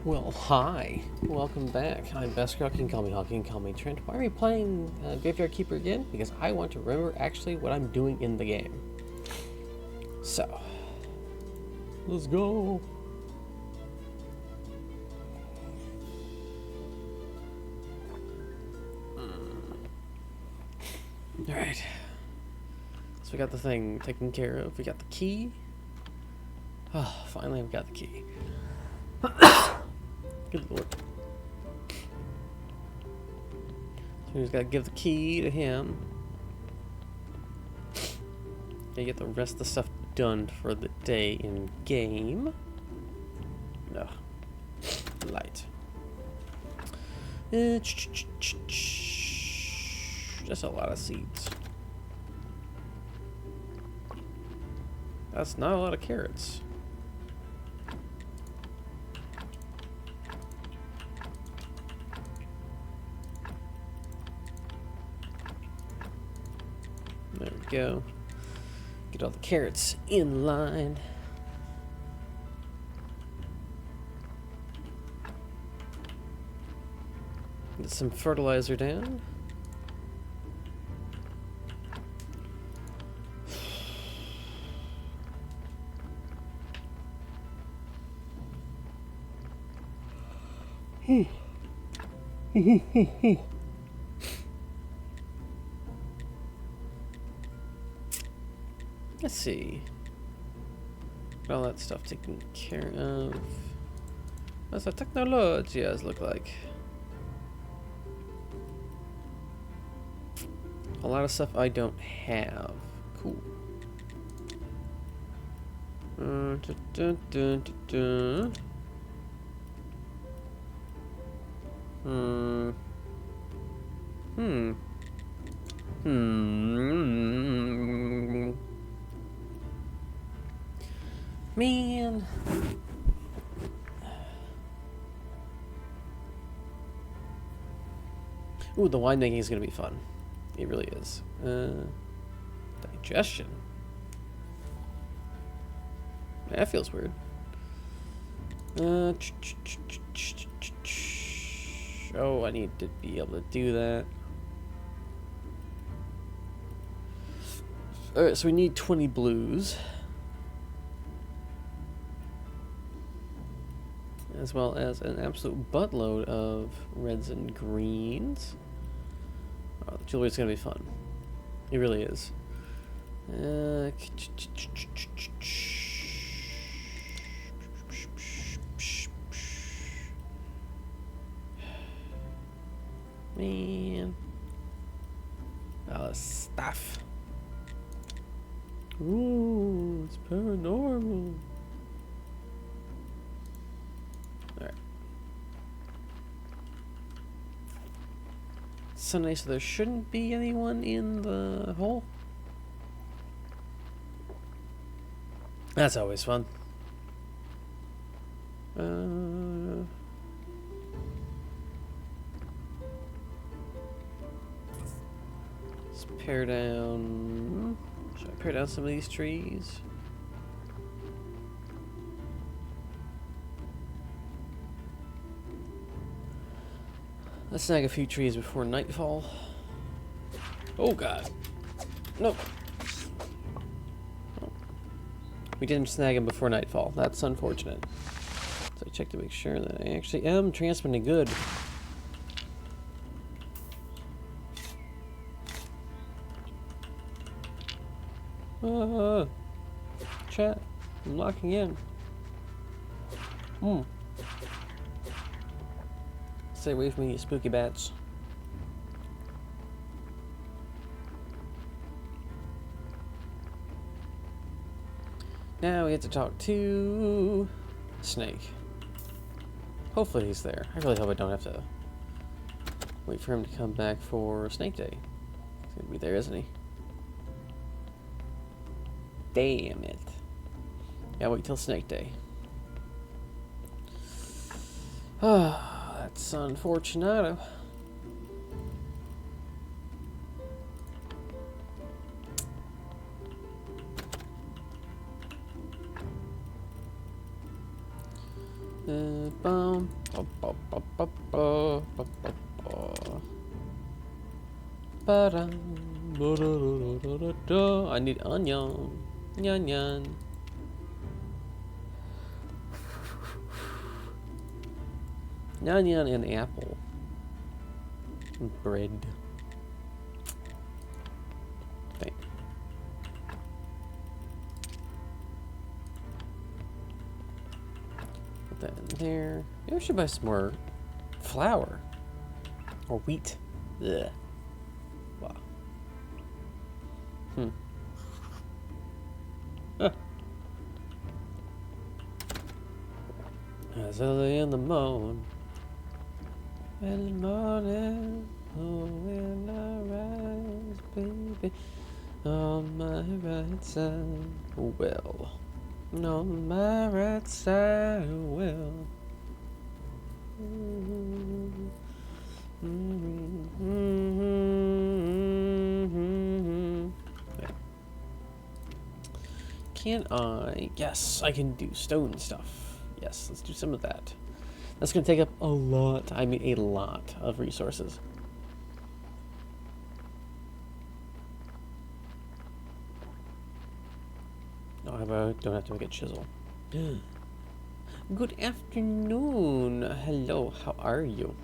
Well, hi. Welcome back. I'm Beskar. You can call me Hawk. You can call me Trent. Why are we playing Graveyard Keeper again? Because I want to remember actually what I'm doing in the game. So, let's go. Alright. So we got the thing taken care of. We got the key. Oh, finally I've got the key. Good lord. So we just gotta give the key to him. Gotta get the rest of the stuff done for the day in game. No. Light. Just a lot of seeds. That's not a lot of carrots. There we go. Get all the carrots in line. Get some fertilizer down. Let's see. All that stuff taken care of. What's the technologies look like? A lot of stuff I don't have. Cool. Dun, dun, dun, dun, dun. Man. Ooh, the winemaking is going to be fun. It really is. Digestion. That feels weird. Oh, I need to be able to do that. Alright, so we need 20 blues. As well as an absolute buttload of reds and greens. Oh, the jewelry's gonna be fun. It really is. Man. All this stuff. Ooh, it's paranormal. Alright. Sunday, so there shouldn't be anyone in the hole. That's always fun. Let's pare down. Should I pare down some of these trees? Let's snag a few trees before nightfall. Oh god. Nope. Oh. We didn't snag him before nightfall. That's unfortunate. So I check to make sure that I actually am transmitting good. Chat. I'm locking in. Stay away from me, you spooky bats. Now we get to talk to Snake. Hopefully he's there. I really hope I don't have to wait for him to come back for Snake Day. He's gonna be there, isn't he? Damn it. Yeah, wait till Snake Day. Ah, that's unfortunate. Bum, ba, ba, ba, ba, ba, ba, ba, ba. Ba-dum, ba-da-da-da-da-da. I need onion. Nyan nyan. Nyan nyan and apple. And bread. Thank you. Put that in there. Maybe I should buy some more flour. Or wheat. Ugh. Wow. As early in the morning. In the morning. Oh, when I rise, baby. On my right side. Well. On my right side. Well. Can I? Yes, I can do stone stuff. Yes, let's do some of that. That's going to take up a lot, I mean a lot of resources. No, I don't have to make a chisel. Good afternoon. Hello, how are you?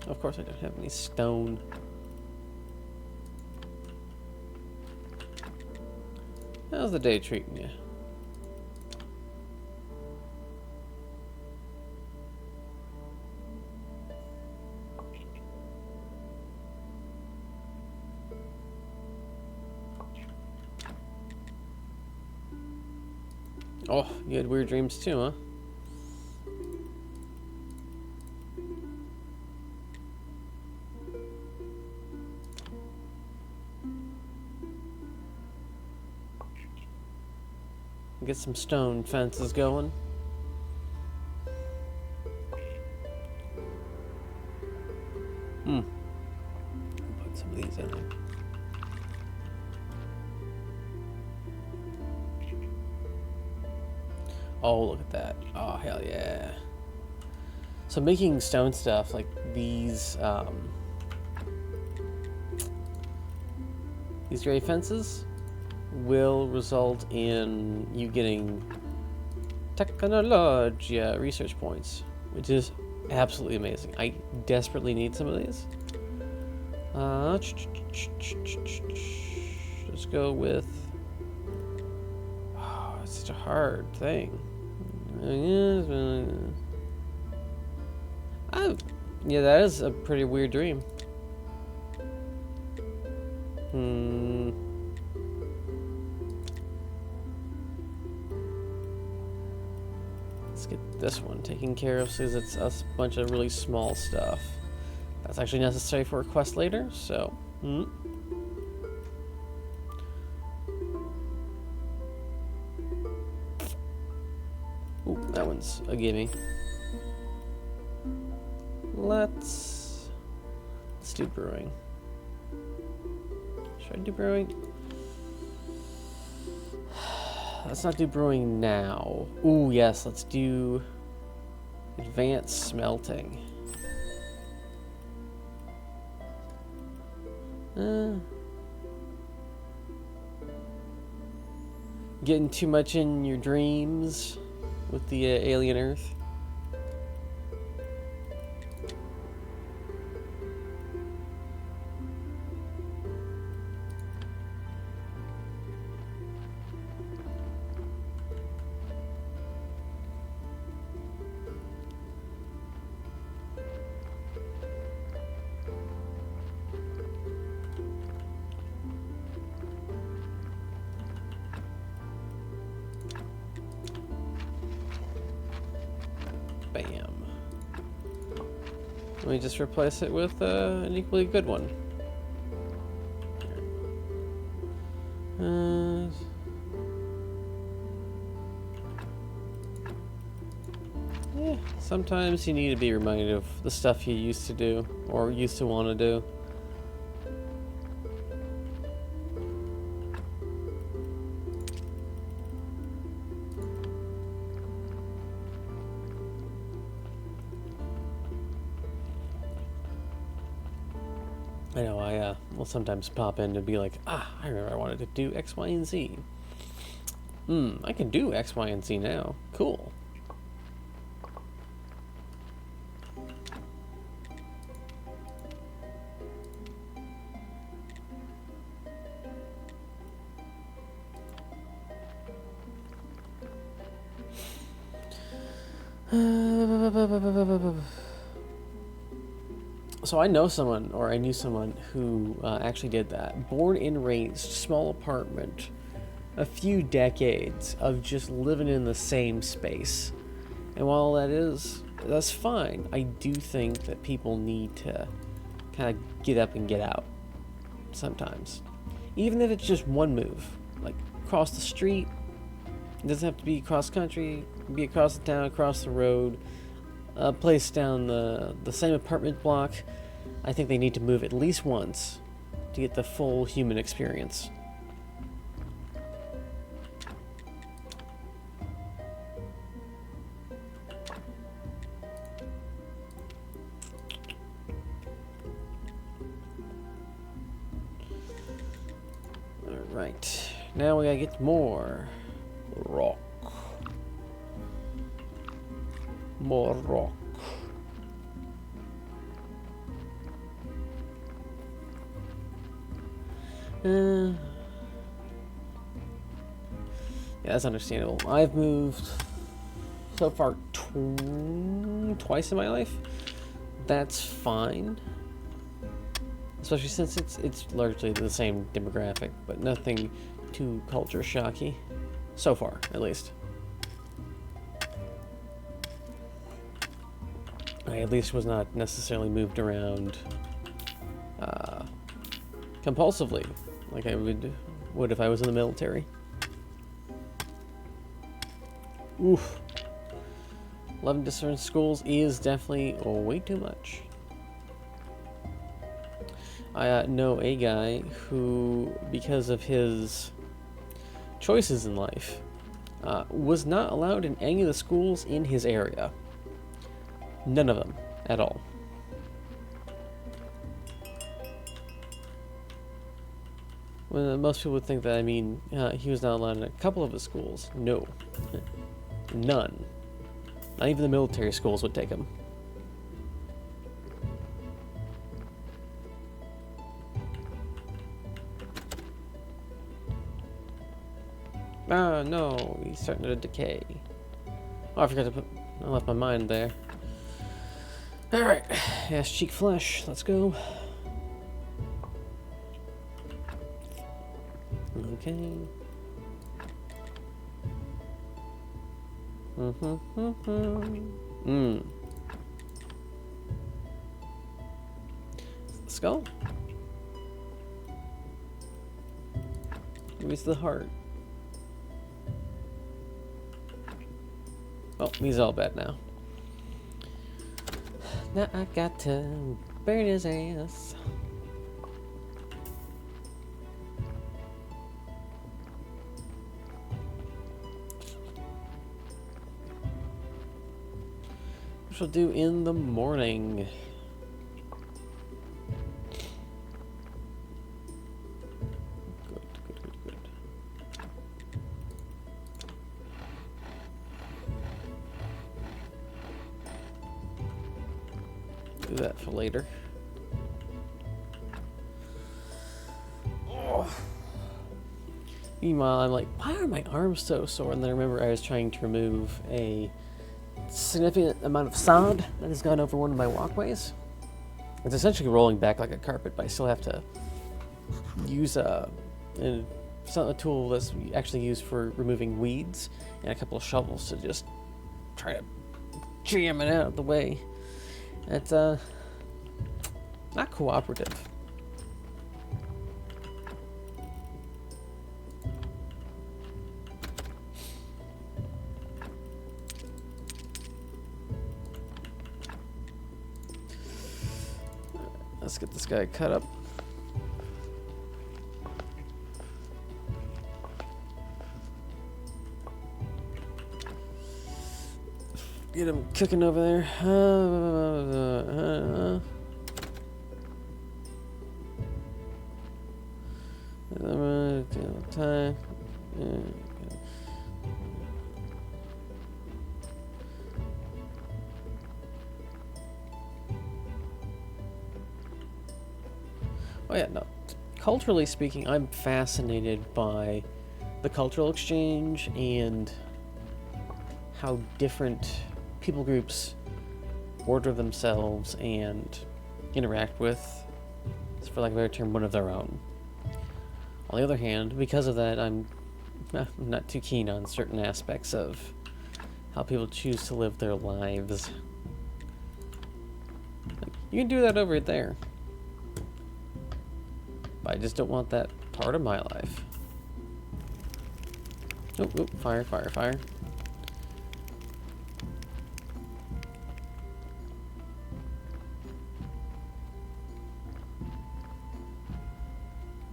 Of course I don't have any stone. How's the day treating you? Oh, you had weird dreams too, huh? Get some stone fences going. Put some of these in there. Oh, look at that. Oh, hell yeah. So making stone stuff like these gray fences will result in you getting technology research points, which is absolutely amazing. I desperately need some of these. Let's go with... Oh, it's such a hard thing. Yeah, that is a pretty weird dream. Let's get this one taken care of, since it's a bunch of really small stuff. That's actually necessary for a quest later, so... Ooh, that one's a gimme. Let's do brewing. Should I do brewing? Let's not do brewing now. Ooh, yes, let's do advanced smelting. Getting too much in your dreams with the alien Earth. Bam. Let me just replace it with an equally good one. Yeah, sometimes you need to be reminded of the stuff you used to do, or used to want to do. I know, I will sometimes pop in to be like, I remember I wanted to do X, Y, and Z. I can do X, Y, and Z now. Cool. So I know someone, or I knew someone who actually did that. Born and raised, small apartment, a few decades of just living in the same space. And while that's fine, I do think that people need to kind of get up and get out sometimes. Even if it's just one move, like across the street. It doesn't have to be cross country, it can be across the town, across the road, a place down the same apartment block. I think they need to move at least once to get the full human experience. Alright, now we gotta get more rock. More rock. Yeah, that's understandable. I've moved so far twice in my life. That's fine. Especially since it's largely the same demographic, but nothing too culture shocky. So far, at least. I at least was not necessarily moved around compulsively, like I would if I was in the military. Oof. 11 different schools is definitely way too much. I know a guy who, because of his choices in life, was not allowed in any of the schools in his area. None of them at all. Well, most people would think that, I mean, he was not allowed in a couple of his schools. No. None. Not even the military schools would take him. Ah, no, he's starting to decay. Oh, I left my mind there. Alright, ass cheek flesh, let's go. Okay. Skull? Maybe it's the heart. Oh, he's all bad now. Now I got to burn his ass. Which we'll do in the morning. Good. Do that for later. Oh. Meanwhile, I'm like, why are my arms so sore? And then I remember I was trying to remove a significant amount of sod that has gone over one of my walkways. It's essentially rolling back like a carpet, but I still have to use a tool that's actually used for removing weeds and a couple of shovels to just try to jam it out of the way. It's not cooperative. Let's get this guy cut up. Get him cooking over there. time. Oh yeah, no. Culturally speaking, I'm fascinated by the cultural exchange and how different people groups order themselves and interact with, for lack of a better term, one of their own. On the other hand, because of that, I'm not too keen on certain aspects of how people choose to live their lives. You can do that over there. But I just don't want that part of my life. Oh, fire, fire, fire.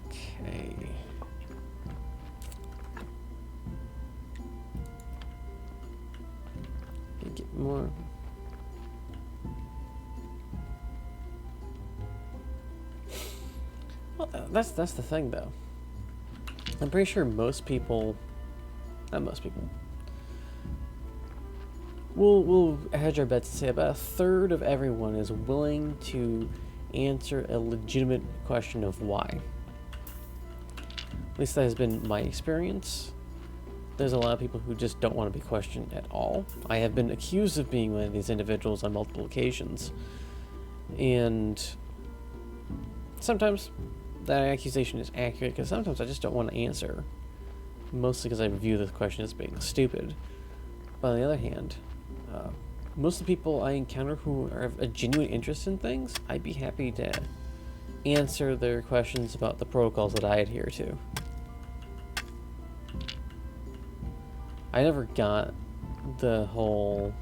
Okay. Get more. Well, that's the thing, though. I'm pretty sure most people, not most people, we'll hedge our bets to say about a third of everyone is willing to answer a legitimate question of why. At least that has been my experience. There's a lot of people who just don't want to be questioned at all. I have been accused of being one of these individuals on multiple occasions. And sometimes that accusation is accurate, because sometimes I just don't want to answer. Mostly because I view the question as being stupid. But on the other hand, most of the people I encounter who have a genuine interest in things, I'd be happy to answer their questions about the protocols that I adhere to. I never got the whole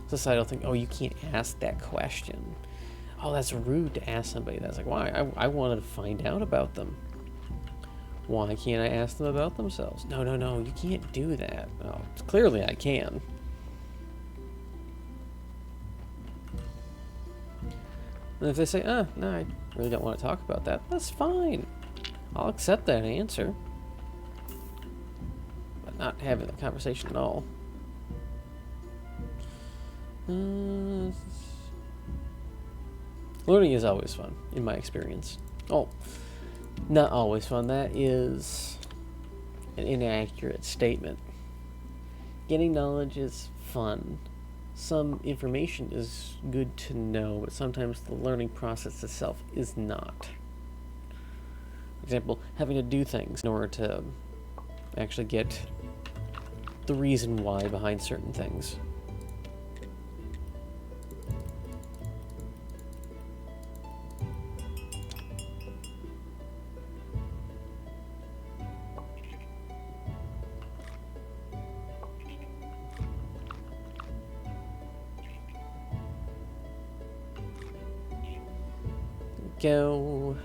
societal thing, oh, you can't ask that question. Oh, that's rude to ask somebody. That's like, why? I wanted to find out about them. Why can't I ask them about themselves? No, you can't do that. Oh, clearly I can. And if they say, no, I really don't want to talk about that, that's fine. I'll accept that answer. But not having the conversation at all. Learning is always fun, in my experience. Oh, not always fun. That is an inaccurate statement. Getting knowledge is fun. Some information is good to know, but sometimes the learning process itself is not. For example, having to do things in order to actually get the reason why behind certain things. Go.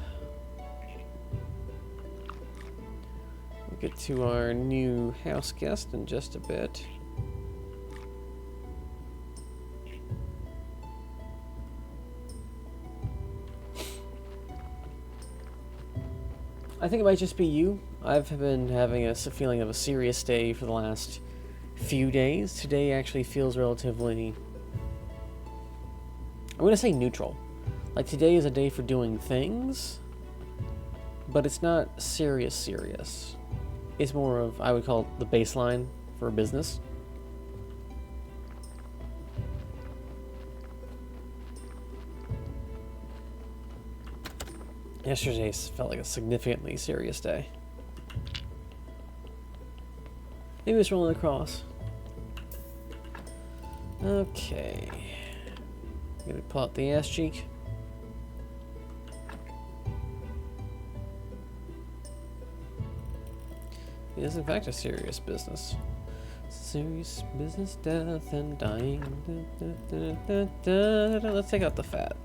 We'll get to our new house guest in just a bit. I think it might just be you. I've been having a feeling of a serious day for the last few days. Today actually feels relatively, I'm going to say neutral. Like, today is a day for doing things, but it's not serious. It's more of, I would call it the baseline for a business. Yesterday felt like a significantly serious day. Maybe it's rolling across. Okay. I'm gonna pull out the ass cheek. It is in fact a serious business. Serious business, death and dying. Let's take out the fat.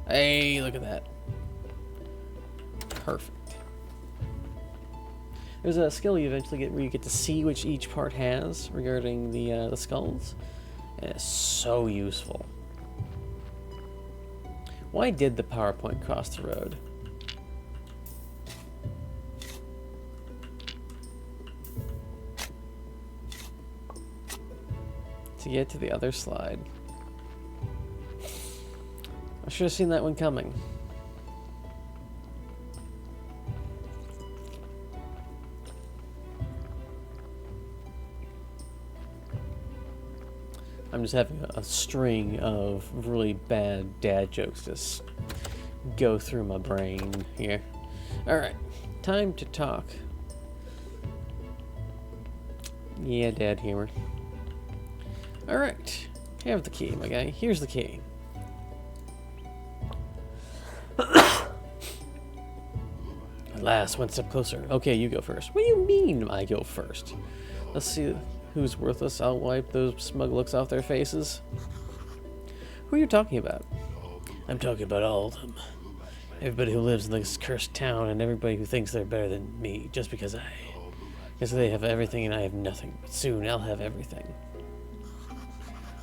Hey, look at that. Perfect. There's a skill you eventually get where you get to see which each part has regarding the skulls. And it's so useful. Why did the PowerPoint cross the road? to get to the other slide. I should have seen that one coming. I'm just having a string of really bad dad jokes just go through my brain here. Alright, time to talk. Yeah, dad humor. Alright, have the key, my guy. Here's the key. At last, one step closer. Okay, you go first. What do you mean I go first? Let's see who's worthless. I'll wipe those smug looks off their faces. Who are you talking about? I'm talking about all of them. Everybody who lives in this cursed town and everybody who thinks they're better than me just because they have everything and I have nothing. But soon I'll have everything.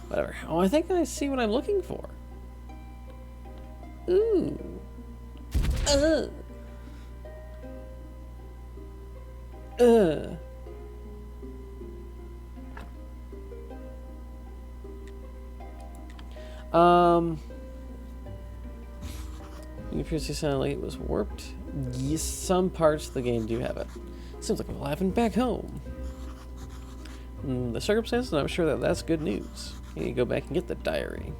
Whatever. Oh, I think I see what I'm looking for. Ooh. You previously sounded like it was warped. Yes, some parts of the game do have it. Seems like we're laughing back home. The circumstances, I'm sure that that's good news. You need to go back and get the diary.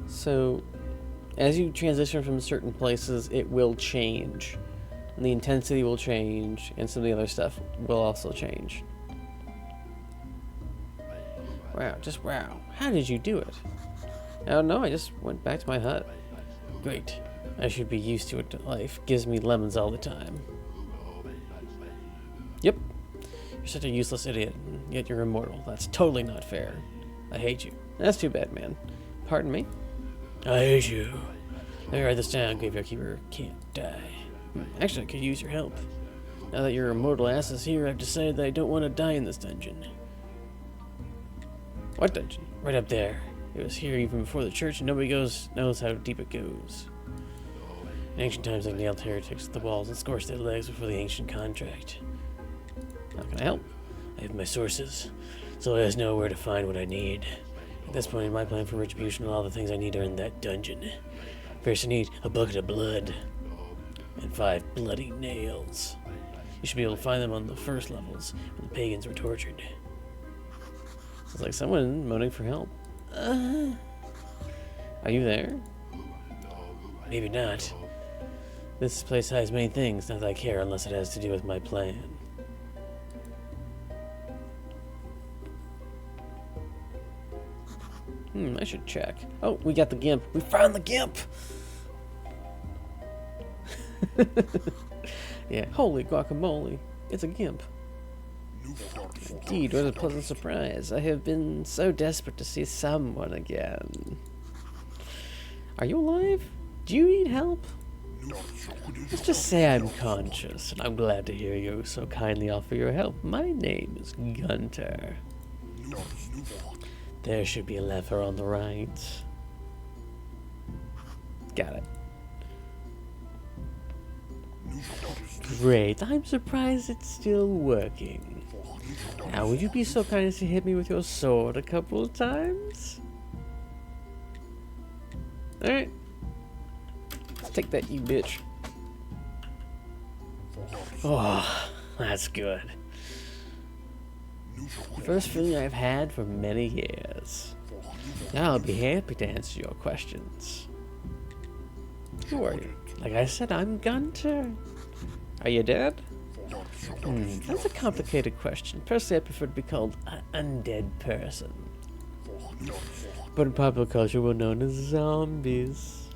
So, as you transition from certain places, it will change. And the intensity will change, and some of the other stuff will also change. Wow, just wow. How did you do it? I don't know, I just went back to my hut. Great. I should be used to it. Life gives me lemons all the time. Yep. You're such a useless idiot, and yet you're immortal. That's totally not fair. I hate you. That's too bad, man. Pardon me? I hate you. Let me write this down. Graveyard Keeper can't die. Actually, I could use your help. Now that your immortal ass is here, I've decided that I don't want to die in this dungeon. What dungeon? Right up there. It was here even before the church, and nobody knows how deep it goes. In ancient times, I nailed heretics to the walls and scorched their legs before the ancient contract. How can I help? I have my sources, so I always know where to find what I need. At this point, my plan for retribution and all the things I need are in that dungeon. First, I need a bucket of blood and 5 bloody nails. You should be able to find them on the first levels when the pagans were tortured. Sounds like someone moaning for help. Are you there? Maybe not. This place hides many things, not that I care unless it has to do with my plan. I should check. Oh, we got the GIMP. We found the GIMP! Yeah, holy guacamole. It's a GIMP. Indeed, what a pleasant surprise. I have been so desperate to see someone again. Are you alive? Do you need help? Let's just say I'm conscious, and I'm glad to hear you so kindly offer your help. My name is Gunter. There should be a lever on the right. Got it. Great, I'm surprised it's still working. Now, would you be so kind as to hit me with your sword a couple of times? Alright. Let's take that, you bitch. Oh, that's good. First feeling I've had for many years. Now I'll be happy to answer your questions. Who are you? Like I said, I'm Gunter. Are you dead? That's a complicated question. Personally, I prefer to be called an undead person. But in popular culture, we're known as zombies.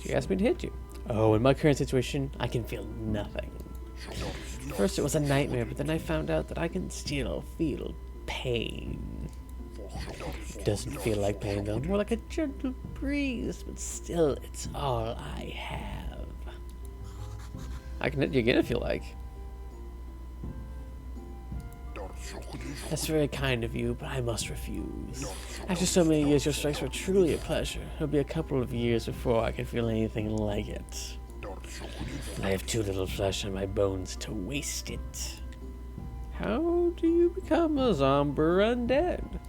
You asked me to hit you. Oh, in my current situation, I can feel nothing. First it was a nightmare, but then I found out that I can still feel pain. It doesn't feel like pain though, more like a gentle breeze, but still, it's all I have. I can hit you again if you like. That's very kind of you, but I must refuse. After so many years, your strikes were truly a pleasure. It'll be a couple of years before I can feel anything like it. I have too little flesh on my bones to waste it. How do you become a zombie undead?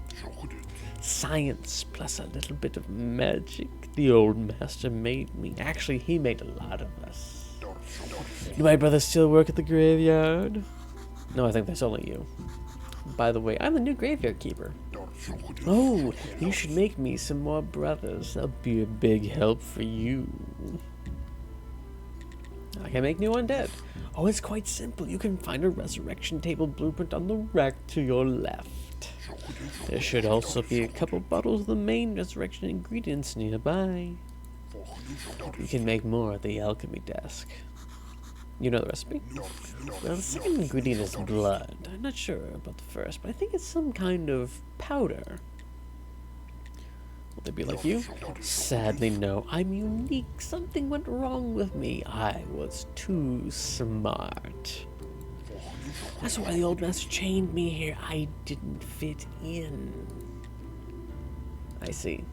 Science plus a little bit of magic. The old master made me. Actually, he made a lot of us. Do my brothers still work at the graveyard? No, I think that's only you. By the way, I'm the new graveyard keeper. Oh, you should make me some more brothers. That'll be a big help for you. I can make new undead. Oh, it's quite simple. You can find a resurrection table blueprint on the rack to your left. There should also be a couple bottles of the main resurrection ingredients nearby. You can make more at the alchemy desk. You know the recipe? Well, the second ingredient is blood. I'm not sure about the first, but I think it's some kind of powder. Will they be like you? Sadly, no. I'm unique. Something went wrong with me. I was too smart. That's why the old master chained me here. I didn't fit in. I see.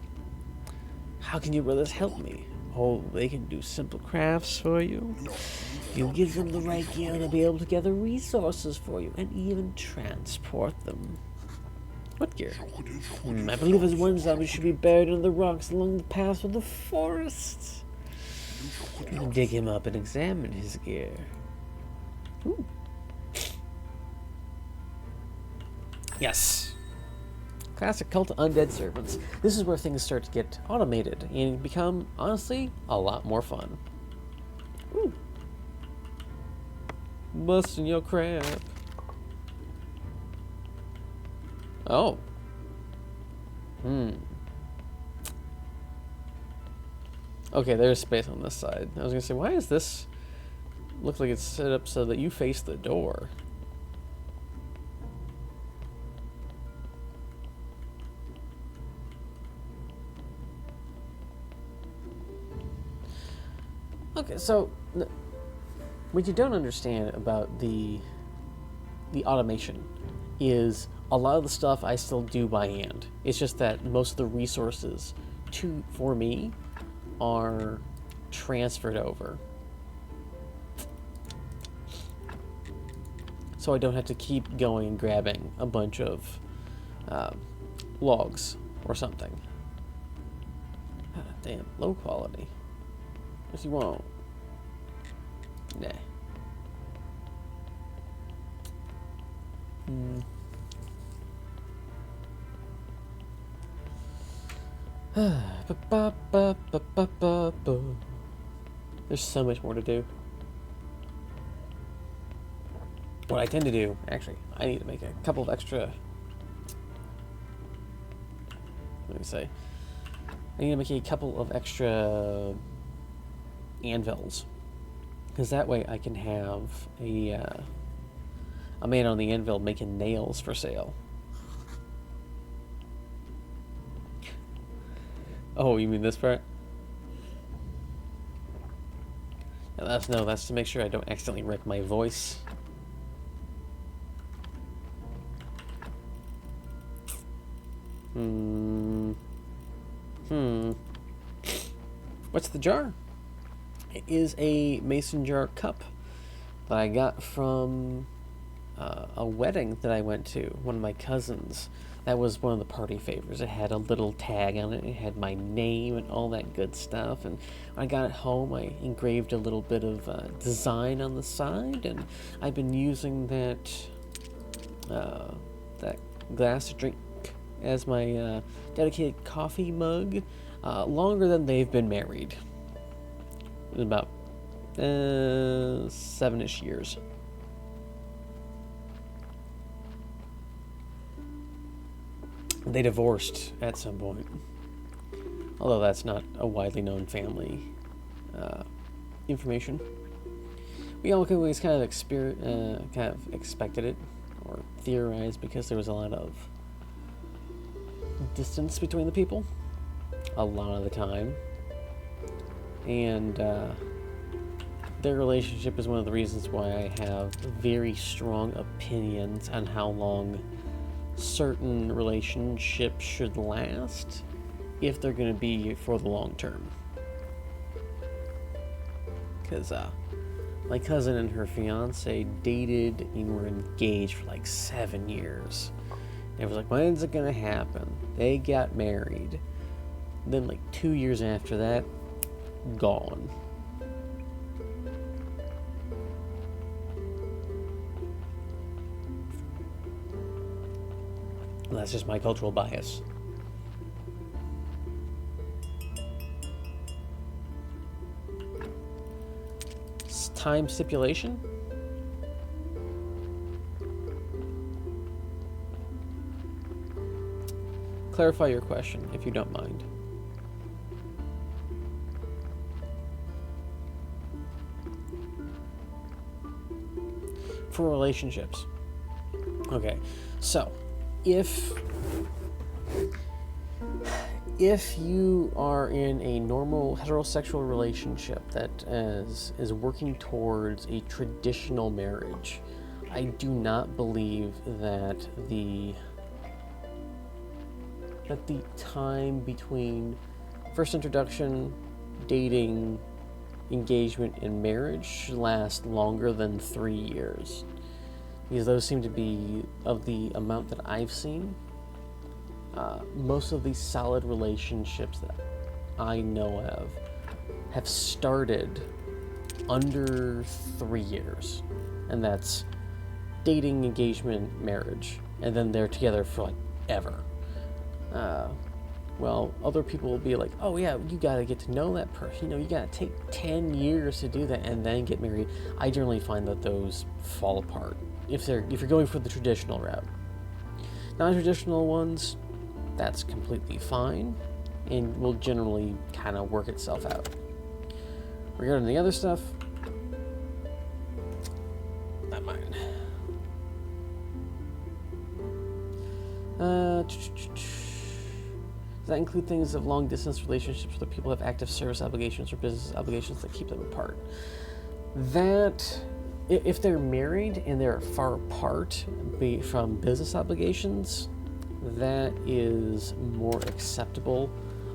How can your brothers help me? Oh, they can do simple crafts for you. You give them the right gear, they'll be able to gather resources for you and even transport them. What gear? I believe there's one zombie should be buried in the rocks along the path of the forest. You can dig him up and examine his gear. Ooh. Yes. Classic cult of undead servants. This is where things start to get automated and become, honestly, a lot more fun. Ooh. Busting your crap. Oh. Okay, there's space on this side. I was gonna say, why does this look like it's set up so that you face the door? Okay, so what you don't understand about the automation is a lot of the stuff I still do by hand. It's just that most of the resources for me are transferred over. So I don't have to keep going and grabbing a bunch of logs or something. Ah, damn, low quality. What do you want? Nah. There's so much more to do. What I tend to do, actually, I need to make a couple of extra. Let me say, I need to make a couple of extra anvils, because that way I can have a man on the anvil making nails for sale. Oh, you mean this part? Yeah, that's to make sure I don't accidentally wreck my voice. What's the jar? It is a mason jar cup that I got from a wedding that I went to, one of my cousins. That was one of the party favors. It had a little tag on it. It had my name and all that good stuff. And when I got it home, I engraved a little bit of design on the side, and I've been using that glass to drink as my dedicated coffee mug longer than they've been married. About 7-ish years. They divorced at some point, although that's not a widely known family information. We always kind of expected it or theorized, because there was a lot of distance between the people a lot of the time, and their relationship is one of the reasons why I have very strong opinions on how long certain relationships should last if they're going to be for the long term. because my cousin and her fiance dated and were engaged for like 7 years. And it was like, when's it gonna happen? They got married. Then like 2 years after that, gone. And that's just my cultural bias. Time stipulation? Clarify your question, if you don't mind. For relationships. Okay, so if you are in a normal heterosexual relationship that is working towards a traditional marriage, I do not believe that the time between first introduction, dating, engagement, and marriage should last longer than 3 years. Because those seem to be, of the amount that I've seen, most of these solid relationships that I know of have started under 3 years. And that's dating, engagement, marriage. And then they're together for like ever. Well, other people will be like, oh yeah, you gotta get to know that person. You gotta take 10 years to do that and then get married. I generally find that those fall apart if you're going for the traditional route. Non-traditional ones, that's completely fine and will generally kind of work itself out. Regarding the other stuff, not mine. Does that include things of long-distance relationships where people have active service obligations or business obligations that keep them apart? That, if they're married and they're far apart from business obligations, that is more acceptable,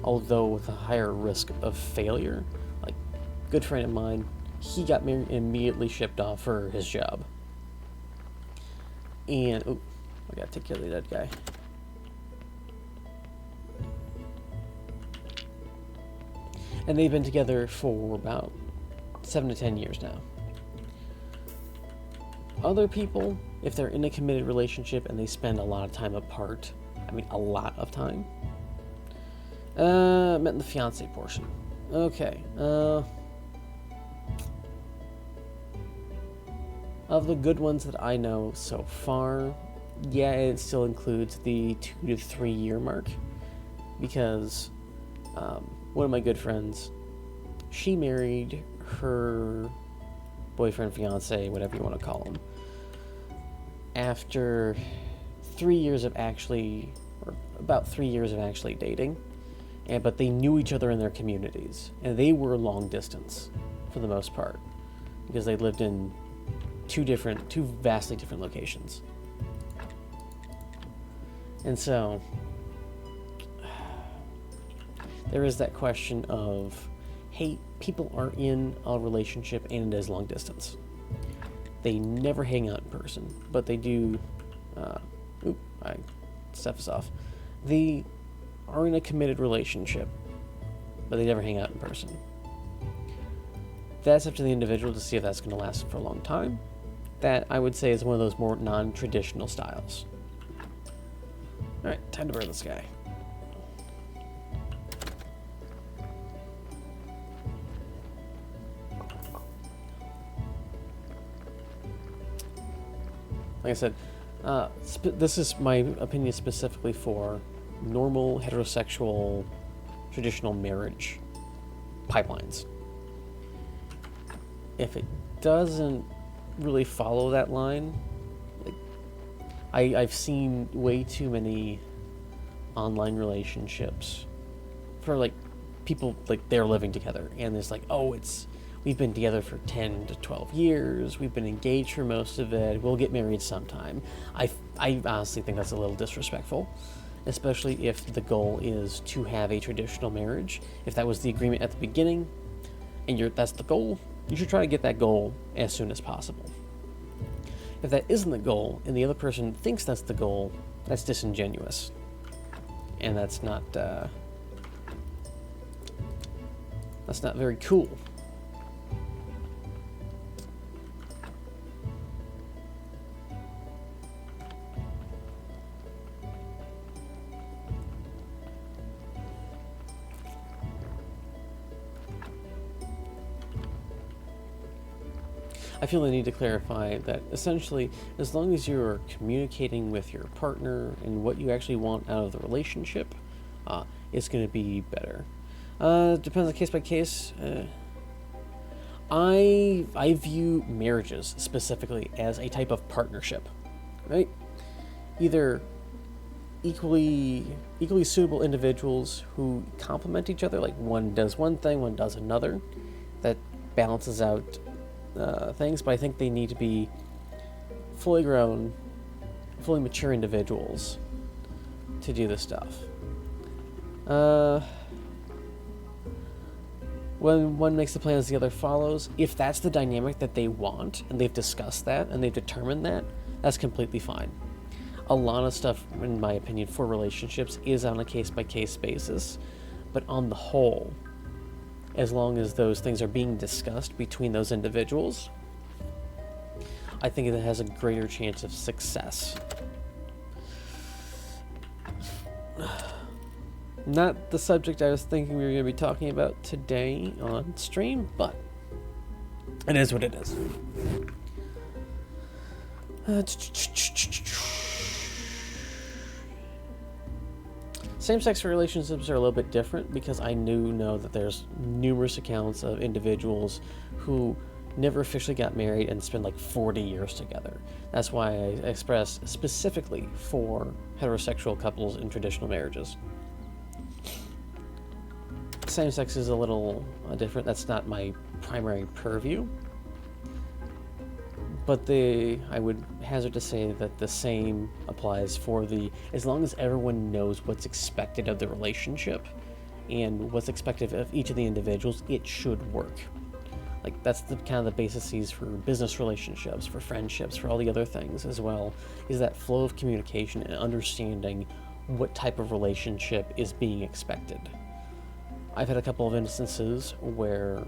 although with a higher risk of failure. Like, a good friend of mine, he got married and immediately shipped off for his job. And, I gotta take care of the dead guy. And they've been together for about 7 to 10 years now. Other people, if they're in a committed relationship and they spend a lot of time apart, I mean a lot of time, meant the fiance portion. Okay, of the good ones that I know so far, yeah, it still includes the 2 to 3 year mark, because one of my good friends, she married her boyfriend, fiance, whatever you want to call him, after 3 years of actually, or about 3 years of actually dating, but they knew each other in their communities, and they were long distance for the most part, because they lived in two vastly different locations. And so there is that question of, hey, people are in a relationship and it is long distance. They never hang out in person, but they do, stuff is off. They are in a committed relationship, but they never hang out in person. That's up to the individual to see if that's going to last for a long time. That, I would say, is one of those more non-traditional styles. Alright, time to burn this guy. Like I said, this is my opinion specifically for normal heterosexual traditional marriage pipelines. If it doesn't really follow that line, like I've seen way too many online relationships for like people like they're living together and it's like, oh, we've been together for 10 to 12 years. We've been engaged for most of it. We'll get married sometime. I honestly think that's a little disrespectful, especially if the goal is to have a traditional marriage. If that was the agreement at the beginning and that's the goal, you should try to get that goal as soon as possible. If that isn't the goal, and the other person thinks that's the goal, that's disingenuous. And that's not very cool. I feel the need to clarify that essentially, as long as you're communicating with your partner and what you actually want out of the relationship, it's going to be better. Depends on case by case. I view marriages specifically as a type of partnership, right? Either equally suitable individuals who complement each other, like one does one thing, one does another, that balances out things, but I think they need to be fully grown, fully mature individuals to do this stuff. When one makes the plans, the other follows. If that's the dynamic that they want, and they've discussed that, and they've determined that, that's completely fine. A lot of stuff, in my opinion, for relationships is on a case-by-case basis, but on the whole, as long as those things are being discussed between those individuals, I think it has a greater chance of success. Not the subject I was thinking we were going to be talking about today on stream, but it is what it is. Same-sex relationships are a little bit different because I know that there's numerous accounts of individuals who never officially got married and spent like 40 years together. That's why I express specifically for heterosexual couples in traditional marriages. Same-sex is a little different. That's not my primary purview. But I would hazard to say that the same applies for as long as everyone knows what's expected of the relationship and what's expected of each of the individuals, it should work. Like, that's the kind of the bases for business relationships, for friendships, for all the other things as well, is that flow of communication and understanding what type of relationship is being expected. I've had a couple of instances where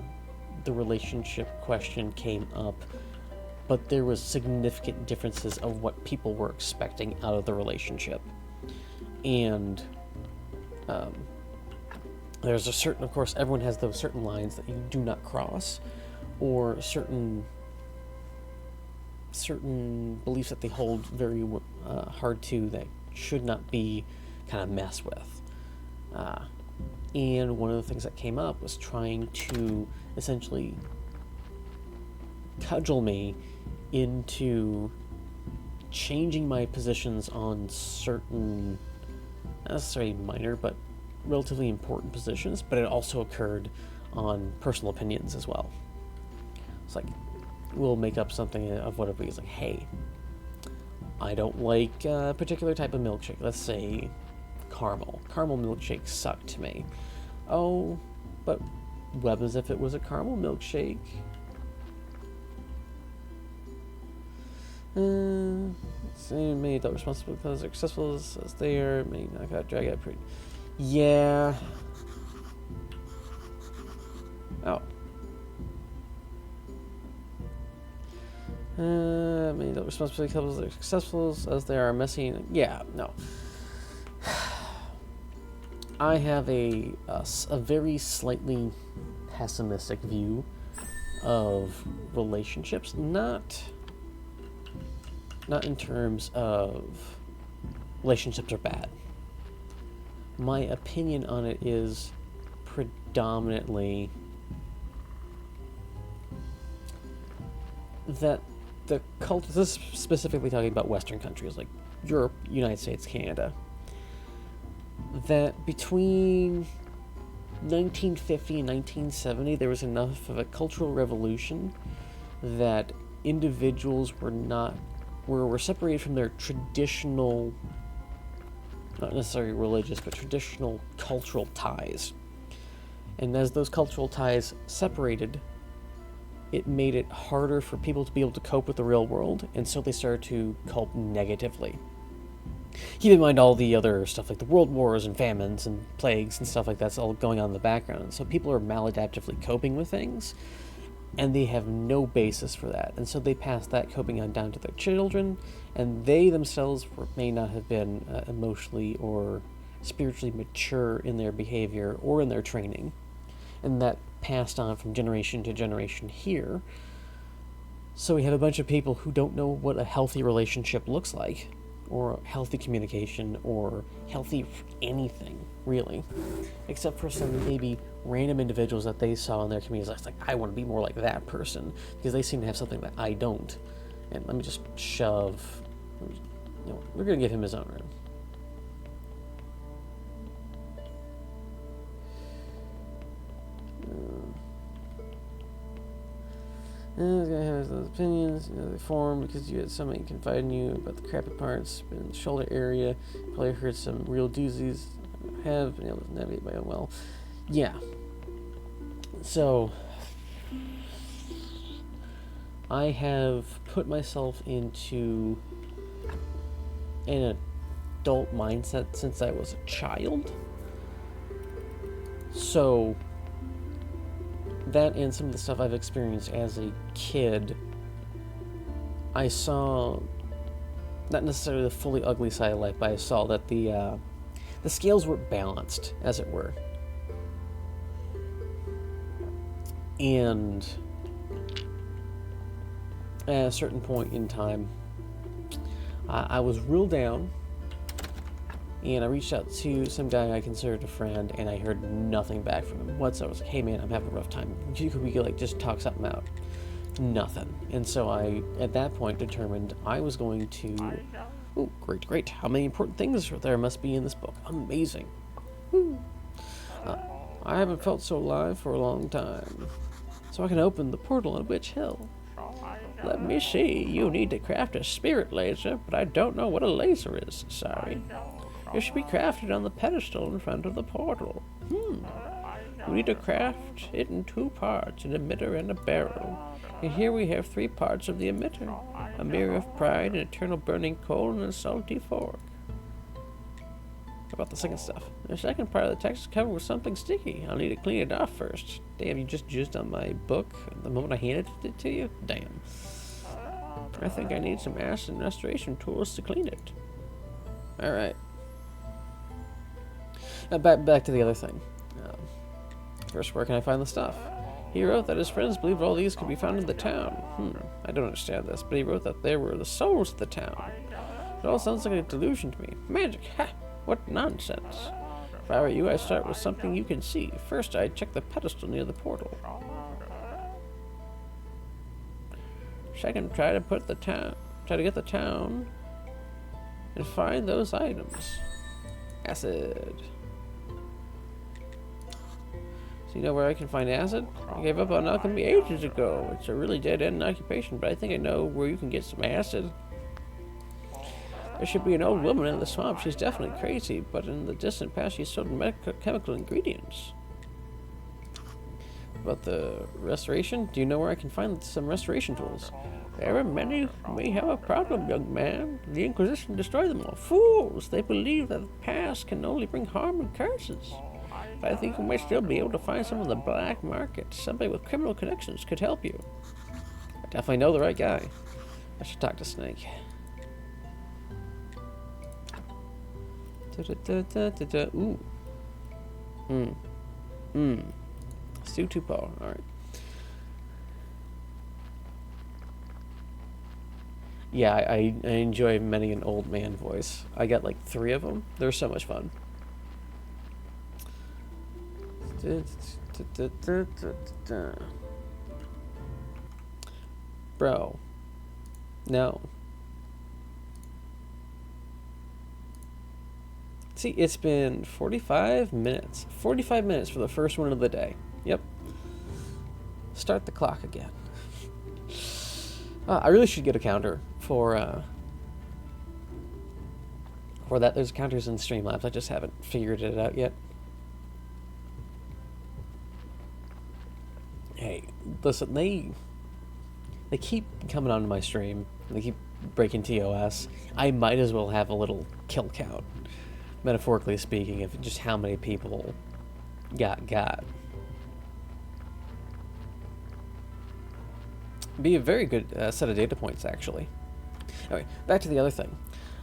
the relationship question came up, but there was significant differences of what people were expecting out of the relationship. And there's a certain, of course, everyone has those certain lines that you do not cross, or certain beliefs that they hold very hard to that should not be kind of messed with. And one of the things that came up was trying to essentially cudgel me into changing my positions on certain, not necessarily minor, but relatively important positions, but it also occurred on personal opinions as well. It's like, we'll make up something of whatever. He's like, hey, I don't like a particular type of milkshake. Let's say caramel. Caramel milkshakes suck to me. Oh, but what as if it was a caramel milkshake? Many adult responsible because they're successful as they are, may not got drag out pretty. Yeah. Oh. Many adult responsibility couples are successful as they are messy. Yeah, no. I have a very slightly pessimistic view of relationships, not in terms of relationships are bad. My opinion on it is predominantly that the culture, this is specifically talking about Western countries like Europe, United States, Canada, that between 1950 and 1970 there was enough of a cultural revolution that individuals were separated from their traditional, not necessarily religious, but traditional cultural ties. And as those cultural ties separated, it made it harder for people to be able to cope with the real world, and so they started to cope negatively. Keep in mind all the other stuff like the world wars and famines and plagues and stuff like that's all going on in the background. So people are maladaptively coping with things, and they have no basis for that. And so they pass that coping on down to their children, and they themselves may not have been emotionally or spiritually mature in their behavior or in their training. And that passed on from generation to generation here. So we have a bunch of people who don't know what a healthy relationship looks like, or healthy communication, or healthy anything, really. Except for some maybe random individuals that they saw in their communities. It's like, I want to be more like that person, because they seem to have something that I don't. And let me just shove... we're going to give him his own room. He's gonna have those opinions, they form because you had somebody confide in you about the crappy parts in the shoulder area. Probably heard some real doozies. Have been able to navigate by own well. Yeah. So I have put myself into an adult mindset since I was a child. So that and some of the stuff I've experienced as a kid, I saw not necessarily the fully ugly side of life, but I saw that the scales were balanced, as it were. And at a certain point in time, I was real down, and I reached out to some guy I considered a friend, and I heard nothing back from him whatsoever. I was like, hey man, I'm having a rough time. Could we like just talk something out? Nothing. And so I, at that point, determined I was going to... Oh, great. How many important things there must be in this book. Amazing. I haven't felt so alive for a long time. So I can open the portal on Witch Hill. Let me see. You need to craft a spirit laser, but I don't know what a laser is. Sorry. It should be crafted on the pedestal in front of the portal. You need to craft it in 2 parts, an emitter and a barrel. And here we have 3 parts of the emitter. A mirror of pride, an eternal burning coal, and a salty fork. How about the second stuff? The second part of the text is covered with something sticky. I'll need to clean it off first. Damn, you just jizzed on my book the moment I handed it to you? Damn. I think I need some acid and restoration tools to clean it. Alright. Back to the other thing. First, where can I find the stuff? He wrote that his friends believed all these could be found in the town. I don't understand this, but he wrote that there were the souls of the town. It all sounds like a delusion to me. Magic! Ha! What nonsense! If I were you, I'd start with something you can see. First, I'd check the pedestal near the portal. Second, try to get the town and find those items. Acid. So you know where I can find acid? I gave up on alchemy ages ago. It's a really dead-end occupation, but I think I know where you can get some acid. There should be an old woman in the swamp. She's definitely crazy, but in the distant past she sold chemical ingredients. About the restoration? Do you know where I can find some restoration tools? There are many who may have a problem, young man. The Inquisition destroyed them all. Fools! They believe that the past can only bring harm and curses. But I think you might still be able to find some of the black market. Somebody with criminal connections could help you. I definitely know the right guy. I should talk to Snake. Ooh. Stu Tupo. Alright. Yeah, I enjoy many an old man voice. I got like 3 of them. They're so much fun. Bro. No. See, it's been 45 minutes. 45 minutes for the first one of the day. Yep. Start the clock again. I really should get a counter for that. There's counters in Streamlabs. I just haven't figured it out yet. Hey, listen, they keep coming onto my stream. They keep breaking TOS. I might as well have a little kill count, metaphorically speaking, of just how many people got. Be a very good set of data points, actually. Anyway, back to the other thing.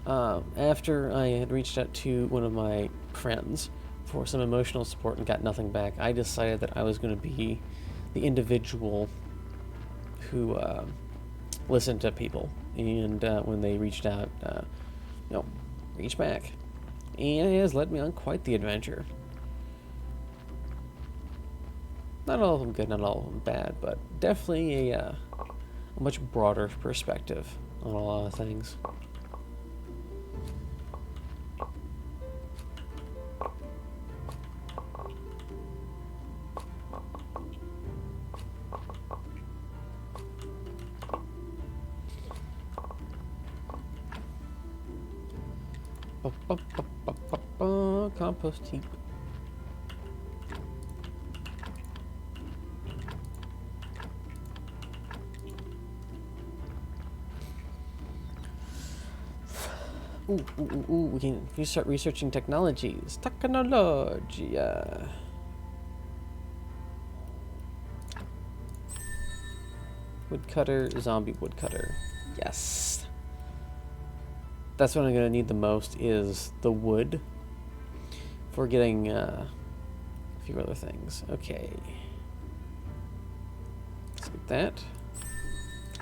After I had reached out to one of my friends for some emotional support and got nothing back, I decided that I was going to be the individual who listened to people, and when they reached out, reach back. And it has led me on quite the adventure. Not all of them good, not all of them bad, but definitely a much broader perspective on a lot of things. Compost heap. Ooh, we can start researching technologies. Technology. Woodcutter, zombie woodcutter. Yes. That's what I'm going to need the most is the wood for getting a few other things. Okay. Let's get that.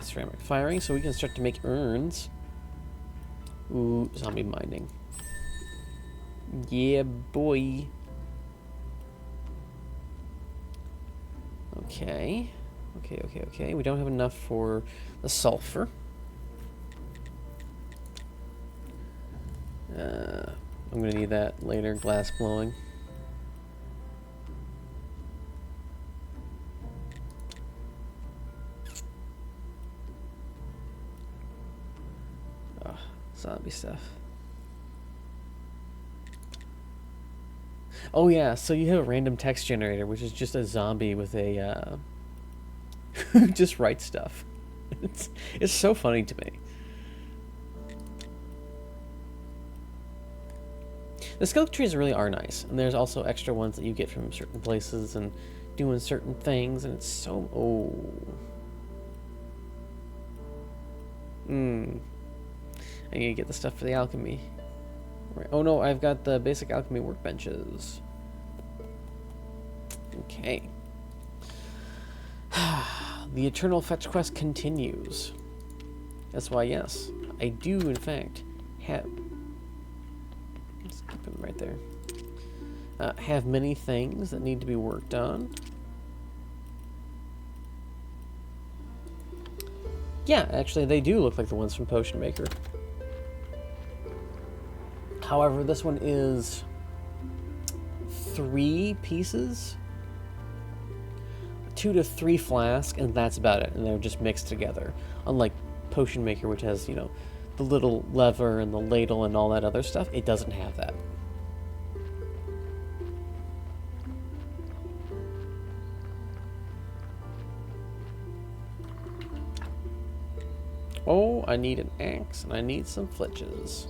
Ceramic firing, so we can start to make urns. Ooh, zombie mining. Yeah, boy. Okay. Okay. We don't have enough for the sulfur. I'm gonna need that later. Glass blowing. Zombie stuff. Oh yeah, so you have a random text generator, which is just a zombie with a who just writes stuff. It's so funny to me. The skill trees really are nice, and there's also extra ones that you get from certain places and doing certain things, and it's so... I need to get the stuff for the alchemy. Right. Oh no, I've got the basic alchemy workbenches. Okay. The Eternal Fetch quest continues. That's why, yes, I do in fact have... Let's keep him right there. Have many things that need to be worked on. Yeah, actually, they do look like the ones from Potion Maker. However, this one is 3 pieces, 2 to 3 flasks, and that's about it. And they're just mixed together. Unlike Potion Maker, which has, you know, the little lever and the ladle and all that other stuff, it doesn't have that. Oh, I need an axe and I need some flitches.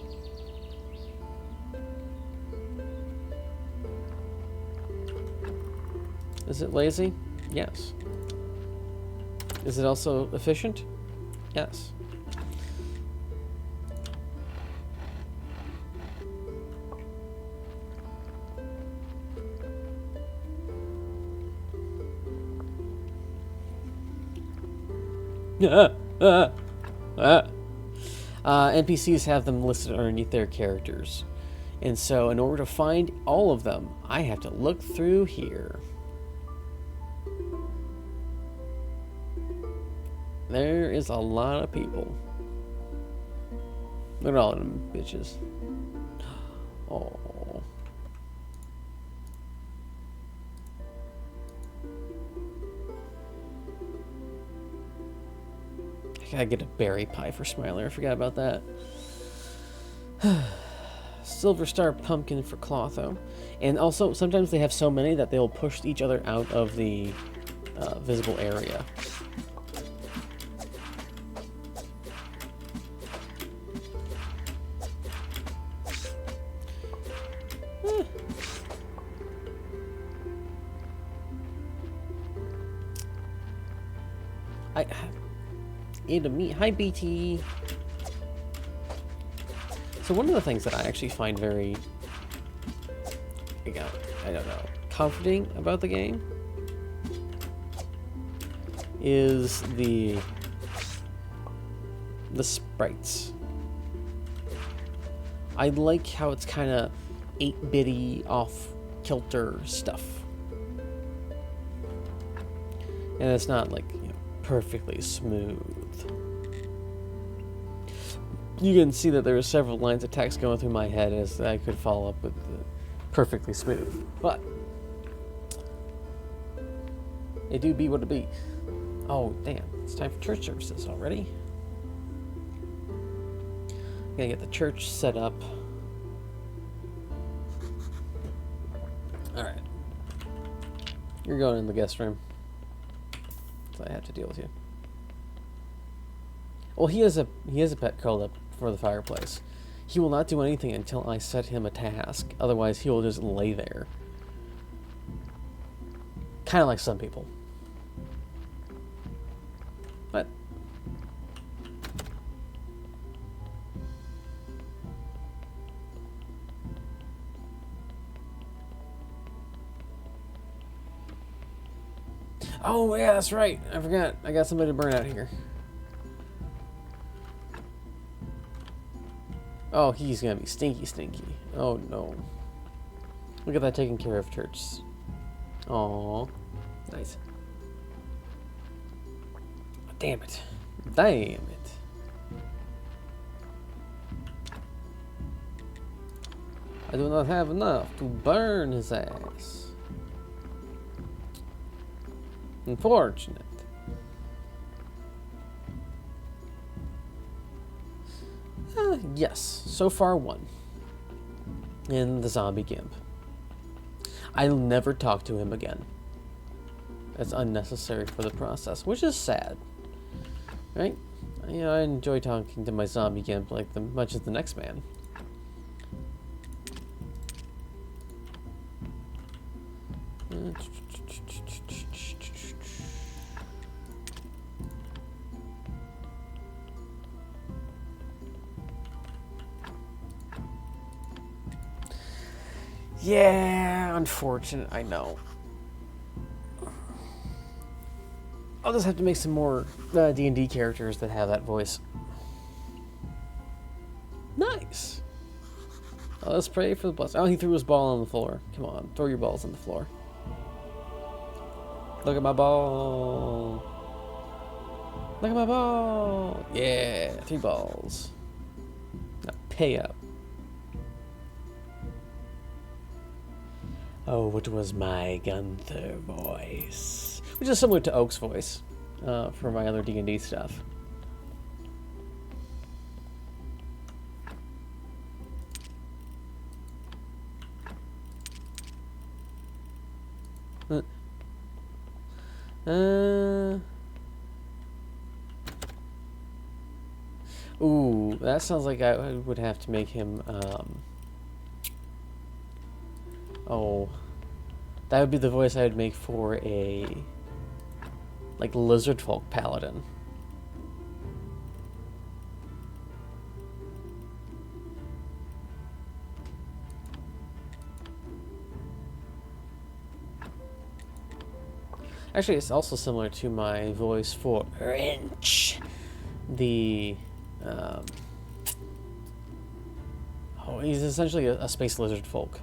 Is it lazy? Yes. Is it also efficient? Yes. NPCs have them listed underneath their characters. And so in order to find all of them, I have to look through here. There is a lot of people. Look at all of them bitches. Oh. I gotta get a berry pie for Smiler. I forgot about that. Silver Star Pumpkin for Clotho. And also, sometimes they have so many that they'll push each other out of the visible area. I into me. Hi, BT. So one of the things that I actually find very, I don't know, comforting about the game is the sprites. I like how it's kind of 8-bitty, off-kilter stuff. And it's not like, you know, perfectly smooth. You can see that there are several lines of text going through my head as I could follow up with perfectly smooth. But it do be what it be. Oh, damn. It's time for church services already. I'm gonna get the church set up. Alright. You're going in the guest room. So I have to deal with you. Well, he has a pet curled up for the fireplace. He will not do anything until I set him a task. Otherwise, he will just lay there. Kind of like some people. But oh yeah, that's right. I forgot. I got somebody to burn out here. Oh, he's gonna be stinky. Oh no. Look at that taking care of church. Aww. Nice. Damn it. I do not have enough to burn his ass. Unfortunate. Yes, so far 1. In the zombie gimp. I'll never talk to him again. It's unnecessary for the process, which is sad. Right? You know, I enjoy talking to my zombie gimp like much as the next man. Yeah, unfortunate, I know. I'll just have to make some more D&D characters that have that voice. Nice! Oh, let's pray for the blessing. Oh, he threw his ball on the floor. Come on, throw your balls on the floor. Look at my ball. Look at my ball. Yeah, 3 balls. Now pay up. Oh, it was my Gunther voice. Which is similar to Oak's voice for my other D&D stuff. Ooh, that sounds like I would have to make him, oh, that would be the voice I would make for a, like, lizard folk paladin. Actually, it's also similar to my voice for Wrench, the, oh, he's essentially a space lizard folk.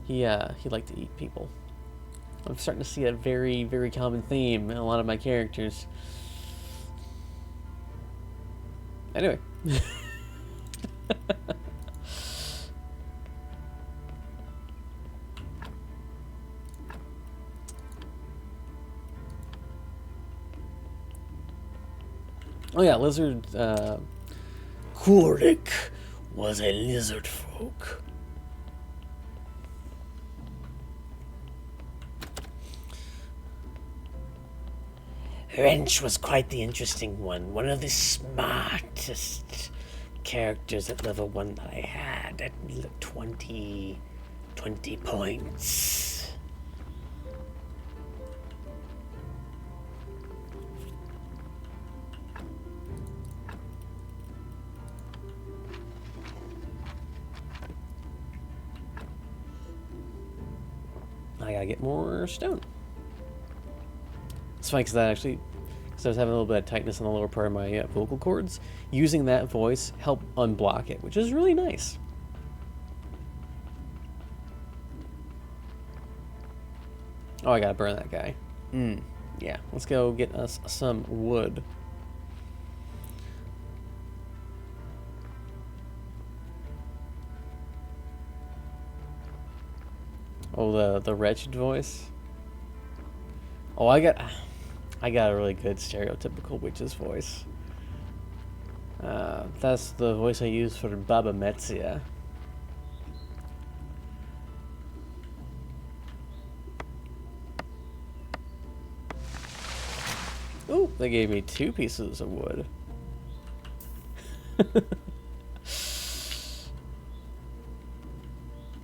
He liked to eat people. I'm starting to see a very, very common theme in a lot of my characters. Anyway. Oh yeah, lizard, Kurik was a lizard folk. Wrench was quite the interesting one of the smartest characters at level 1 that I had at 20 points. I gotta get more stone. It's funny because that actually, because I was having a little bit of tightness in the lower part of my vocal cords, using that voice helped unblock it, which is really nice. Oh, I gotta burn that guy. Yeah, let's go get us some wood. Oh, the wretched voice. Oh, I got a really good stereotypical witch's voice. That's the voice I use for Baba Metzia. Ooh, they gave me 2 pieces of wood.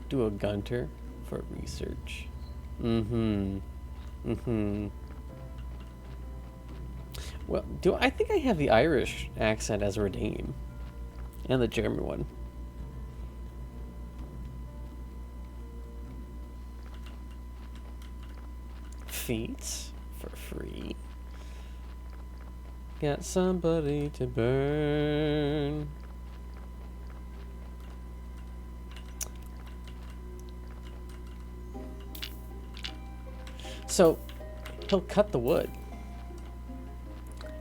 Do a Gunter for research. Well, I think I have the Irish accent as redeem. And the German one. Feats for free. Got somebody to burn. So, he'll cut the wood.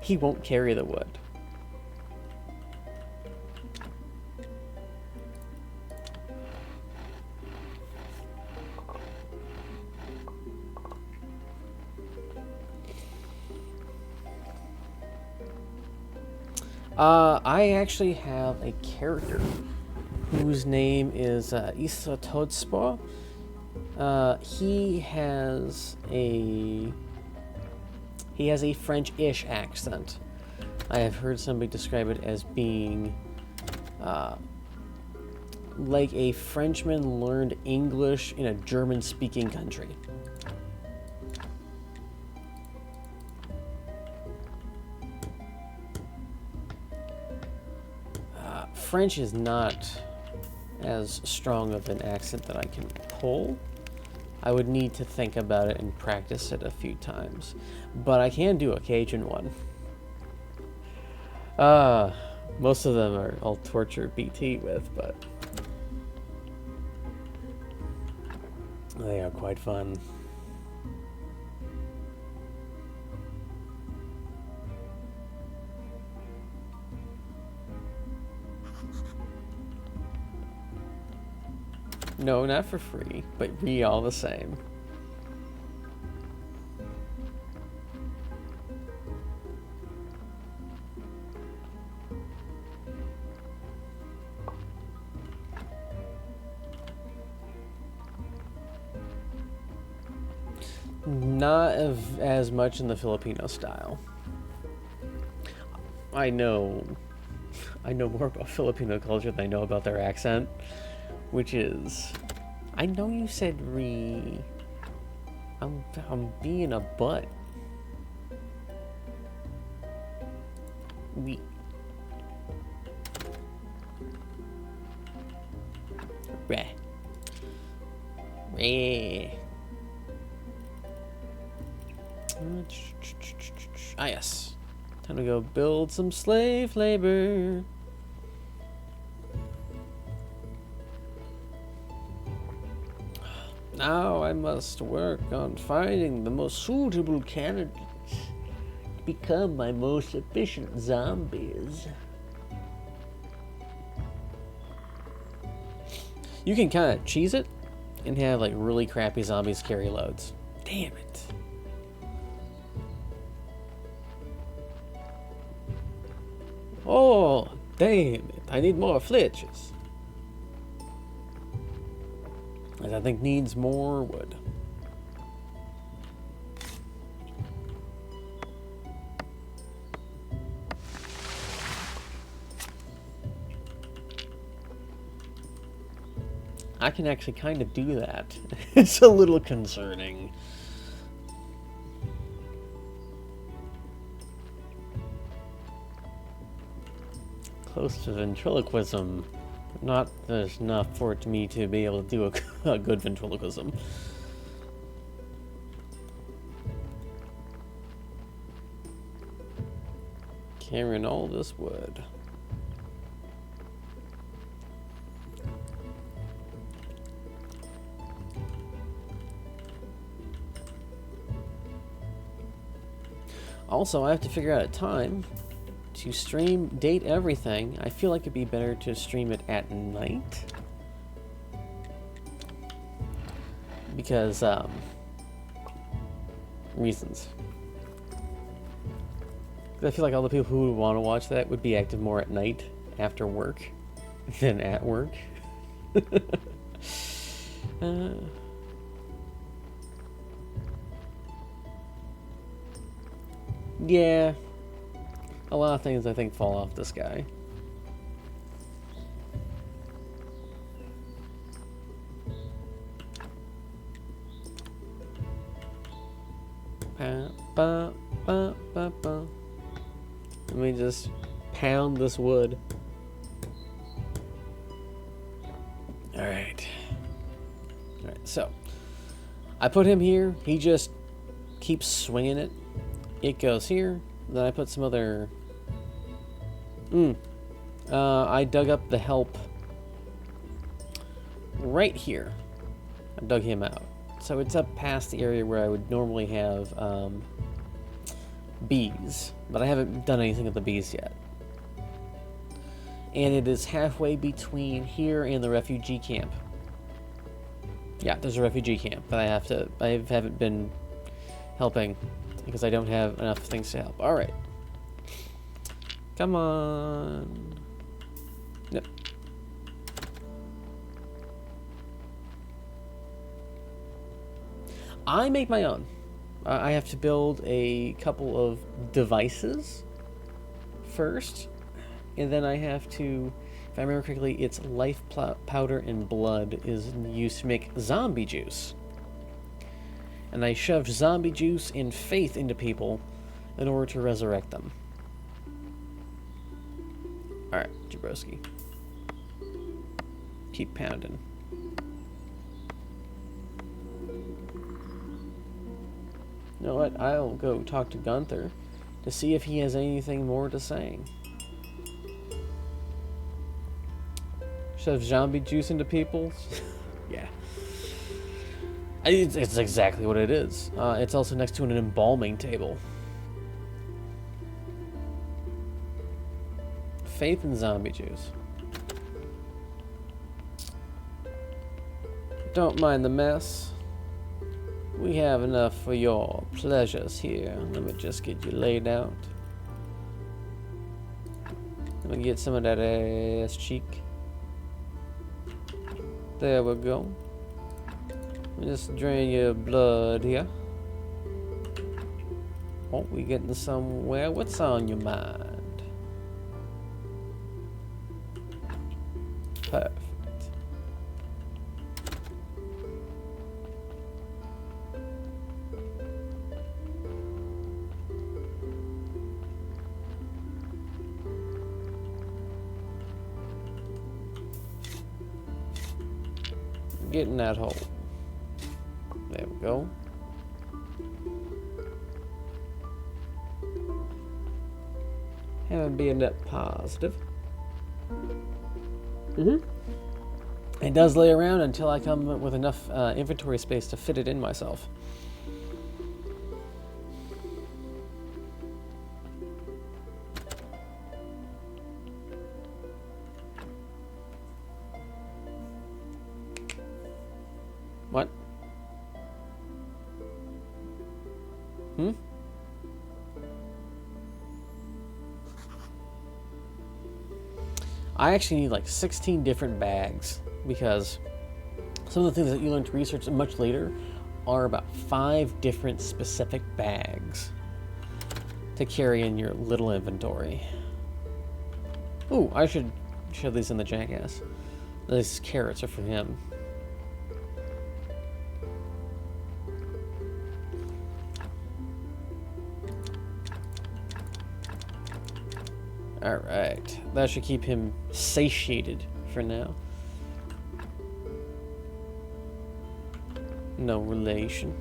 He won't carry the wood. I actually have a character whose name is Issa Todspor. He has a French-ish accent. I have heard somebody describe it as being like a Frenchman learned English in a German-speaking country. French is not as strong of an accent that I can pull. I would need to think about it and practice it a few times. But I can do a Cajun one. Most of them are I'll torture BT with, but they are quite fun. No, not for free, but free all the same. Not as much in the Filipino style. I know more about Filipino culture than I know about their accent. Which is, I know you said re. I'm being a butt. We. Reh. Reh. Ah, yes. Time to go build some slave labor. Now I must work on finding the most suitable candidates to become my most efficient zombies. You can kind of cheese it and have like really crappy zombies carry loads. Damn it. Oh, damn it. I need more flitches. And I think needs more wood. I can actually kind of do that. It's a little concerning. Close to ventriloquism. Not there's enough for me to be able to do a good ventriloquism. Carrying all this wood. Also, I have to figure out a time to stream, date everything. I feel like it'd be better to stream it at night. Because, reasons. I feel like all the people who would want to watch that would be active more at night after work than at work. Yeah, a lot of things I think fall off the sky. Let me just pound this wood. Alright. Alright, so I put him here. He just keeps swinging it. It goes here. Then I put some other... I dug up the help right here. I dug him out. So it's up past the area where I would normally have bees. But I haven't done anything with the bees yet. And it is halfway between here and the refugee camp. Yeah, there's a refugee camp, but I haven't been helping because I don't have enough things to help. Alright. Come on. Yep. I make my own. I have to build a couple of devices first, and then I have to, if I remember correctly, it's life powder and blood is used to make zombie juice. And I shoved zombie juice and faith into people in order to resurrect them. Alright, Jabrowski. Keep pounding. You know what? I'll go talk to Gunther to see if he has anything more to say. Shove zombie juice into people? Yeah. It's exactly what it is. It's also next to an embalming table. Faith and zombie juice. Don't mind the mess. We have enough for your pleasures here. Let me just get you laid out. Let me get some of that ass cheek. There we go. Just drain your blood here. Oh, we getting somewhere. What's on your mind? Perfect. Get in that hole. There we go. Haven't been net positive. It does lay around until I come up with enough inventory space to fit it in myself. What? I actually need like 16 different bags because some of the things that you learn to research much later are about 5 different specific bags to carry in your little inventory. Ooh, I should show these in the jackass. These carrots are for him. Alright, that should keep him satiated for now. No relation.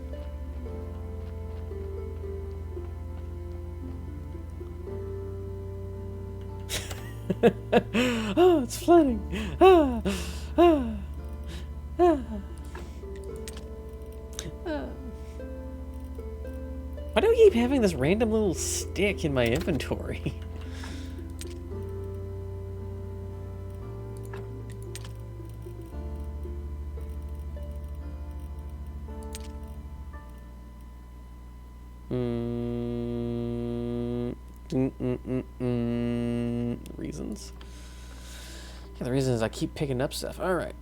Oh, it's flooding. Ah, ah, ah. Why do I keep having this random little stick in my inventory? Reasons. Yeah, the reason is I keep picking up stuff. Alright.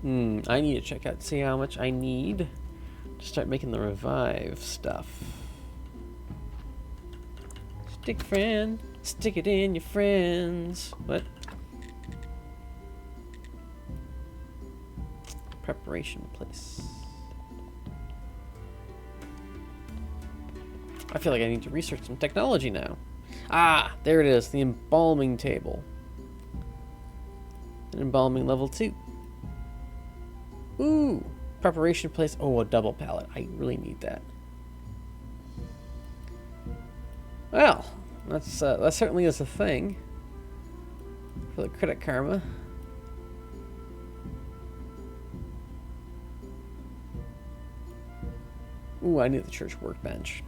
I need to check out, see how much I need to start making the revive stuff. Stick friend, stick it in your friends. What? Preparation place. I feel like I need to research some technology now. Ah, there it is, the embalming table. An embalming level 2. Ooh, preparation place. Oh, a double pallet. I really need that. Well, that certainly is a thing for the credit karma. Ooh, I need the church workbench.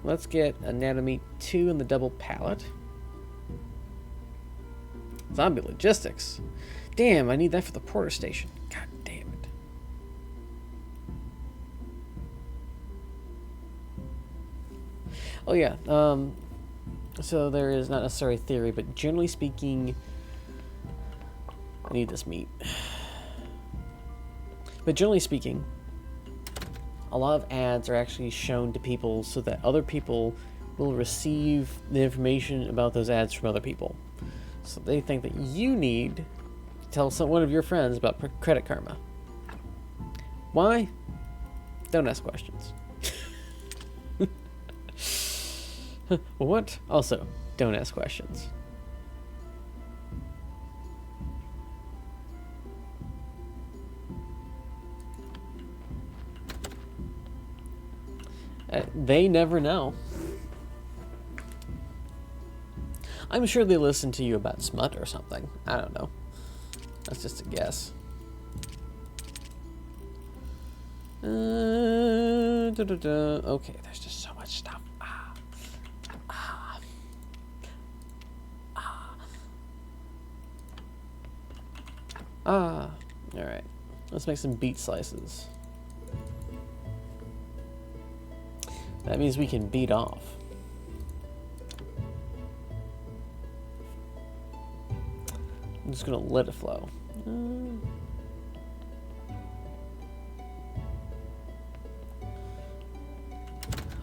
Let's get anatomy 2 in the double pallet. Zombie logistics. Damn, I need that for the porter station. God damn it. Oh yeah, so there is not necessarily theory, but generally speaking, I need this meat. But generally speaking, a lot of ads are actually shown to people so that other people will receive the information about those ads from other people. So they think that you need to tell one of your friends about credit karma. Why? Don't ask questions. What? Also, don't ask questions. They never know. I'm sure they listen to you about smut or something. I don't know. That's just a guess. Okay, there's just so much stuff. Alright. Let's make some beet slices. That means we can beat off. I'm just gonna let it flow.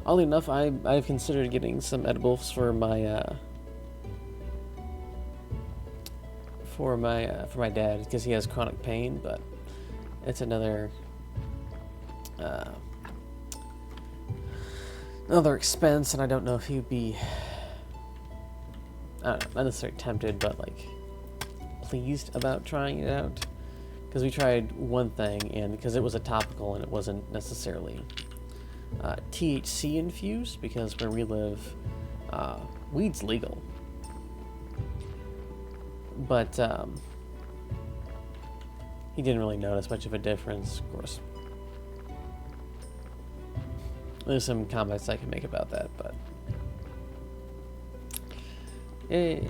Oddly enough, I've considered getting some edibles for my dad because he has chronic pain, but it's another expense, and I don't know if he'd be, I don't know, not necessarily tempted, but like pleased about trying it out. Because we tried one thing, and because it was a topical and it wasn't necessarily THC infused, because where we live, weed's legal. But he didn't really notice much of a difference, of course. There's some comments I can make about that, but hey,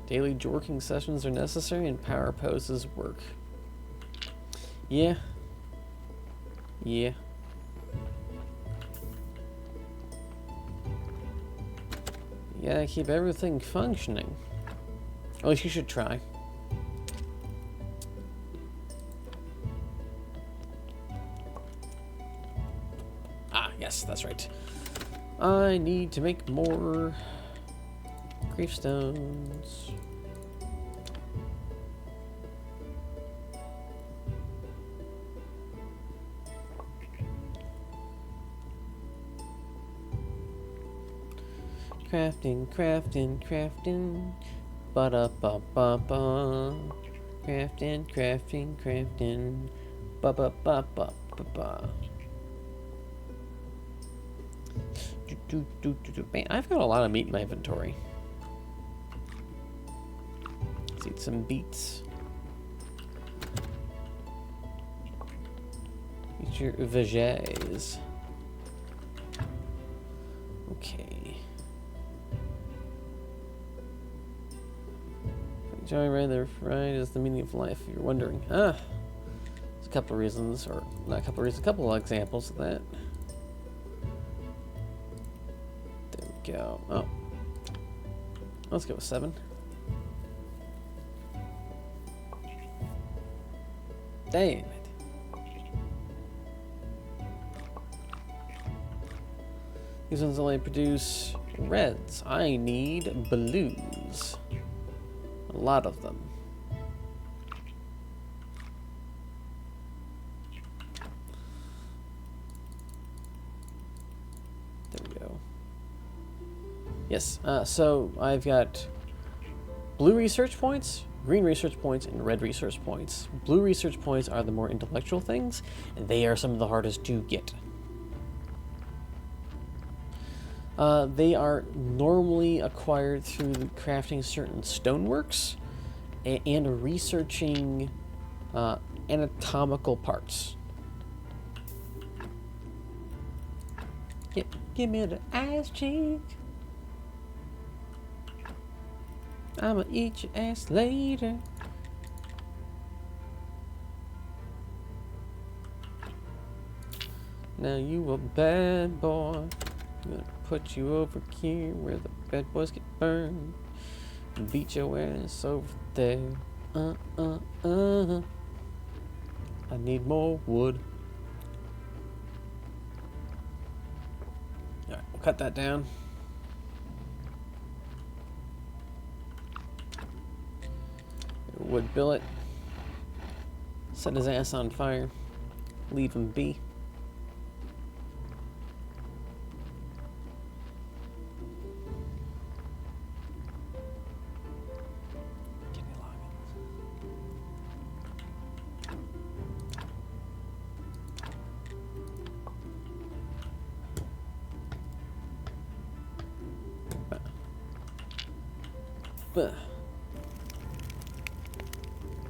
daily jorking sessions are necessary and power poses work. Yeah. You gotta keep everything functioning. At least you should try. Yes, that's right. I need to make more gravestones. Crafting. Ba-da-ba-ba-ba. Crafting. Ba-ba-ba-ba-ba-ba. Man, I've got a lot of meat in my inventory. Let's eat some beets. Eat your veggies. Okay. Joy rather fried is the meaning of life, if you're wondering. There's a couple of reasons, or not a couple of reasons, a couple of examples of that. There we go. Oh. Let's go with 7. Damn it. These ones only produce reds. I need blues. A lot of them. There we go. Yes, so I've got blue research points, green research points, and red research points. Blue research points are the more intellectual things, and they are some of the hardest to get. They are normally acquired through crafting certain stoneworks and researching anatomical parts. Give me the ass cheek. I'ma eat your ass later. Now you a bad boy. I'm gonna put you over here where the bad boys get burned. And beat your ass over there. I need more wood. Alright, we'll cut that down. Wood billet. Set his ass on fire. Leave him be.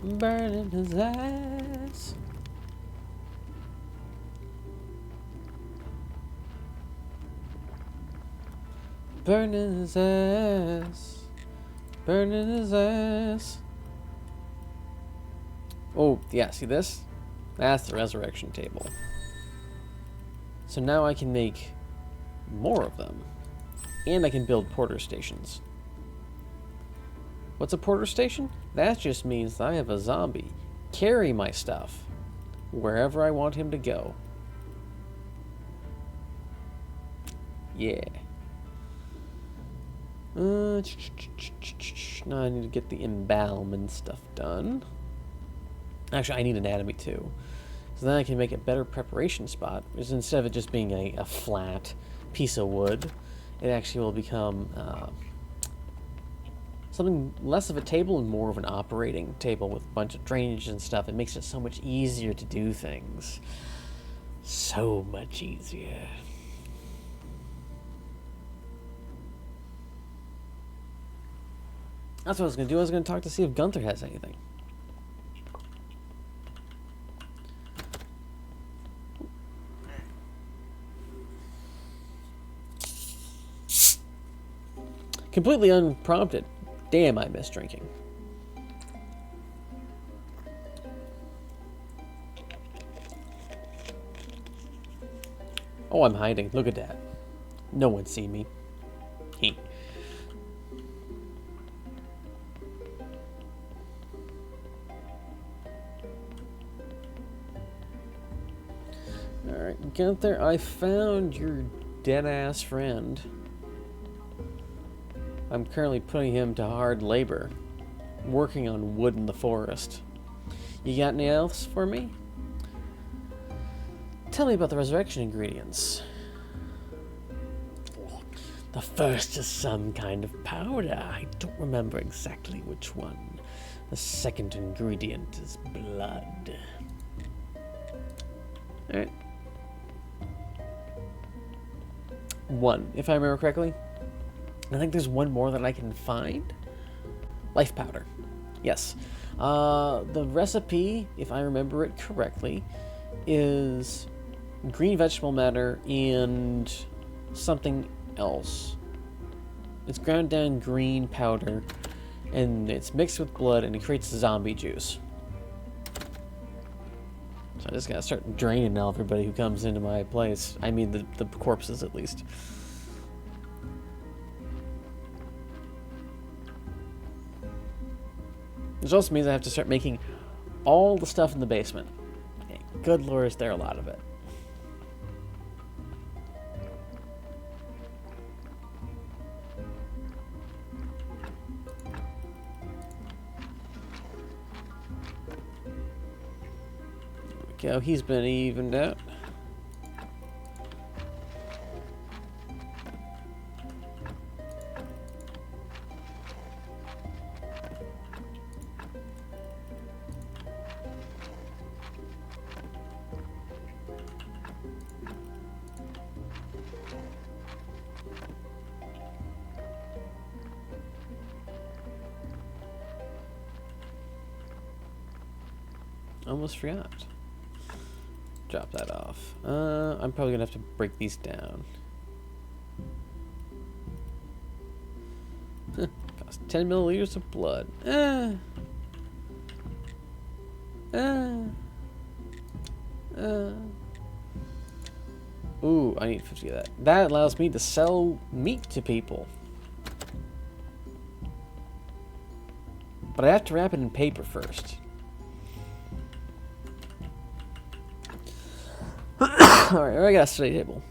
Burning his ass. Burning his ass. Burning his ass. Oh, yeah, see this? That's the resurrection table. So now I can make more of them. And I can build porter stations. What's a porter station? That just means that I have a zombie carry my stuff wherever I want him to go. Yeah. Now I need to get the embalming stuff done. Actually, I need anatomy too. So then I can make a better preparation spot. Because instead of it just being a flat piece of wood, it actually will become something less of a table and more of an operating table with a bunch of drainage and stuff. It makes it so much easier to do things. So much easier. That's what I was going to do. I was going to talk to see if Gunther has anything. Completely unprompted. Damn, I miss drinking. Oh, I'm hiding. Look at that. No one's seen me. He. Alright, Gunther, I found your dead-ass friend. I'm currently putting him to hard labor, working on wood in the forest. You got any else for me? Tell me about the resurrection ingredients. The first is some kind of powder. I don't remember exactly which one. The second ingredient is blood. Alright. one, if I remember correctly. I think there's one more that I can find. Life powder. Yes. The recipe, if I remember it correctly, is green vegetable matter and something else. It's ground down green powder, and it's mixed with blood, and it creates zombie juice. So I just gotta start draining now everybody who comes into my place. I mean the corpses, at least. Which also means I have to start making all the stuff in the basement. Okay, good lord, is there a lot of it. There we go, he's been evened out. Almost forgot. Drop that off. I'm probably gonna have to break these down. Cost 10 milliliters of blood. Ooh, I need 50 of that. That allows me to sell meat to people. But I have to wrap it in paper first. Alright, I got a study table.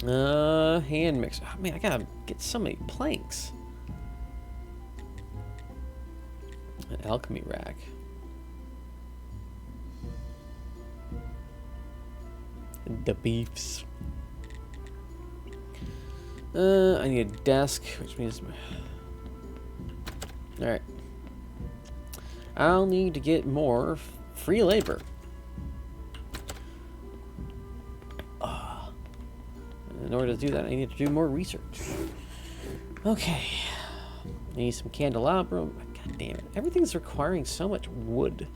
Hand mixer. Oh, man, I gotta get so many planks. An alchemy rack. The beefs. I need a desk, which means... Alright. I'll need to get more free labor. In order to do that, I need to do more research. Okay. I need some candelabrum. God damn it. Everything's requiring so much wood.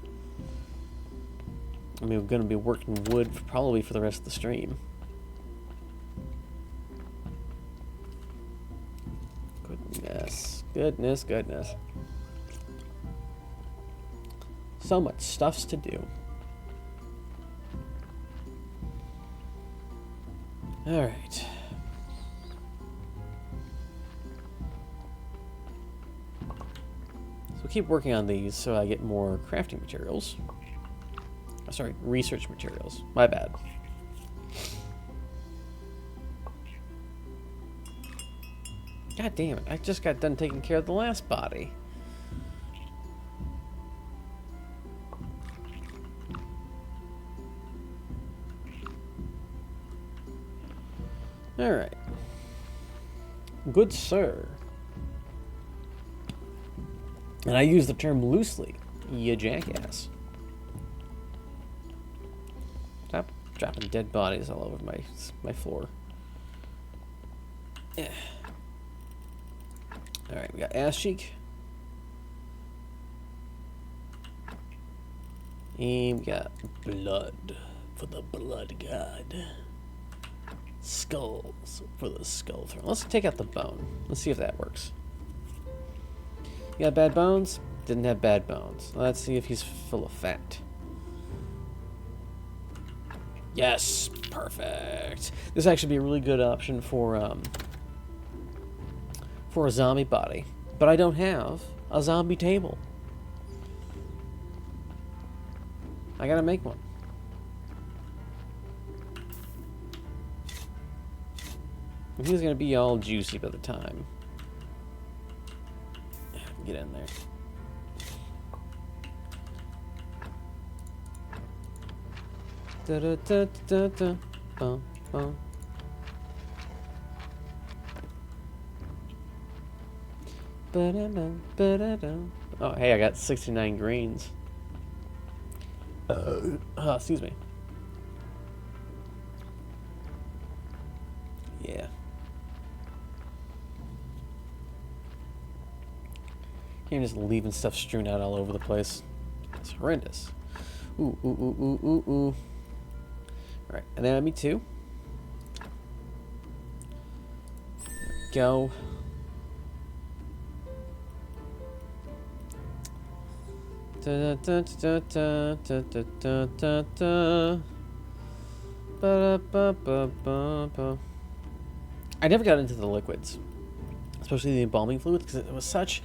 I mean, we're going to be working wood probably for the rest of the stream. Goodness. Goodness, goodness. So much stuffs to do. Alright. So keep working on these so I get more crafting materials. Oh, sorry, research materials. My bad. God damn it, I just got done taking care of the last body. Alright. Good sir. And I use the term loosely, you jackass. Stop dropping dead bodies all over my floor. Yeah. Alright, we got ass cheek. And we got blood for the blood god. Skulls for the skull throne. Let's take out the bone. Let's see if that works. You got bad bones? Didn't have bad bones. Let's see if he's full of fat. Yes, perfect. This actually be a really good option for a zombie body, but I don't have a zombie table. I gotta make one. He's gonna be all juicy by the time. Get in there. Da da da da da. Bum, bum. Ba-da-dum, ba-da-dum. Oh, hey, I got 69 greens. Excuse me. Yeah. You're just leaving stuff strewn out all over the place. It's horrendous. Ooh, ooh, ooh, ooh, ooh, ooh. Alright, anatomy 2. Go. Da, da, da, da, da, da, da, da, da. Ba, ba, ba, ba, ba. I never got into the liquids, especially the embalming fluids, because it was such,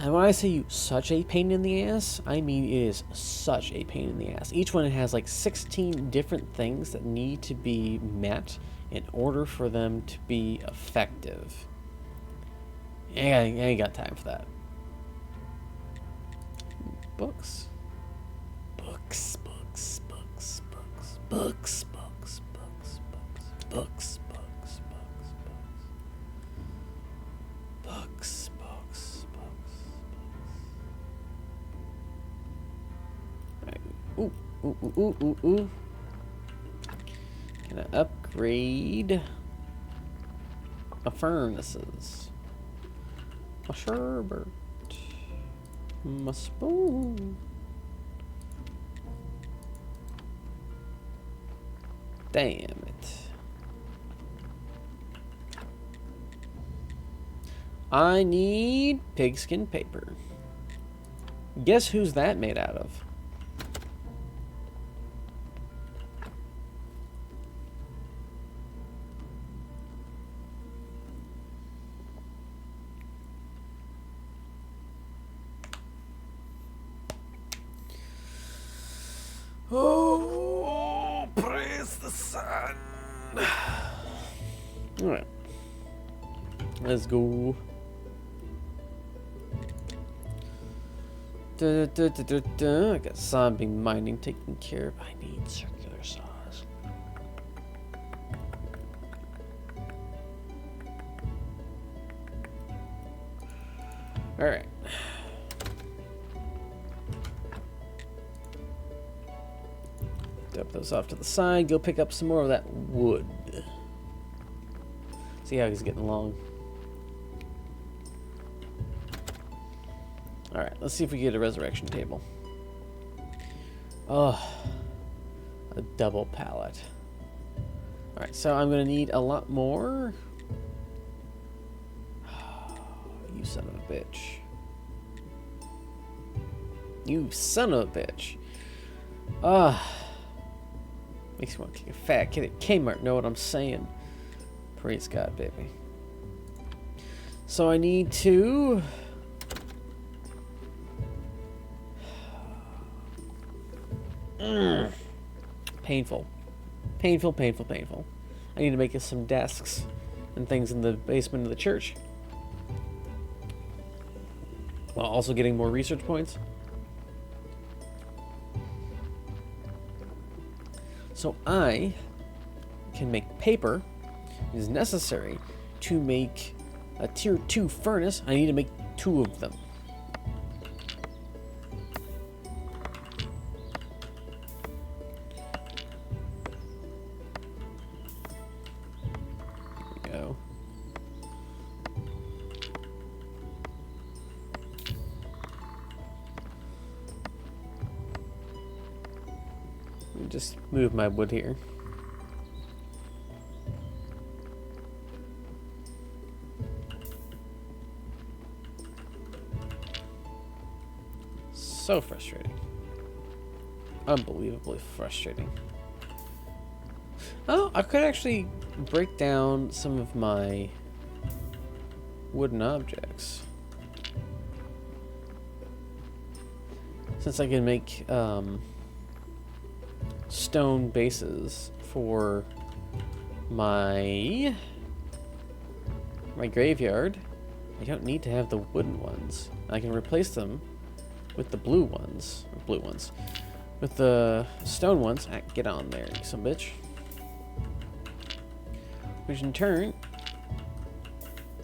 and when I say such a pain in the ass, I mean it is such a pain in the ass. Each one has like 16 different things that need to be met in order for them to be effective. I ain't got time for that. Books. Books, books, books, books, books, books, books, books, books, books, books, books, books, books. Right. Ooh, ooh, ooh, ooh, ooh, ooh. Can I upgrade my furnaces? My sherbet. My spoon. Damn it. I need pigskin paper. Guess who's that made out of? Oh, praise the sun. Alright. Let's go. I got zombie mining taken care of. I need circular saws. Alright. Dump those off to the side. Go pick up some more of that wood. See how he's getting along. Alright, let's see if we get a resurrection table. Oh, a double pallet. Alright, so I'm going to need a lot more. You son of a bitch. You son of a bitch. Makes me want to kick a fat kid at Kmart, know what I'm saying? Praise God, baby. So I need to... Painful. Painful, painful, painful. I need to make us some desks and things in the basement of the church. While also getting more research points. So I can make paper. It is necessary to make a tier 2 furnace. I need to make 2 of them. There we go. Let me just move my wood here. So frustrating. Unbelievably frustrating. Oh, I could actually break down some of my wooden objects. Since I can make stone bases for my graveyard, I don't need to have the wooden ones. I can replace them with the blue ones. With the stone ones. Ah, get on there, you son of a bitch. Which in turn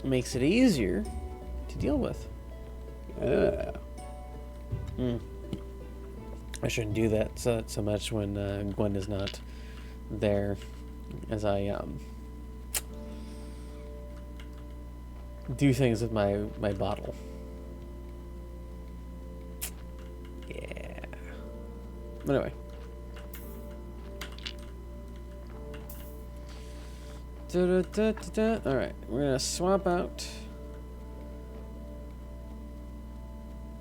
makes it easier to deal with. I shouldn't do that so much when Gwen is not there, as I do things with my bottle. Anyway. Alright, we're gonna swap out.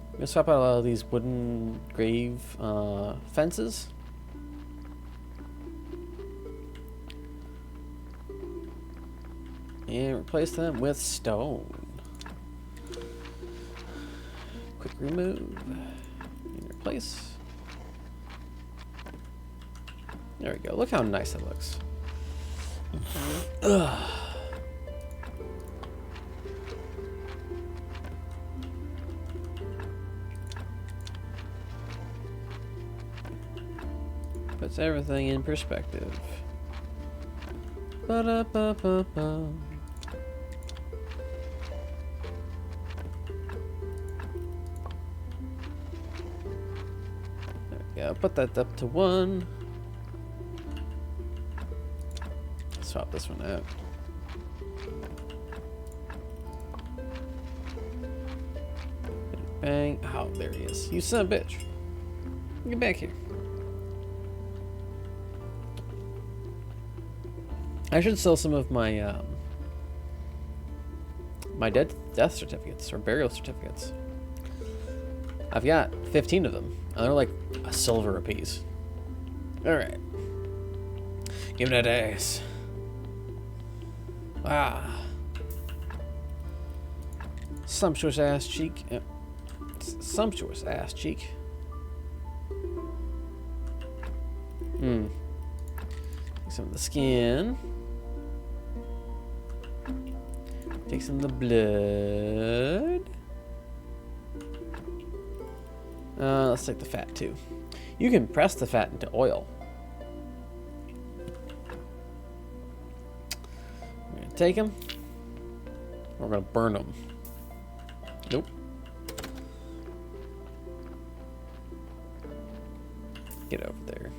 I'm gonna swap out a lot of these wooden grave fences. And replace them with stone. Quick remove. And replace. There we go. Look how nice that looks. Ugh. Puts everything in perspective. Ba-da-ba-ba-ba. There we go. Put that up to 1. Swap this one out. Bang. Oh, there he is. You son of a bitch. Get back here. I should sell some of my my death certificates or burial certificates. I've got 15 of them. And they're like a silver a piece. Alright. Give me that ass. Ah. Sumptuous ass cheek. Sumptuous ass cheek. Take some of the skin. Take some of the blood. Let's take the fat too. You can press the fat into oil. We're gonna take them. We're gonna burn them. Nope. Get over there.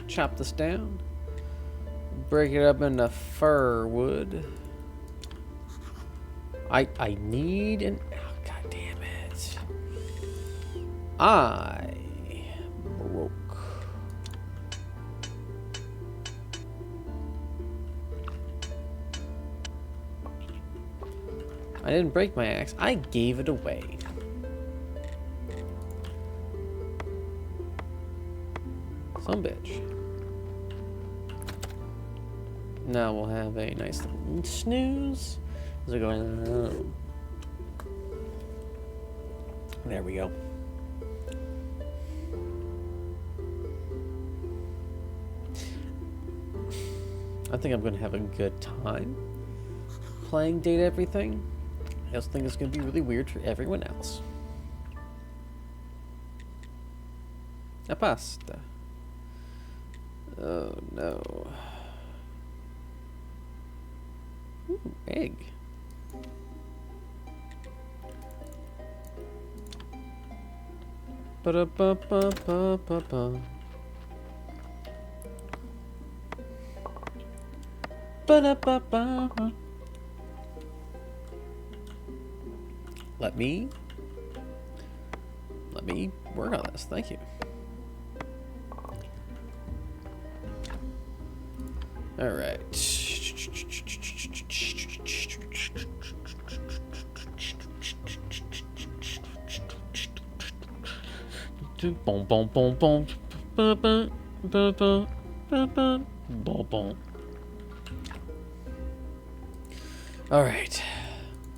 Chop this down. Break it up into fir wood. I need an... Oh, God damn it. I broke. I didn't break my axe. I gave it away. Some bitch. Now we'll have a nice little snooze. As we're going. There we go. I think I'm going to have a good time playing Date Everything. I also think it's going to be really weird for everyone else. A pasta. Oh no. Ooh, egg. Ba-da-ba-ba-ba-ba-ba. Ba-da-ba-ba-ba. Let me work on this. Thank you. All right. Boom, boom, boom, boom. Ba, ba, ba, ba, ba, ba, boom, boom. All right.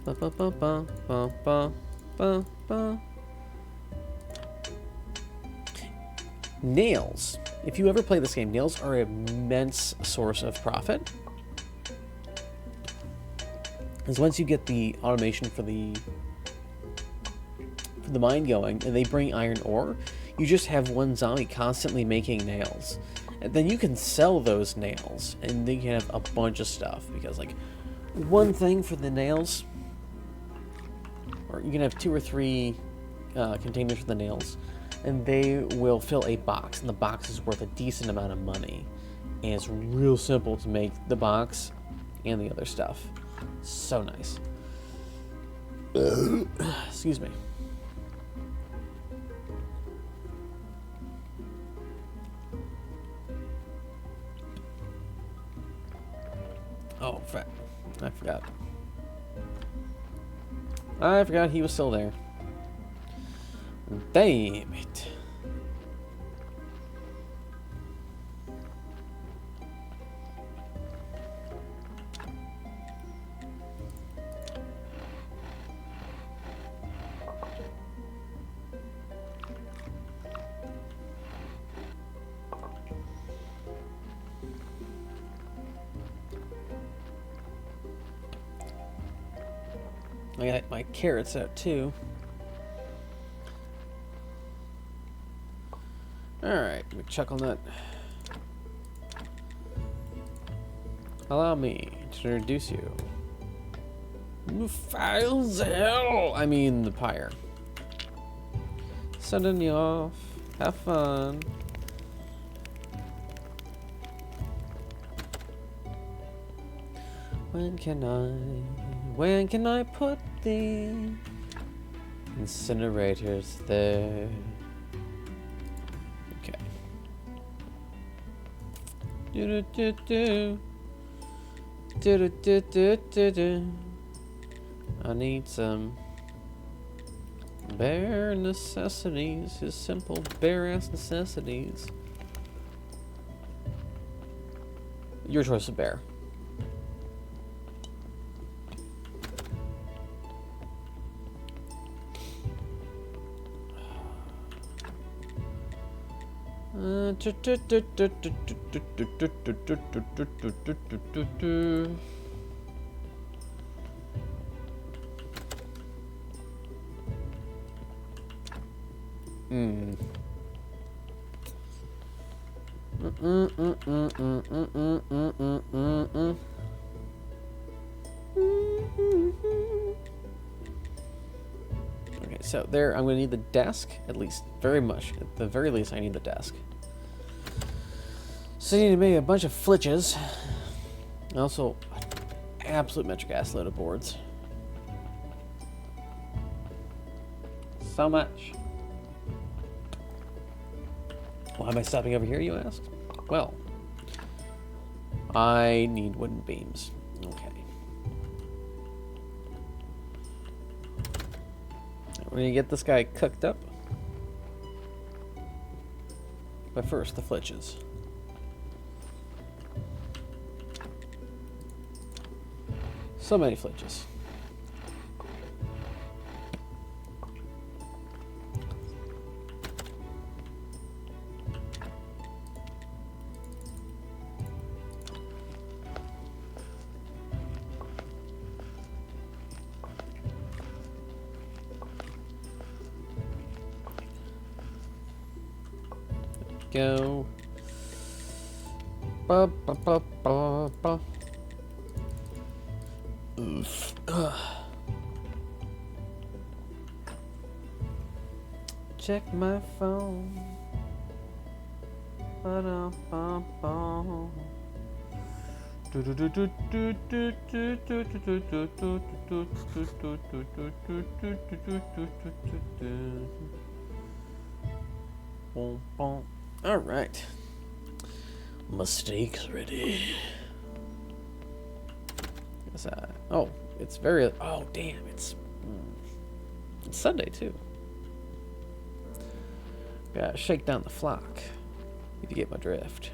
Ba, ba, ba, ba, ba, ba, ba, ba. Nails. If you ever play this game, nails are an immense source of profit. Because once you get the automation for the mine going, and they bring iron ore, you just have one zombie constantly making nails. And then you can sell those nails, and then you can have a bunch of stuff. Because, like, one thing for the nails, or you can have 2 or 3 containers for the nails, and they will fill a box, and the box is worth a decent amount of money. And it's real simple to make the box and the other stuff. So nice. Excuse me. Oh, crap. I forgot. I forgot he was still there. Damn it. I got my carrots out too. Alright, McChucklenut. Allow me to introduce you. Filesell! I mean the pyre. Sending you off. Have fun. When can I put the incinerators there? Okay. Do do do do do do do do do. I need some bare necessities, his simple bare ass necessities. Your choice of bear. Okay, so there, I'm going to need the desk, at least, very much. At the very least, I need the desk. So I need to make a bunch of flitches. And also, absolute metric ass load of boards. So much. Why am I stopping over here, you ask? Well, I need wooden beams. Okay. We're gonna get this guy cooked up. But first, the flitches. So many flitches. Go. Ba, ba, ba, ba, ba. Oof. Check my phone. Ba-da-ba-ba. All right. Mistakes ready. Oh, it's very. Oh, damn! It's Sunday too. Gotta shake down the flock. Need to get my drift.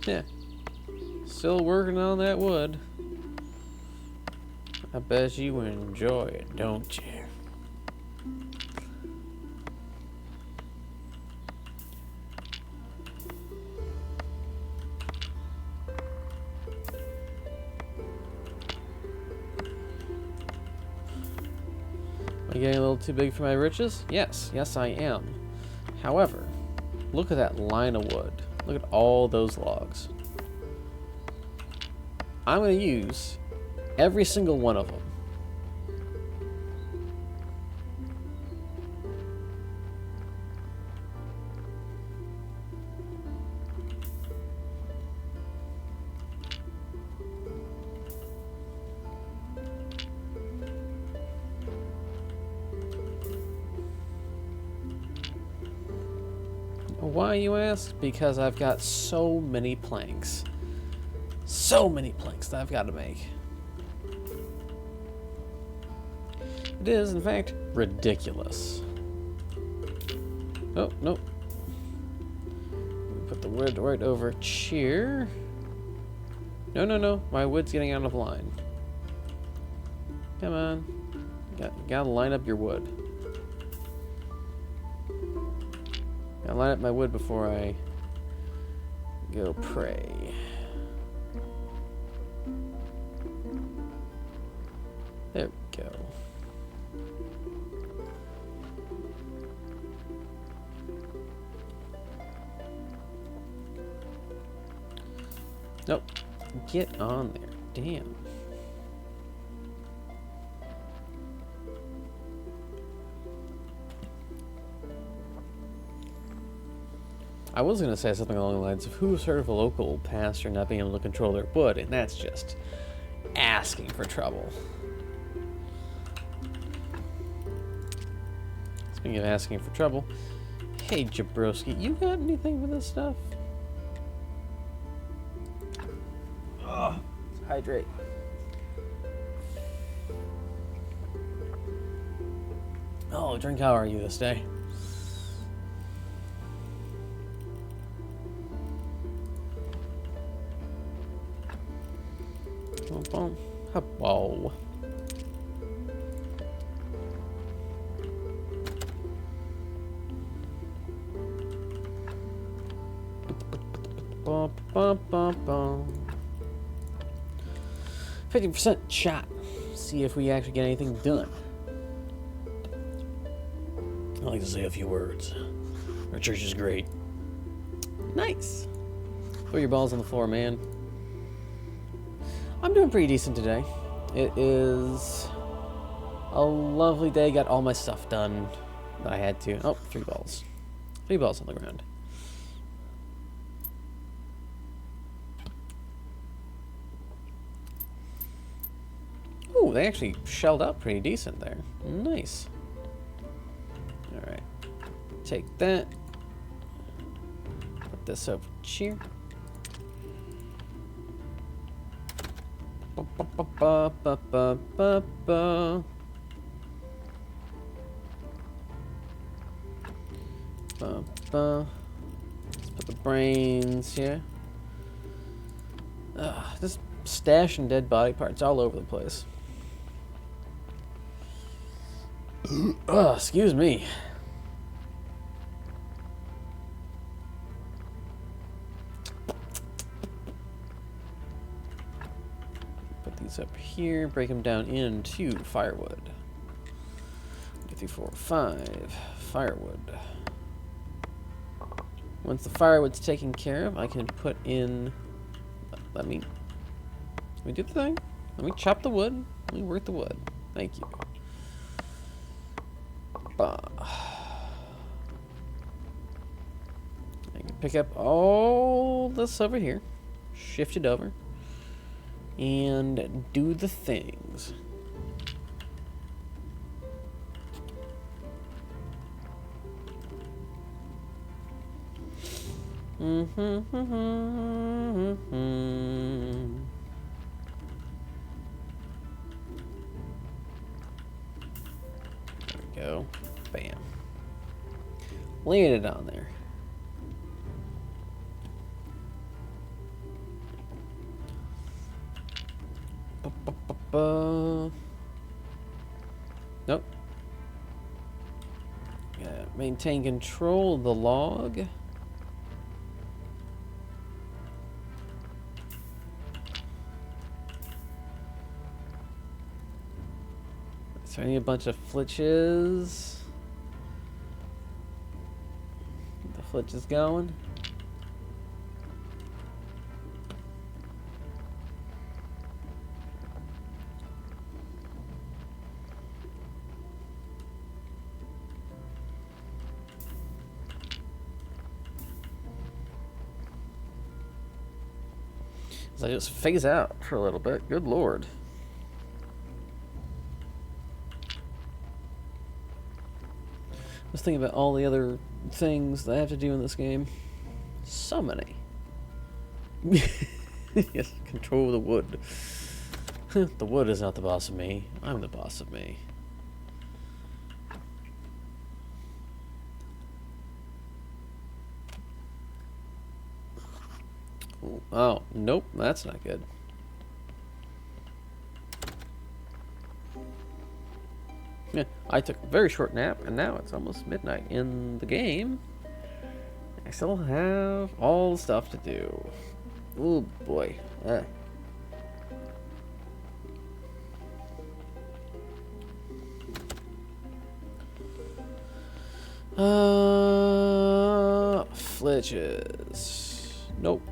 Yeah. Still working on that wood. I bet you enjoy it, don't you? Am I getting a little too big for my riches? Yes, yes I am. However, look at that line of wood. Look at all those logs. I'm going to use every single one of them. Why, you ask? Because I've got so many planks. So many planks that I've got to make. It is, in fact, ridiculous. Oh, nope. Put the wood right over here. No, no, no. My wood's getting out of line. Come on. Gotta line up your wood. Gotta line up my wood before I go pray. There we go. Nope. Get on there. Damn. I was going to say something along the lines of who's heard of a local pastor not being able to control their wood, and that's just asking for trouble. Speaking of asking for trouble, hey Jabrowski, you got anything for this stuff? Oh, let's hydrate. Oh, drink, how are you this day? Whoa. Bum, bum, bum, bum. 50% shot. See if we actually get anything done. I like to say a few words. Our church is great. Nice. Throw your balls on the floor, man. I'm doing pretty decent today. It is a lovely day. Got all my stuff done that I had to. Oh, 3 balls. 3 balls on the ground. Ooh, they actually shelled out pretty decent there. Nice. Alright. Take that. Put this over here. Ba, ba, ba, ba, ba. Ba, ba. Let's put the brains here. Just stashing dead body parts all over the place. Excuse me. Up here, break them down into firewood. 1, 2, 3, 4, 5 firewood. Once the firewood's taken care of, I can put in. Let me do the thing. Let me chop the wood. Let me work the wood. Thank you. I can pick up all this over here, shift it over, and do the things. There we go. Bam. Laying it on there. Nope. Maintain control of the log. So I need a bunch of flitches. Flitch is going. As I just phase out for a little bit. Good lord. I was thinking about all the other things that I have to do in this game. So many. Yes, control the wood. The wood is not the boss of me. I'm the boss of me. Oh, nope, that's not good. Yeah, I took a very short nap, and now it's almost midnight in the game. I still have all the stuff to do. Oh boy. Flitches. Nope.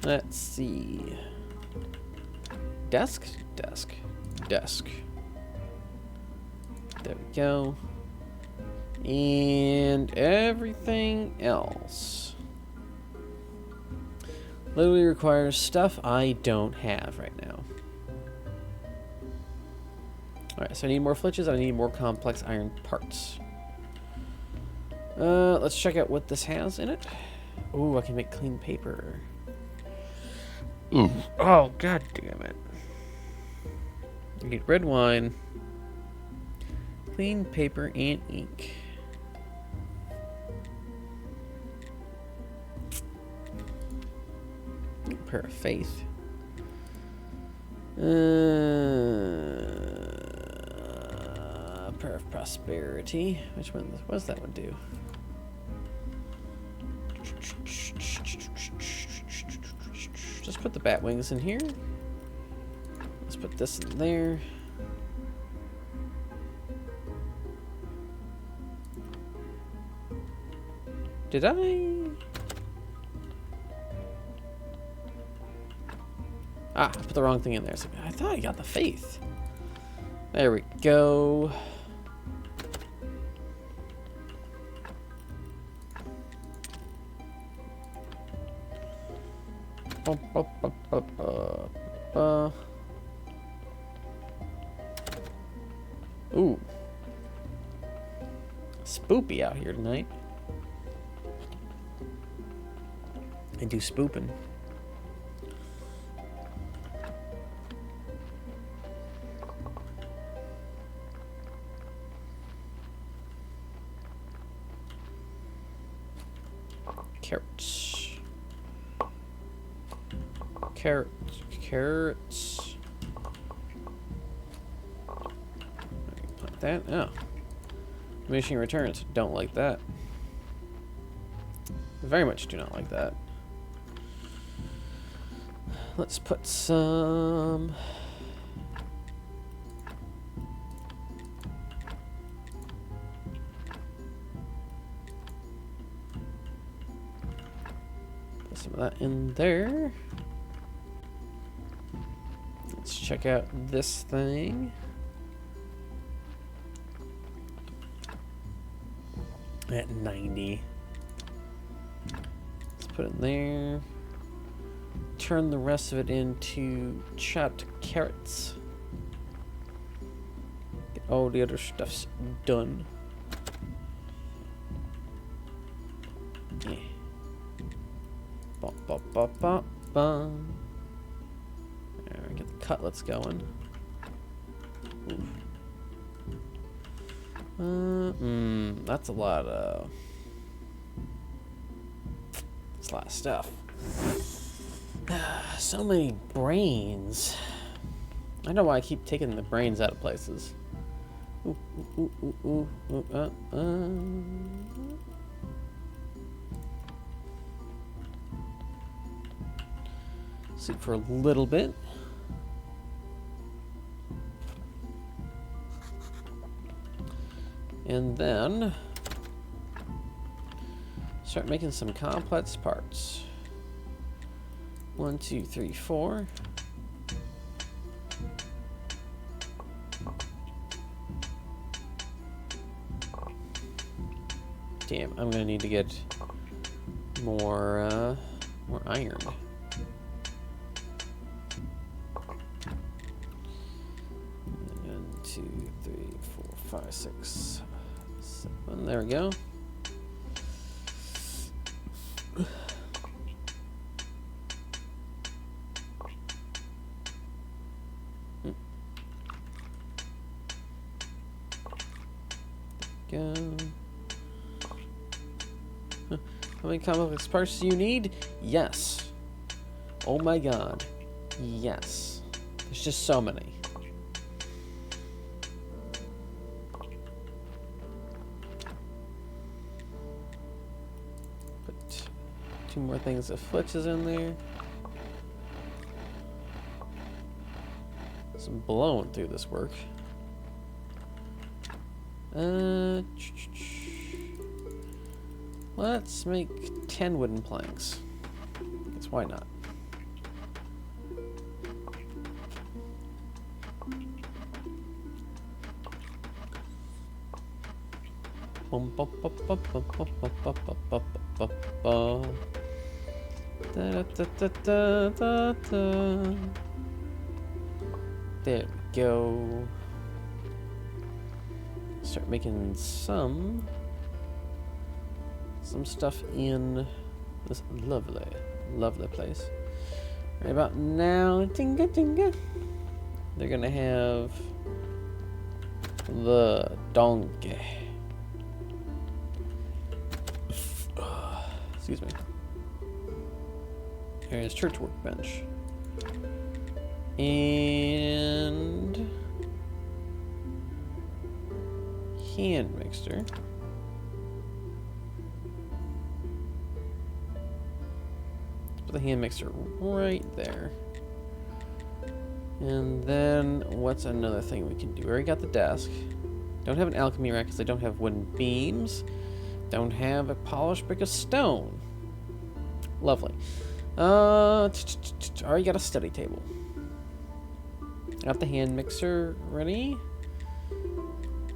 Let's see. Desk. There we go. And everything else literally requires stuff I don't have right now. Alright, so I need more flitches, I need more complex iron parts. Let's check out what this has in it. Ooh, I can make clean paper. Ooh. Oh, god damn it. I need red wine, clean paper, and ink. Prayer of faith. Prayer of prosperity. Which one? What does that one do? Just put the bat wings in here. Let's put this in there. Did I? Ah, I put the wrong thing in there. So I thought I got the faith. There we go. Ooh. Spoopy out here tonight. I do spooping. Carrots. Carrots. Like that. Oh. Diminishing returns. Don't like that. Very much do not like that. Let's put some... Put some of that in there. Let's check out this thing. At 90. Let's put it in there. Turn the rest of it into chopped carrots. Get all the other stuff's done. Yeah. Bum, bum, bum, bum, bum. There, get the cutlets going. That's a lot of... That's a lot of stuff. So many brains. I know why I keep taking the brains out of places. Sleep for a little bit. And then start making some complex parts. 1, 2, 3, 4. Damn, I'm gonna need to get more iron. 1, 2, 3, 4, 5, 6, 7. There we go. Go. How many complex parts do you need? Yes. Oh my god. Yes. There's just so many. Put 2 more things of flitches in there. Some blowing through this work. Let's make 10 wooden planks. Guess why not? There we go. Start making some stuff in this lovely place. Right about now, tinga tinga, they're gonna have the donkey. Excuse me. There's church workbench. And hand mixer. Put the hand mixer right there. And then what's another thing we can do? We already got the desk. Don't have an alchemy rack because I don't have wooden beams. Don't have a polished brick of stone. Lovely. Already got a study table. Got the hand mixer ready.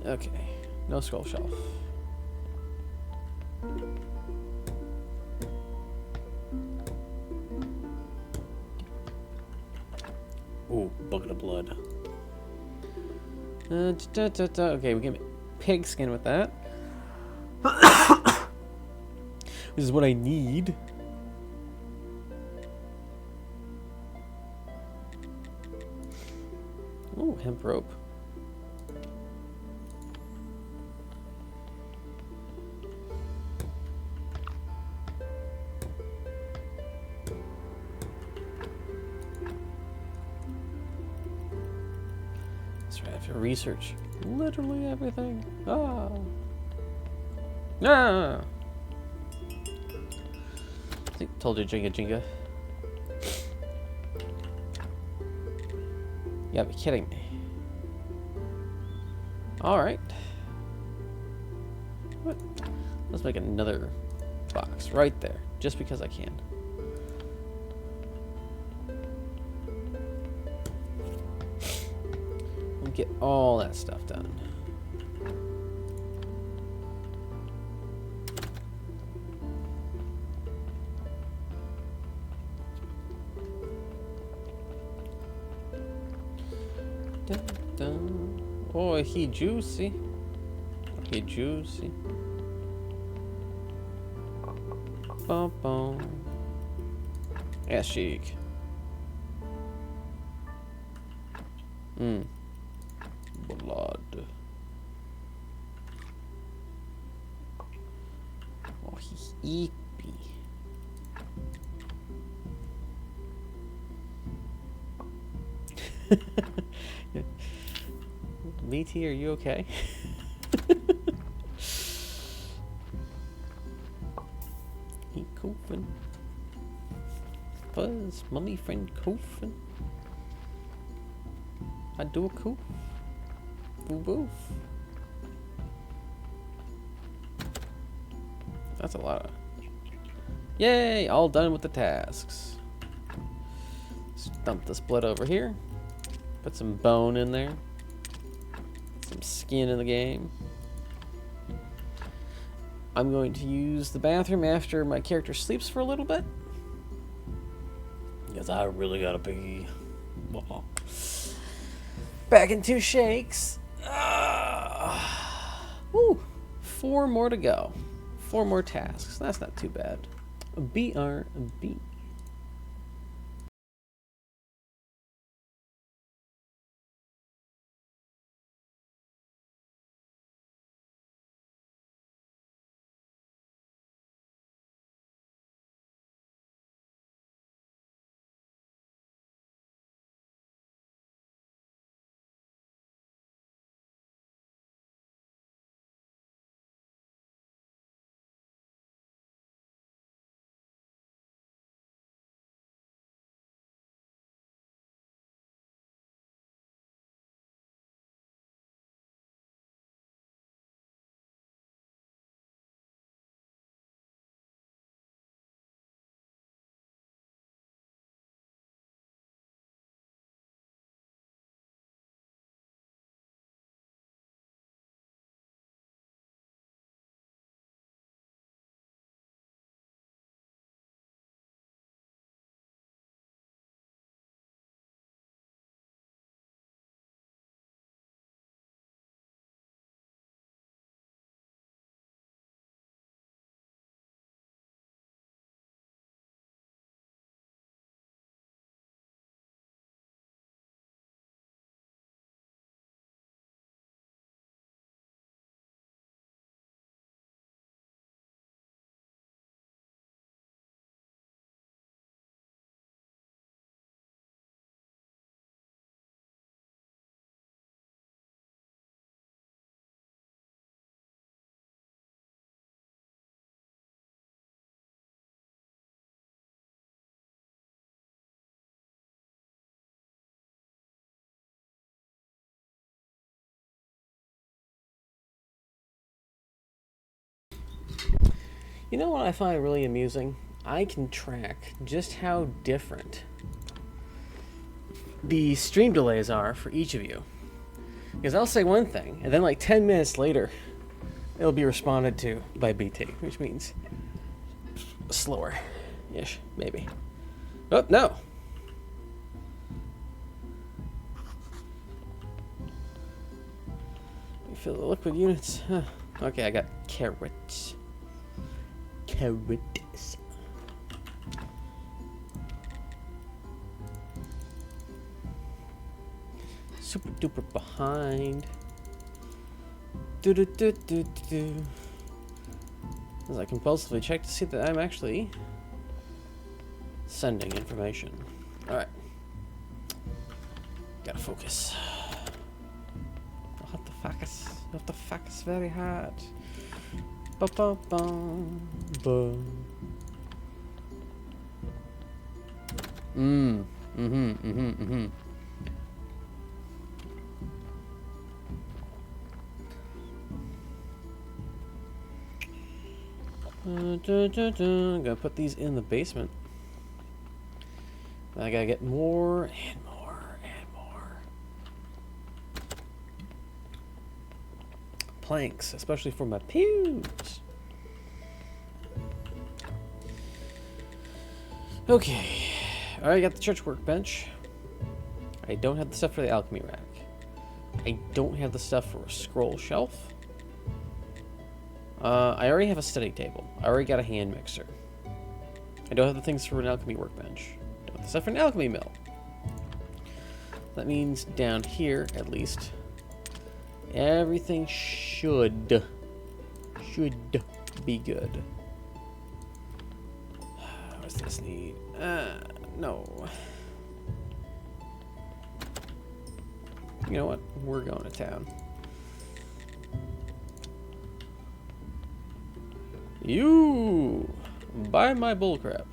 Okay. No scroll shelf. Ooh, bucket of blood. Okay, we can make pig skin with that. This is what I need. Ooh, hemp rope. That's right, I have to research literally everything. Ah. Ah. I told you, Jenga Jenga. You gotta be kidding me. Alright. What? Let's make another box right there, just because I can. We'll get all that stuff done. Dun, dun. Oh, he juicy. He juicy. Bum bum. Yeah, chic. Blood. Oh, he's eepy. Meaty, are you okay? He coughing. Fuzz, mummy friend coughing. I do a cough. Boo boof. That's a lot of... Yay! All done with the tasks. Let's dump this blood over here. Put some bone in there. Some skin in the game. I'm going to use the bathroom after my character sleeps for a little bit. Because I really gotta pee. Back in 2 shakes. Woo! 4 more to go. 4 more tasks. That's not too bad. BRB. You know what I find really amusing? I can track just how different the stream delays are for each of you. Because I'll say one thing, and then like 10 minutes later, it'll be responded to by BT, which means slower-ish, maybe. Oh, no! You feel the liquid units? Huh. Okay, I got carrots. Carrots. Super duper behind. Do do do do do. As I compulsively check to see that I'm actually sending information. Alright. Gotta focus. I'll have to focus. You have to focus very hard. Ba ba ba ba. Gotta put these in the basement. I gotta get more and more and more planks, especially for my pews. Okay, I already got the church workbench. I don't have the stuff for the alchemy rack. I don't have the stuff for a scroll shelf. I already have a study table. I already got a hand mixer. I don't have the things for an alchemy workbench. Don't have the stuff for an alchemy mill. That means down here, at least, everything should be good. What does this need? No. You know what? We're going to town. You buy my bullcrap.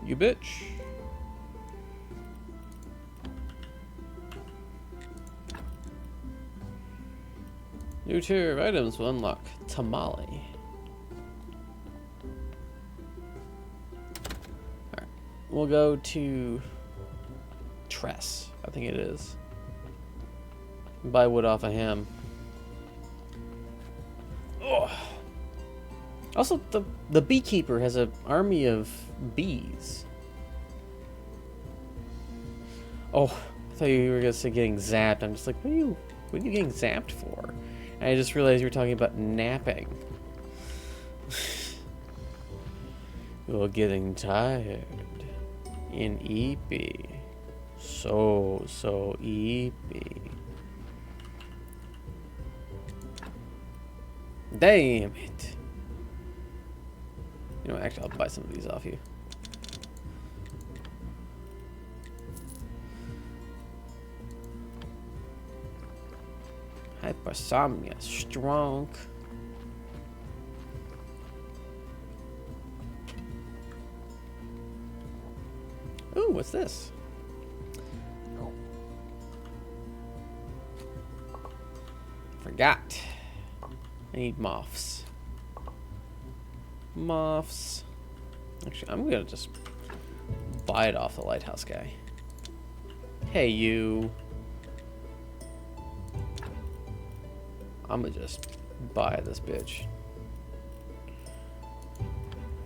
You bitch. New tier of items will unlock Tamale. Alright. We'll go to Tress, I think it is. Buy wood off a ham. Oh. Also, the beekeeper has an army of bees. Oh, I thought you were gonna say getting zapped. I'm just like, what are you getting zapped for? And I just realized you were talking about napping. You're getting tired. In EP. So EP. Damn it. You know, actually, I'll buy some of these off you. Hypersomnia, strong. Ooh, what's this? Forgot. I need moths. Moths. Actually, I'm gonna just buy it off the lighthouse guy. Hey, you. I'm gonna just buy this bitch.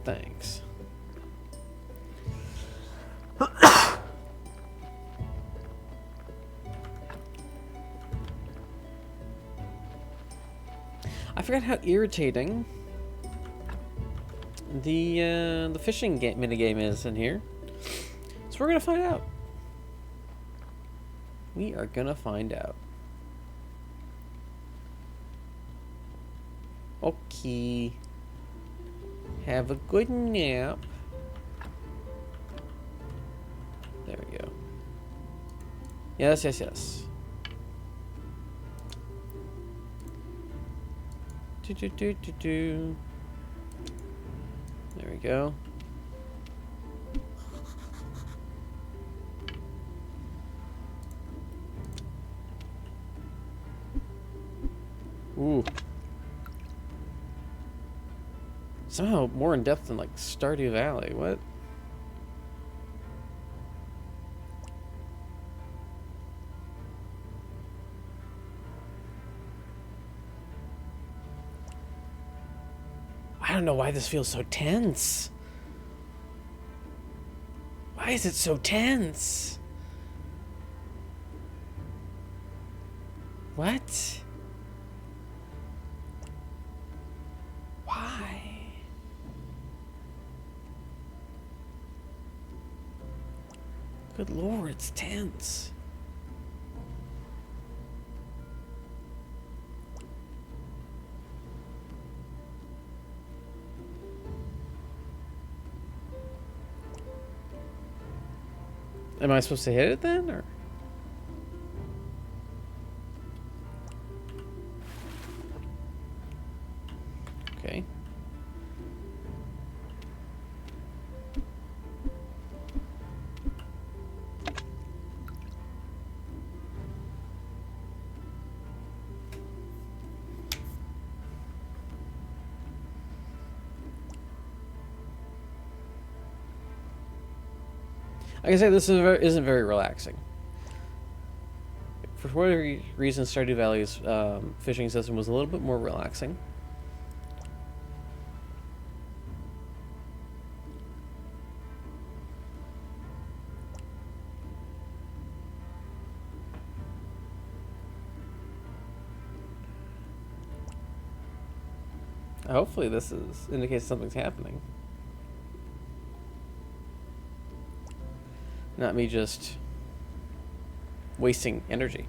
Thanks. I forgot how irritating the fishing minigame is in here. So we're gonna find out. We are gonna find out. Okay. Have a good nap. There we go. Yes, yes, yes. Do. There we go. Ooh. Somehow more in depth than like Stardew Valley. What? I don't know why this feels so tense. Why is it so tense? What? Why? Good Lord, it's tense. Am I supposed to hit it then, or? Okay. Like I said, this isn't very relaxing. For whatever reason, Stardew Valley's fishing system was a little bit more relaxing. Hopefully this indicates something's happening. Not me just wasting energy.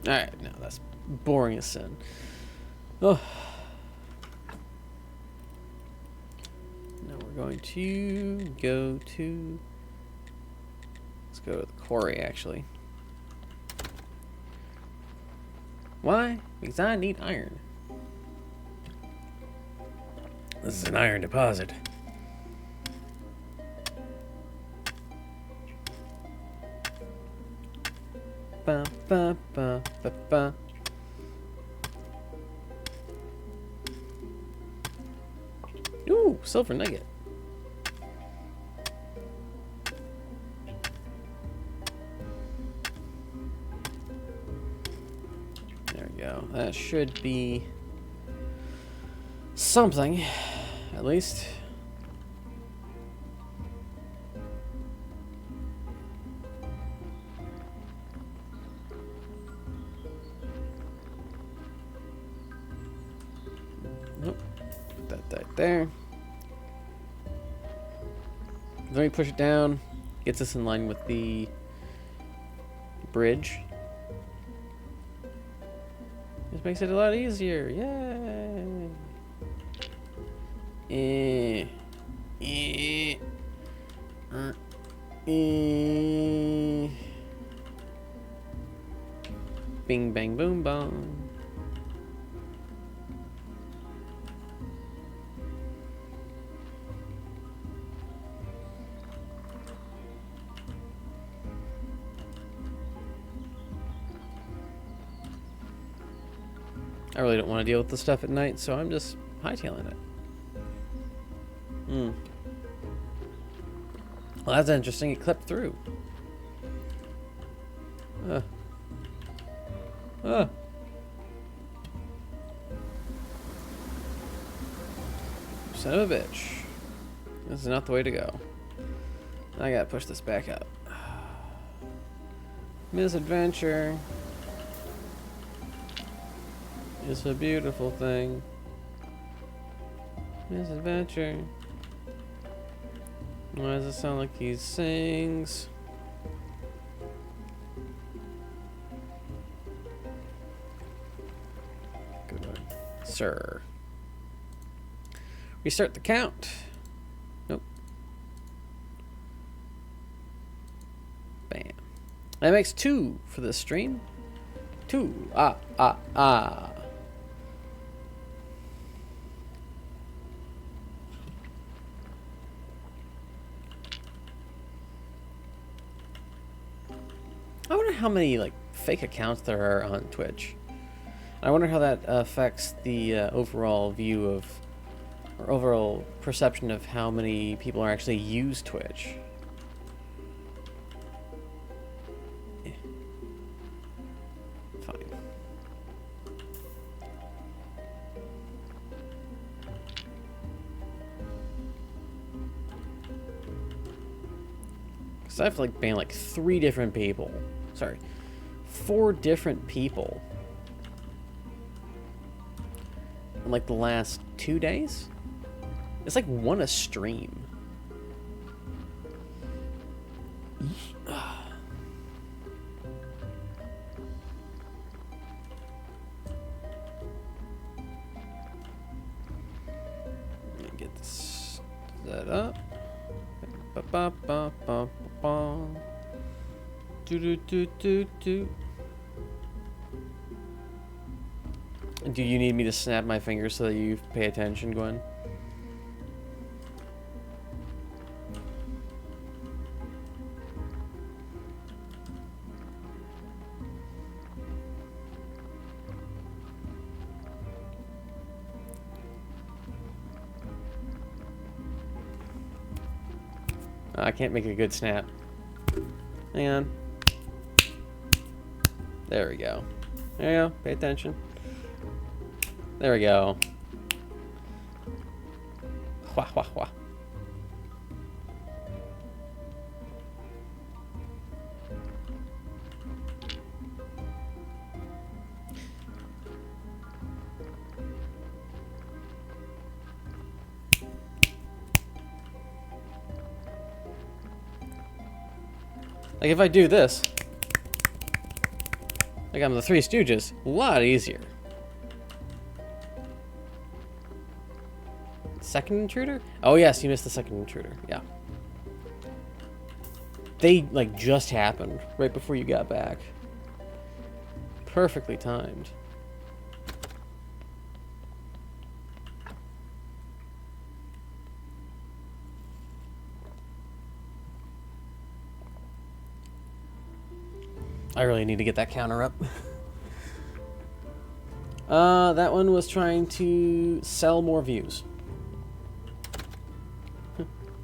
Alright, no, that's boring as sin. Oh. Now we're going to go to... Let's go to the quarry, actually. Why? Because I need iron. This is an iron deposit. Ba, ba, ba, ba, ba. Ooh, silver nugget. There we go. That should be something, at least. Nope. Put that there. Let me push it down. Gets us in line with the bridge. This makes it a lot easier. Yay! Bing bang boom bong. I really don't want to deal with the stuff at night, so I'm just hightailing it. Well, that's interesting. It clipped through. Son of a bitch. This is not the way to go. I gotta push this back up. Misadventure. It's a beautiful thing. Misadventure. Why does it sound like he sings? Good one, sir. Restart the count. Nope. Bam. That makes 2 for this stream. 2. Ah. I wonder how many like fake accounts there are on Twitch. I wonder how that affects the overall view of, or overall perception of how many people are actually use Twitch. Fine. Because I have to like ban like 3 different people. Sorry, 4 different people in like the last 2 days. It's like 1 a stream. Let me get this set up. Do you need me to snap my fingers so that you pay attention, Gwen? I can't make a good snap. Hang on. There we go. There you go. Pay attention. There we go. Wah, wah, wah. Like if I do this, like I'm the Three Stooges, a lot easier. Second intruder? Oh yes, you missed the second intruder. Yeah. They like just happened right before you got back. Perfectly timed. I really need to get that counter up. That one was trying to sell more views.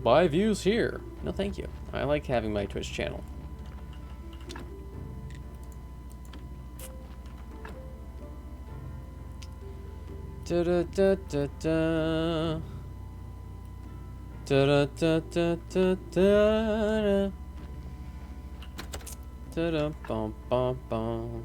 Buy views here. No, thank you. I like having my Twitch channel. Da da da da da. Da da da da da da. Da da bum bum bum.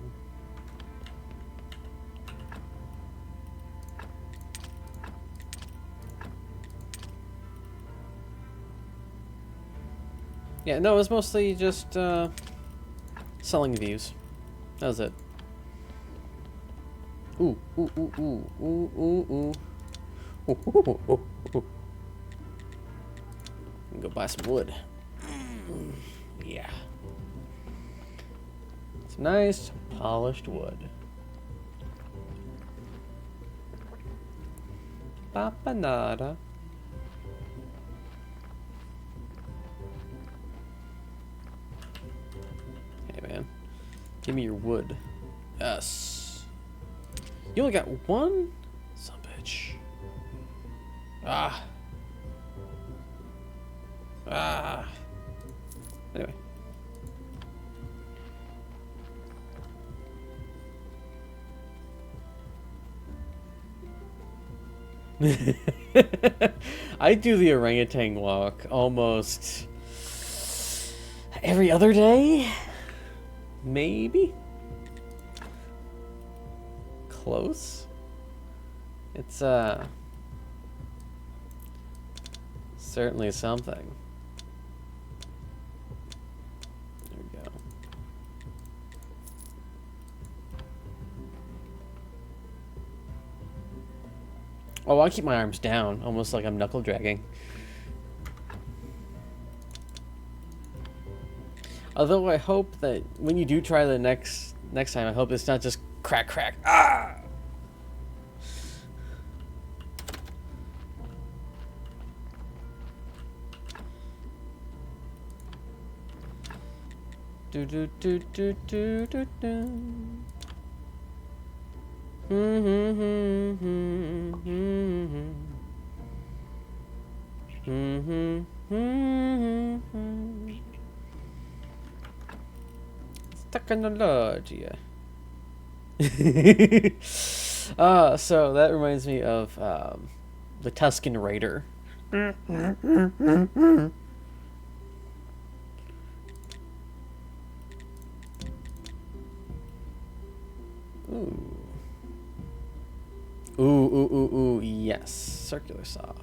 Yeah, no, it was mostly just selling views. That was it. Ooh, ooh, ooh, ooh, ooh, ooh, ooh. Ooh, ooh, ooh, ooh, ooh. Go buy some wood. Yeah. It's nice, polished wood. Papanada. Hey, man. Give me your wood. Yes. You only got one? Son of a bitch. Ah. Ah. Anyway. I do the orangutan walk almost every other day. Maybe. Close. It's certainly something. There we go. Oh, I keep my arms down, almost like I'm knuckle dragging. Although I hope that when you do try the next time, I hope it's not just crack crack. Ah! Do do do do do do do. Technology. So that reminds me of the Tusken Raider. Ooh. Ooh, ooh, ooh, ooh, yes. Circular saw.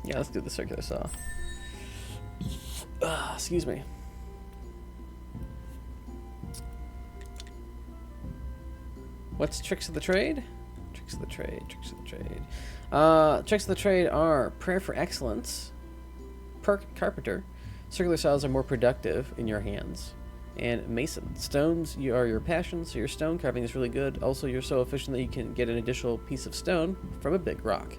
Yeah, let's do the circular saw. Excuse me. What's tricks of the trade? Tricks of the trade, tricks of the trade. Tricks of the trade are prayer for excellence, perk carpenter, circular saws are more productive in your hands, and mason. Stones are your passion, so your stone carving is really good. Also, you're so efficient that you can get an additional piece of stone from a big rock.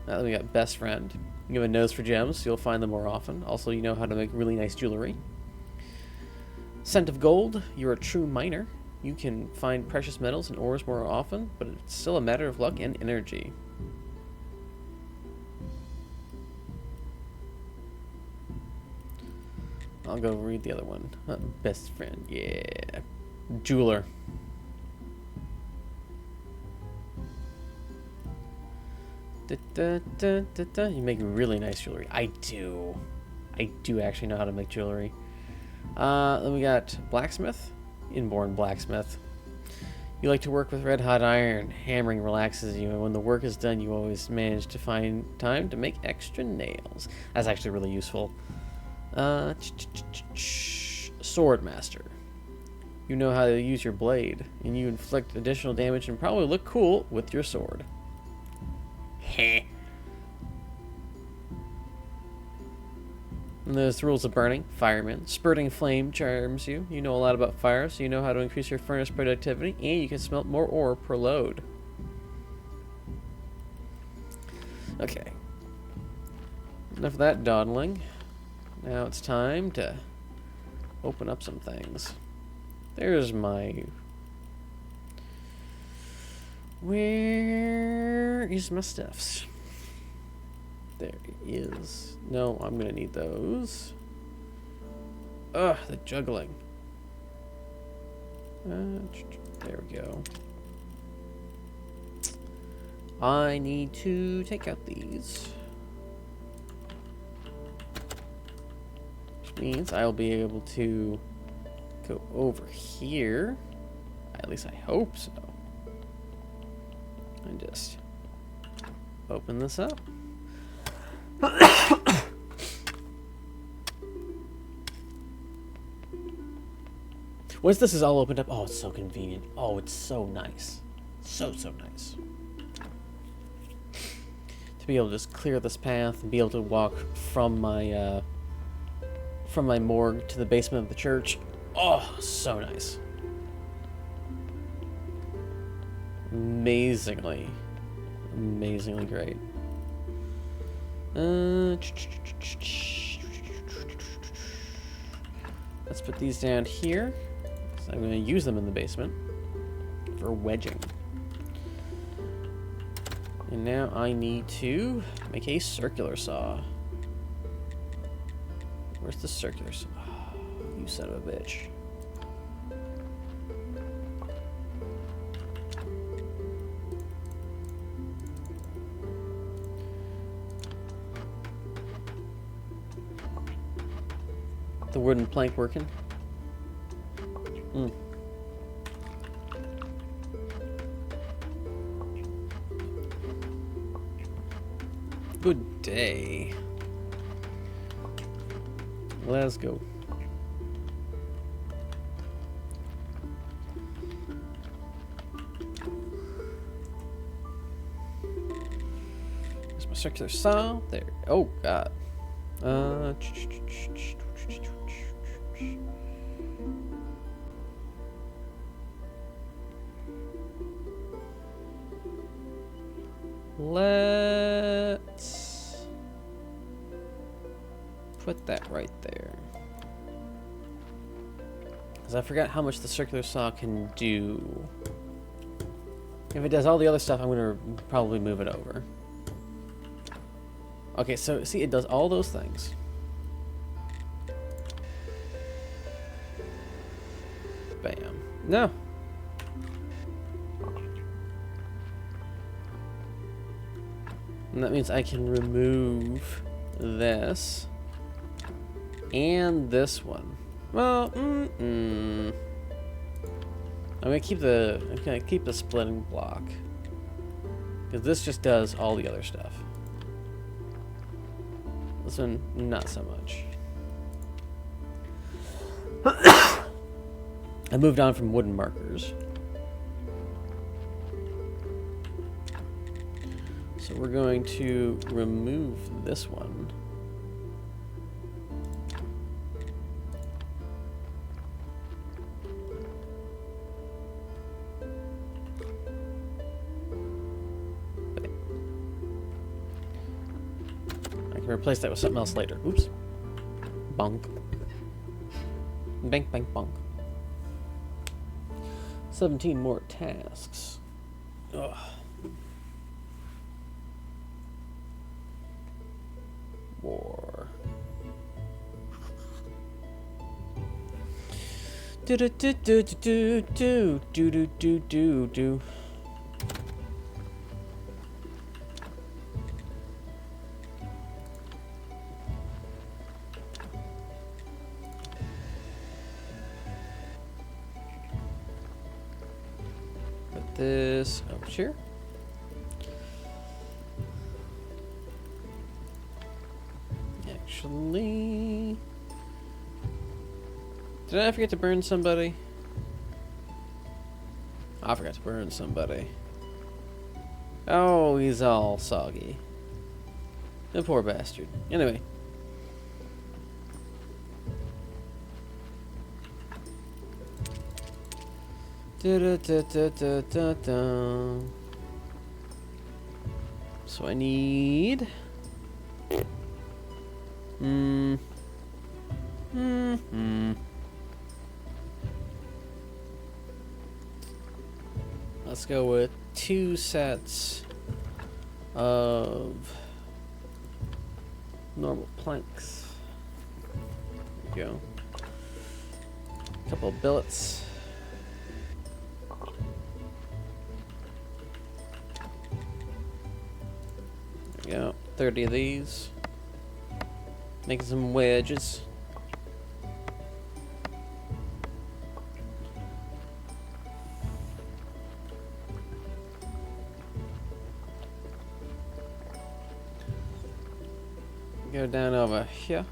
Now we got best friend. You have a nose for gems, so you'll find them more often. Also, you know how to make really nice jewelry. Scent of gold, you're a true miner. You can find precious metals and ores more often, but it's still a matter of luck and energy. I'll go read the other one. Best friend, yeah. Jeweler. You make really nice jewelry. I do actually know how to make jewelry. Then we got blacksmith. Inborn blacksmith. You like to work with red hot iron. Hammering relaxes you, and when the work is done, you always manage to find time to make extra nails. That's actually really useful. Sword master. You know how to use your blade, and you inflict additional damage and probably look cool with your sword. Heh. And there's the rules of burning, fireman. Spurting flame charms you. You know a lot about fire, so you know how to increase your furnace productivity, and you can smelt more ore per load. Okay. Enough of that dawdling. Now it's time to open up some things. There's my... Where is my stuffs? There it is. No, I'm gonna need those. Ugh, the juggling. There we go. I need to take out these. Which means I'll be able to go over here. At least I hope so. And just open this up. Once this is all opened up, oh, it's so convenient. Oh, it's so nice. So nice. To be able to just clear this path and be able to walk from my morgue to the basement of the church. Oh, so nice. Amazingly great. Let's put these down here. So I'm going to use them in the basement for wedging. And now I need to make a circular saw. Where's the circular saw? Oh, you son of a bitch. The wooden plank working? Good day. Let's go. There's my circular saw. There. Oh, God. Let's put that right there. Because I forgot how much the circular saw can do. If it does all the other stuff, I'm going to probably move it over. Okay, so see, it does all those things. Bam. No. And that means I can remove this and this one. Well, I'm gonna keep the splitting block because this just does all the other stuff. This one, not so much. I moved on from wooden markers. So we're going to remove this one. I can replace that with something else later. Oops. Bonk. Bank, bank, bonk. 17 more tasks. Ugh. War. Do do do do do do do do do do do. Put this over here. Actually, did I forget to burn somebody? I forgot to burn somebody. Oh, he's all soggy. The poor bastard. Anyway. Da-da-da-da-da-da-da. So I need... Let's go with 2 sets of normal planks. There we go. A couple of billets. There we go. 30 of these. Making some wedges. Go down over here.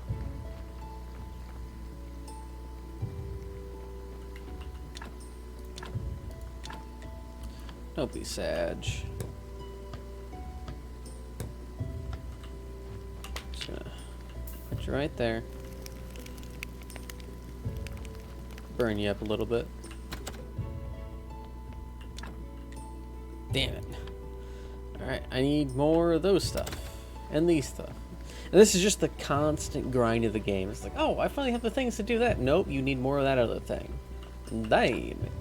Don't be sad. Just gonna put you right there. Burn you up a little bit. Damn it. Alright, I need more of those stuff. And these stuff. And this is just the constant grind of the game. It's like, oh, I finally have the things to do that. Nope, you need more of that other thing. Damn it.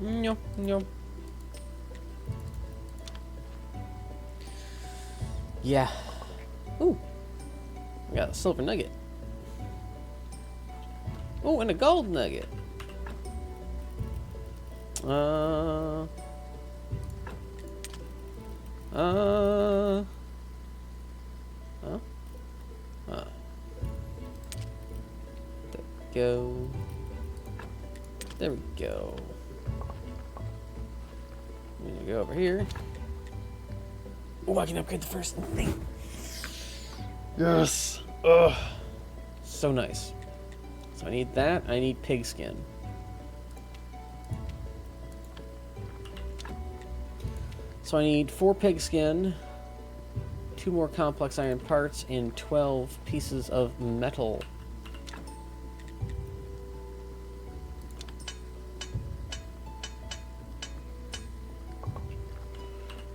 No, no. Yeah. Ooh. We got a silver nugget. Oh, and a gold nugget. Huh? There we go. There we go. I'm gonna go over here. Oh, I can upgrade the first thing. Yes. Ugh. So nice. So I need that. I need pigskin. So I need 4 pigskin, 2 more complex iron parts, and 12 pieces of metal.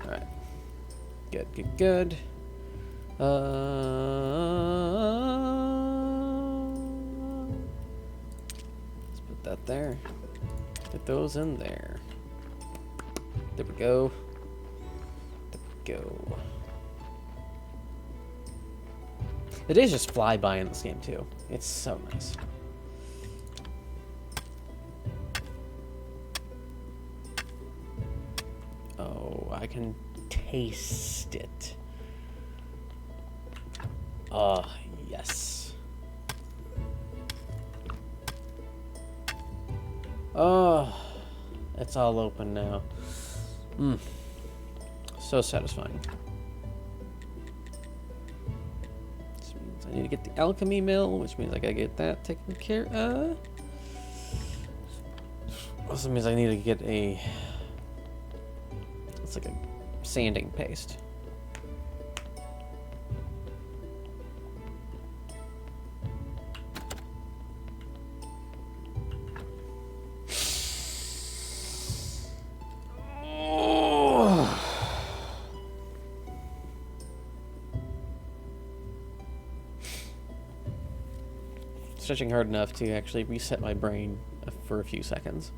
Alright. Good, good, good. Let's put that there. Get those in there. There we go. There we go. The days just fly by in this game too. It's so nice. Oh, I can taste it. Oh, yes. Oh, it's all open now. So satisfying. This means I need to get the alchemy mill, which means I gotta get that taken care of. Also means I need to get a... It's like a sanding paste. Stretching hard enough to actually reset my brain for a few seconds.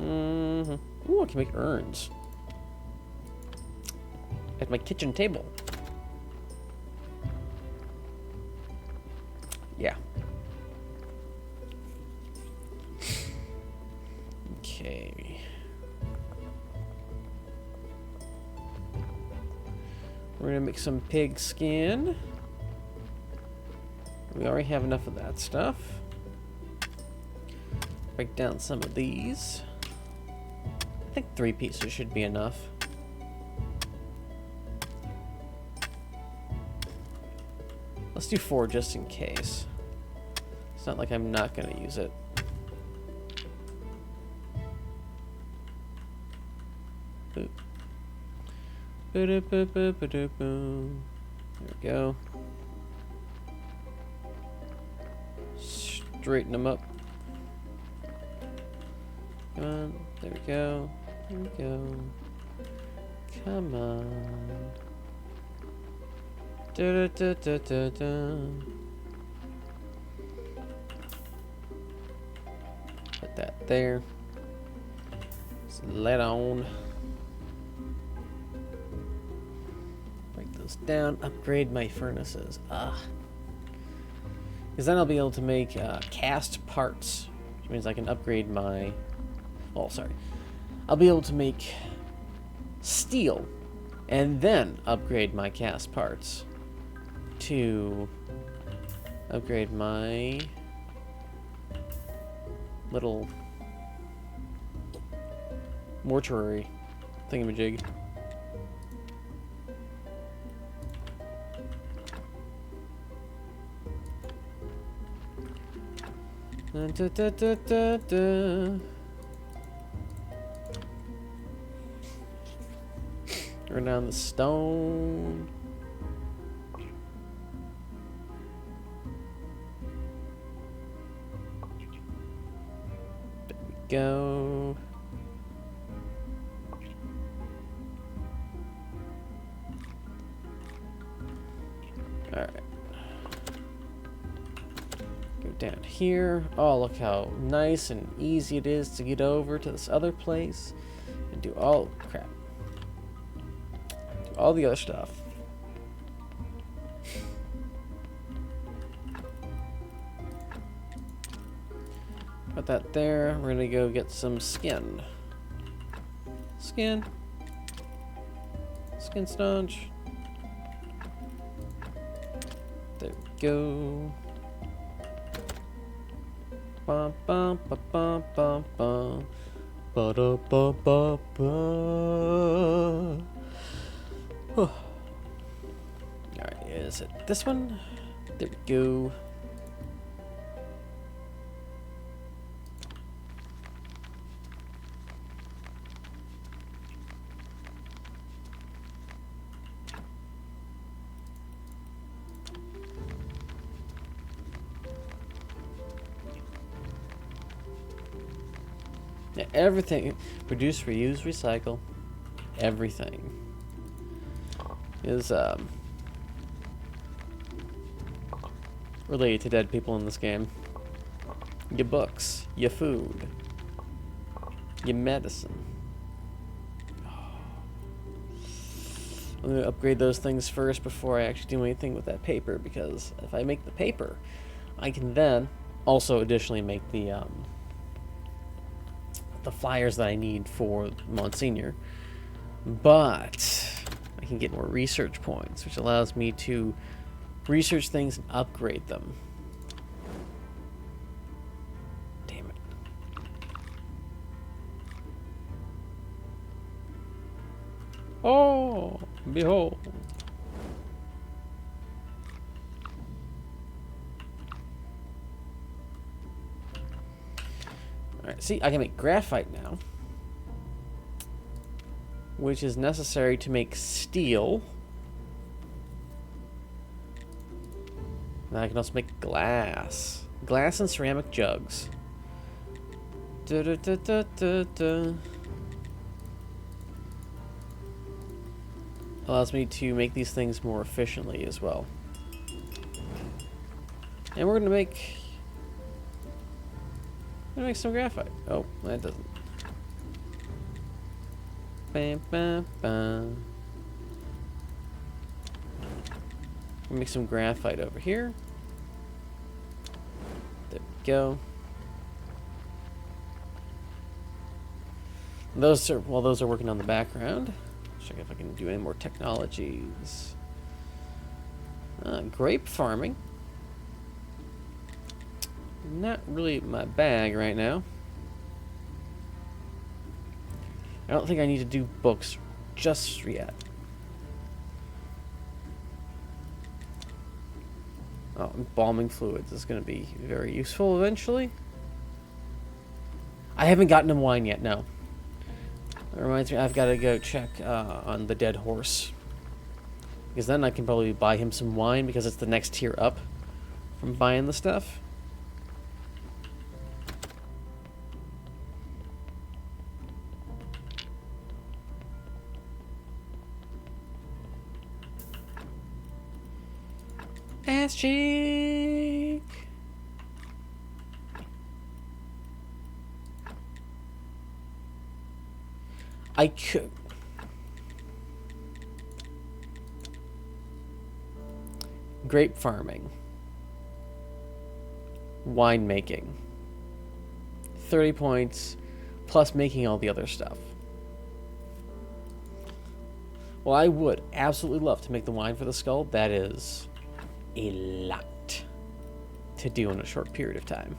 Ooh, I can make urns at my kitchen table. Yeah. Okay. We're gonna make some pig skin. We already have enough of that stuff. Break down some of these. I think 3 pieces should be enough. Let's do 4 just in case. It's not like I'm not gonna use it. Boop. Ba-da-ba-ba-ba-da-boom. There we go. Straighten them up. Come on. There we go. There we go. Come on. Da-da-da-da-da-da. Put that there. Let on. Break those down. Upgrade my furnaces. Because then I'll be able to make cast parts, which means I can upgrade my... Oh, sorry. I'll be able to make steel and then upgrade my cast parts to upgrade my little mortuary thingamajig. Da, da, da, da, da. Turn down the stone. There we go. Alright. Go down here. Oh, look how nice and easy it is to get over to this other place and do all crap. Do all the other stuff. Put that there. We're gonna go get some skin. Skin. Skin staunch. There we go. Bum bum ba bum bum bum. Ba da ba ba ba. Alright, is it this one? There we go. Yeah, everything. Produce, reuse, recycle. Everything is related to dead people in this game. Your books, your food, your medicine. I'm going to upgrade those things first before I actually do anything with that paper, because if I make the paper, I can then also additionally make the flyers that I need for Monsignor. But I can get more research points, which allows me to research things and upgrade them. Damn it. Oh, behold. Alright, see, I can make graphite now, which is necessary to make steel. Now I can also make glass. Glass and ceramic jugs. Da, da, da, da, da, da. Allows me to make these things more efficiently as well. And we're gonna make some graphite. Oh, that doesn't. Bam, bam, bam. We'll make some graphite over here. There we go. Those are, while those are working on the background, check if I can do any more technologies. Grape farming. Not really my bag right now. I don't think I need to do books just yet. Oh, embalming fluids is going to be very useful eventually. I haven't gotten him wine yet, no. That reminds me, I've got to go check on the dead horse. Because then I can probably buy him some wine, because it's the next tier up from buying the stuff. Ass cheek. I could. Grape farming. Winemaking. 30 points, plus making all the other stuff. Well, I would absolutely love to make the wine for the skull. That is a lot to do in a short period of time.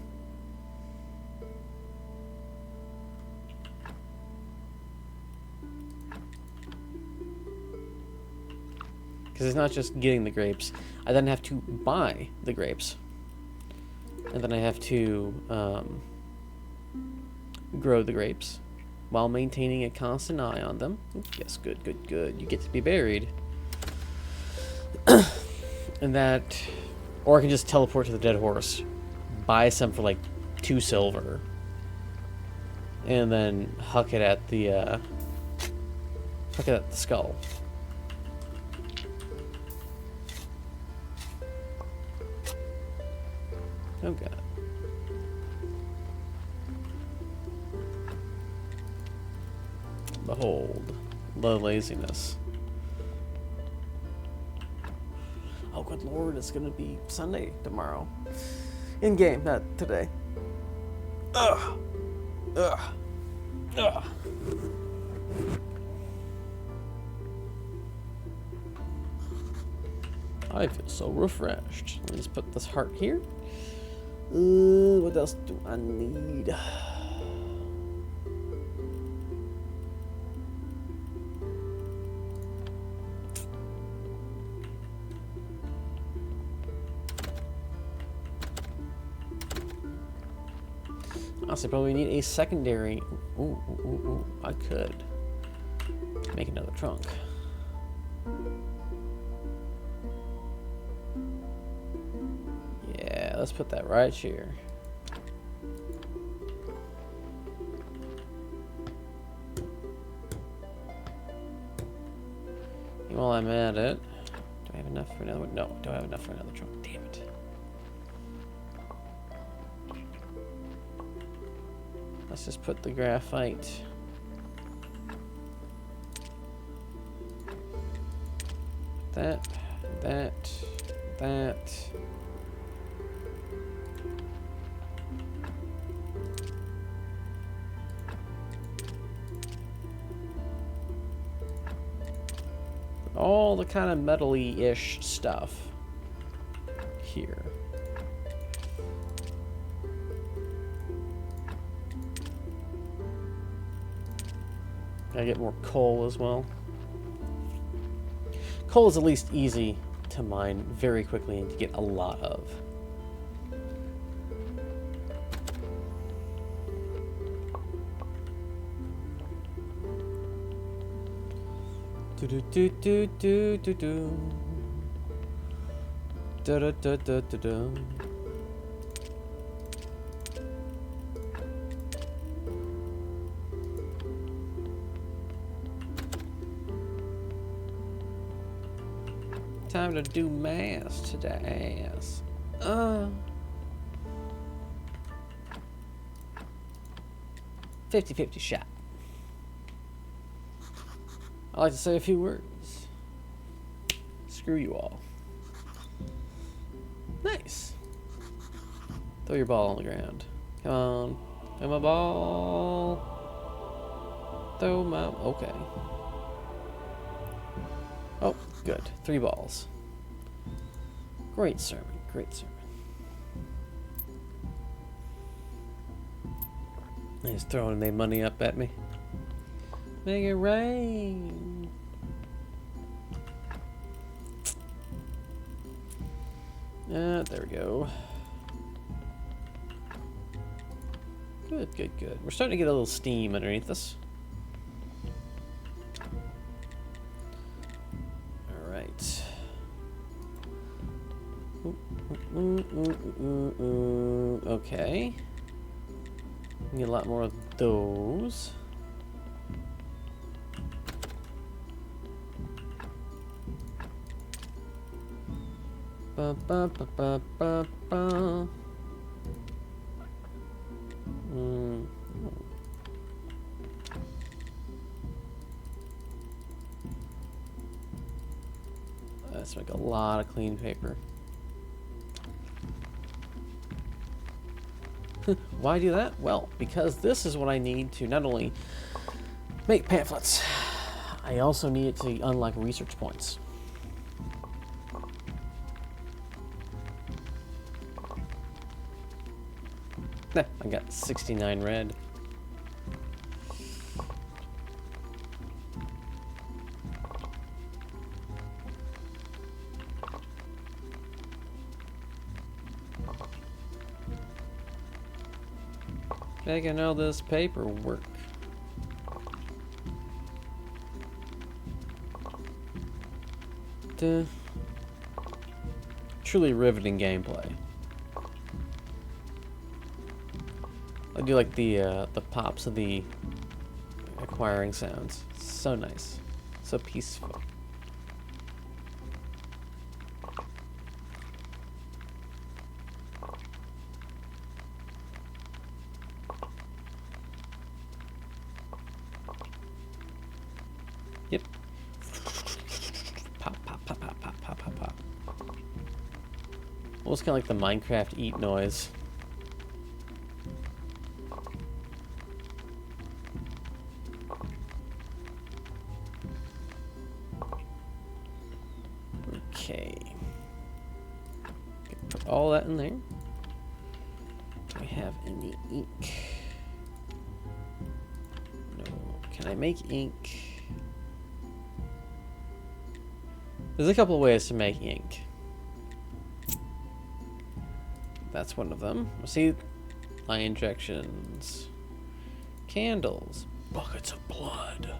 Because it's not just getting the grapes. I then have to buy the grapes. And then I have to grow the grapes while maintaining a constant eye on them. Yes, good, good, good. You get to be buried. And that... Or I can just teleport to the dead horse. Buy some for like 2 silver. And then huck it at the skull. Oh god. Behold the laziness. Oh good lord, it's gonna be Sunday tomorrow. In game, not today. Ugh. Ugh. Ugh. I feel so refreshed. Let me just put this heart here. What else do I need? Honestly, probably need a secondary. Ooh, I could make another trunk. Yeah, let's put that right here. And while I'm at it, do I have enough for another one? No, I don't have enough for another trunk. Damn it. Let's just put the graphite. That. All the kind of metally-ish stuff here. Gotta get more coal as well. Coal is at least easy to mine very quickly and to get a lot of. Do do do do do do do. Da da da da da da. Time to do mass to the ass. 50-50 shot. I'd like to say a few words. Screw you all. Nice. Throw your ball on the ground. Come on. Throw my ball. Throw my... Okay. Oh, good. 3 balls. Great sermon. Great sermon. He's throwing their money up at me. Make it rain. There we go. Good, good, good. We're starting to get a little steam underneath us. Alright. Okay. Need a lot more of those. Ba, ba, ba, ba, ba, ba. Let's make a lot of clean paper. Why do that? Well, because this is what I need to not only make pamphlets, I also need it to unlock research points. I got 69 red. Making all this paperwork. Truly riveting gameplay. I do like the pops of the acquiring sounds. So nice, so peaceful. Yep. Pop, pop, pop, pop, pop, pop, pop, pop. Almost kind of like the Minecraft eat noise. Okay. Put all that in there. Do we have any ink? No. Can I make ink? There's a couple of ways to make ink. That's one of them. See, eye injections, candles, buckets of blood.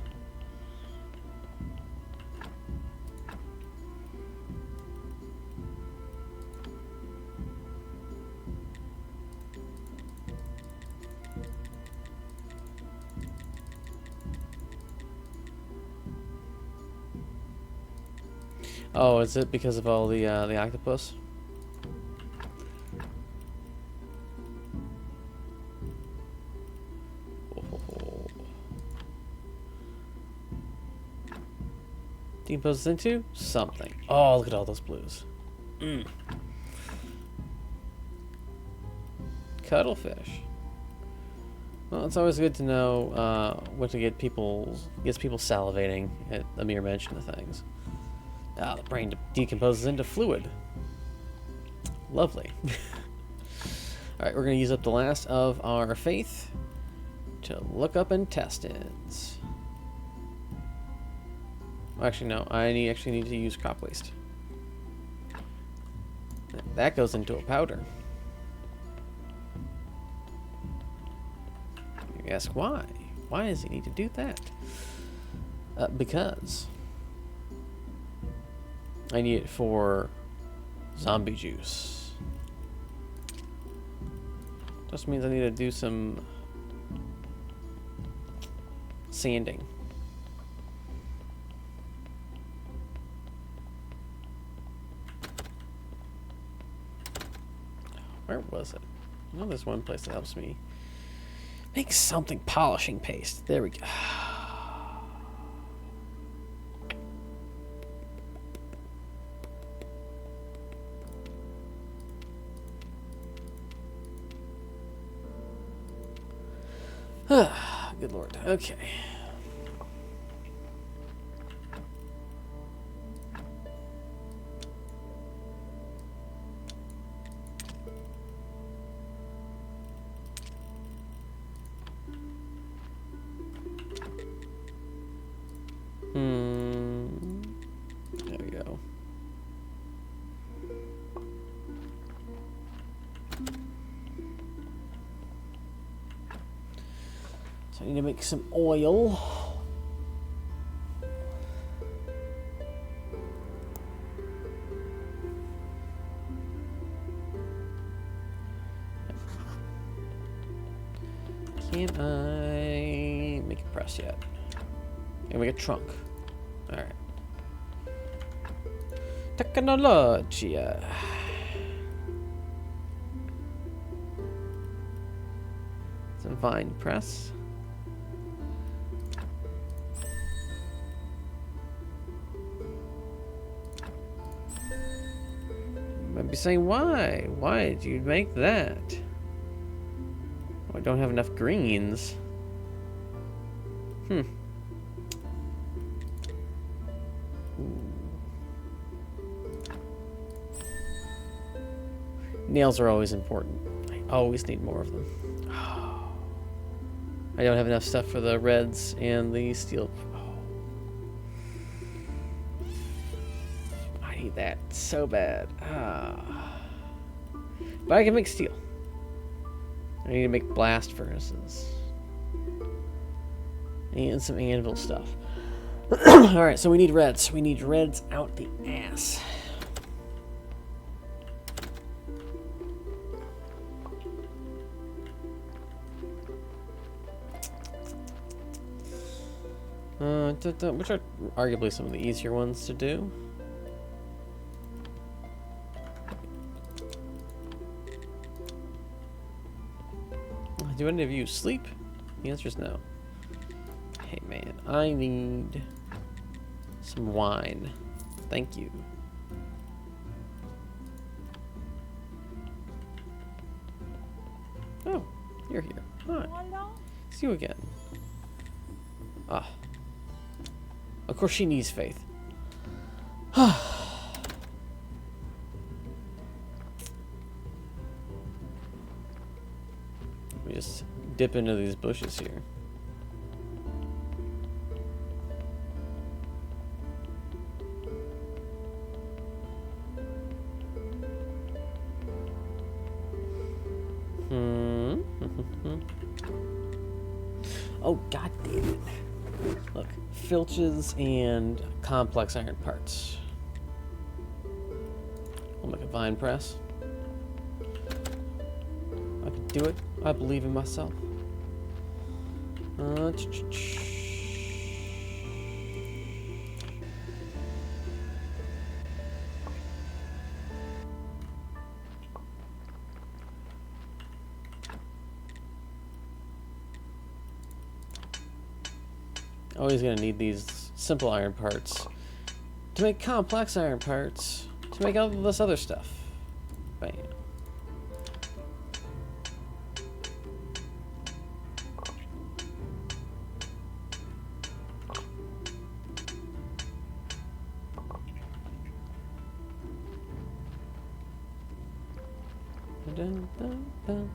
Oh, is it because of all the octopus? Oh. Decomposes into something. Oh, look at all those blues. Cuttlefish. Well, it's always good to know what to gets people salivating at the mere mention of things. Ah, the brain decomposes into fluid. Lovely. Alright, we're going to use up the last of our faith to look up intestines. Well, actually, no. I actually need to use crop waste. That goes into a powder. You ask why? Why does he need to do that? Because I need it for zombie juice. Just means I need to do some sanding. Where was it? I know there's one place that helps me make something. Polishing paste. There we go. Good lord. Okay. There we go. So I need to make some oil. Can't I make a press yet? Can I make a trunk? Alright. Technology. Some vine press. You might be saying, why? Why did you make that? Oh, I don't have enough greens. Hmm. Nails are always important. I always need more of them. I don't have enough stuff for the reds and the steel. Oh. I need that so bad. But I can make steel. I need to make blast furnaces. And some anvil stuff. Alright, so we need reds. We need reds out the ass. Which are arguably some of the easier ones to do. Do any of you sleep? The answer is no. Hey man, I need some wine. Thank you. Oh, you're here. Hi. See you again. Ah. Of course she needs faith. We just dip into these bushes here. Oh, god damn it. Look, filches and complex iron parts. I'll make a vine press. I can do it. I believe in myself. Always gonna need these simple iron parts to make complex iron parts to make all this other stuff. Bam. Dun, dun, dun.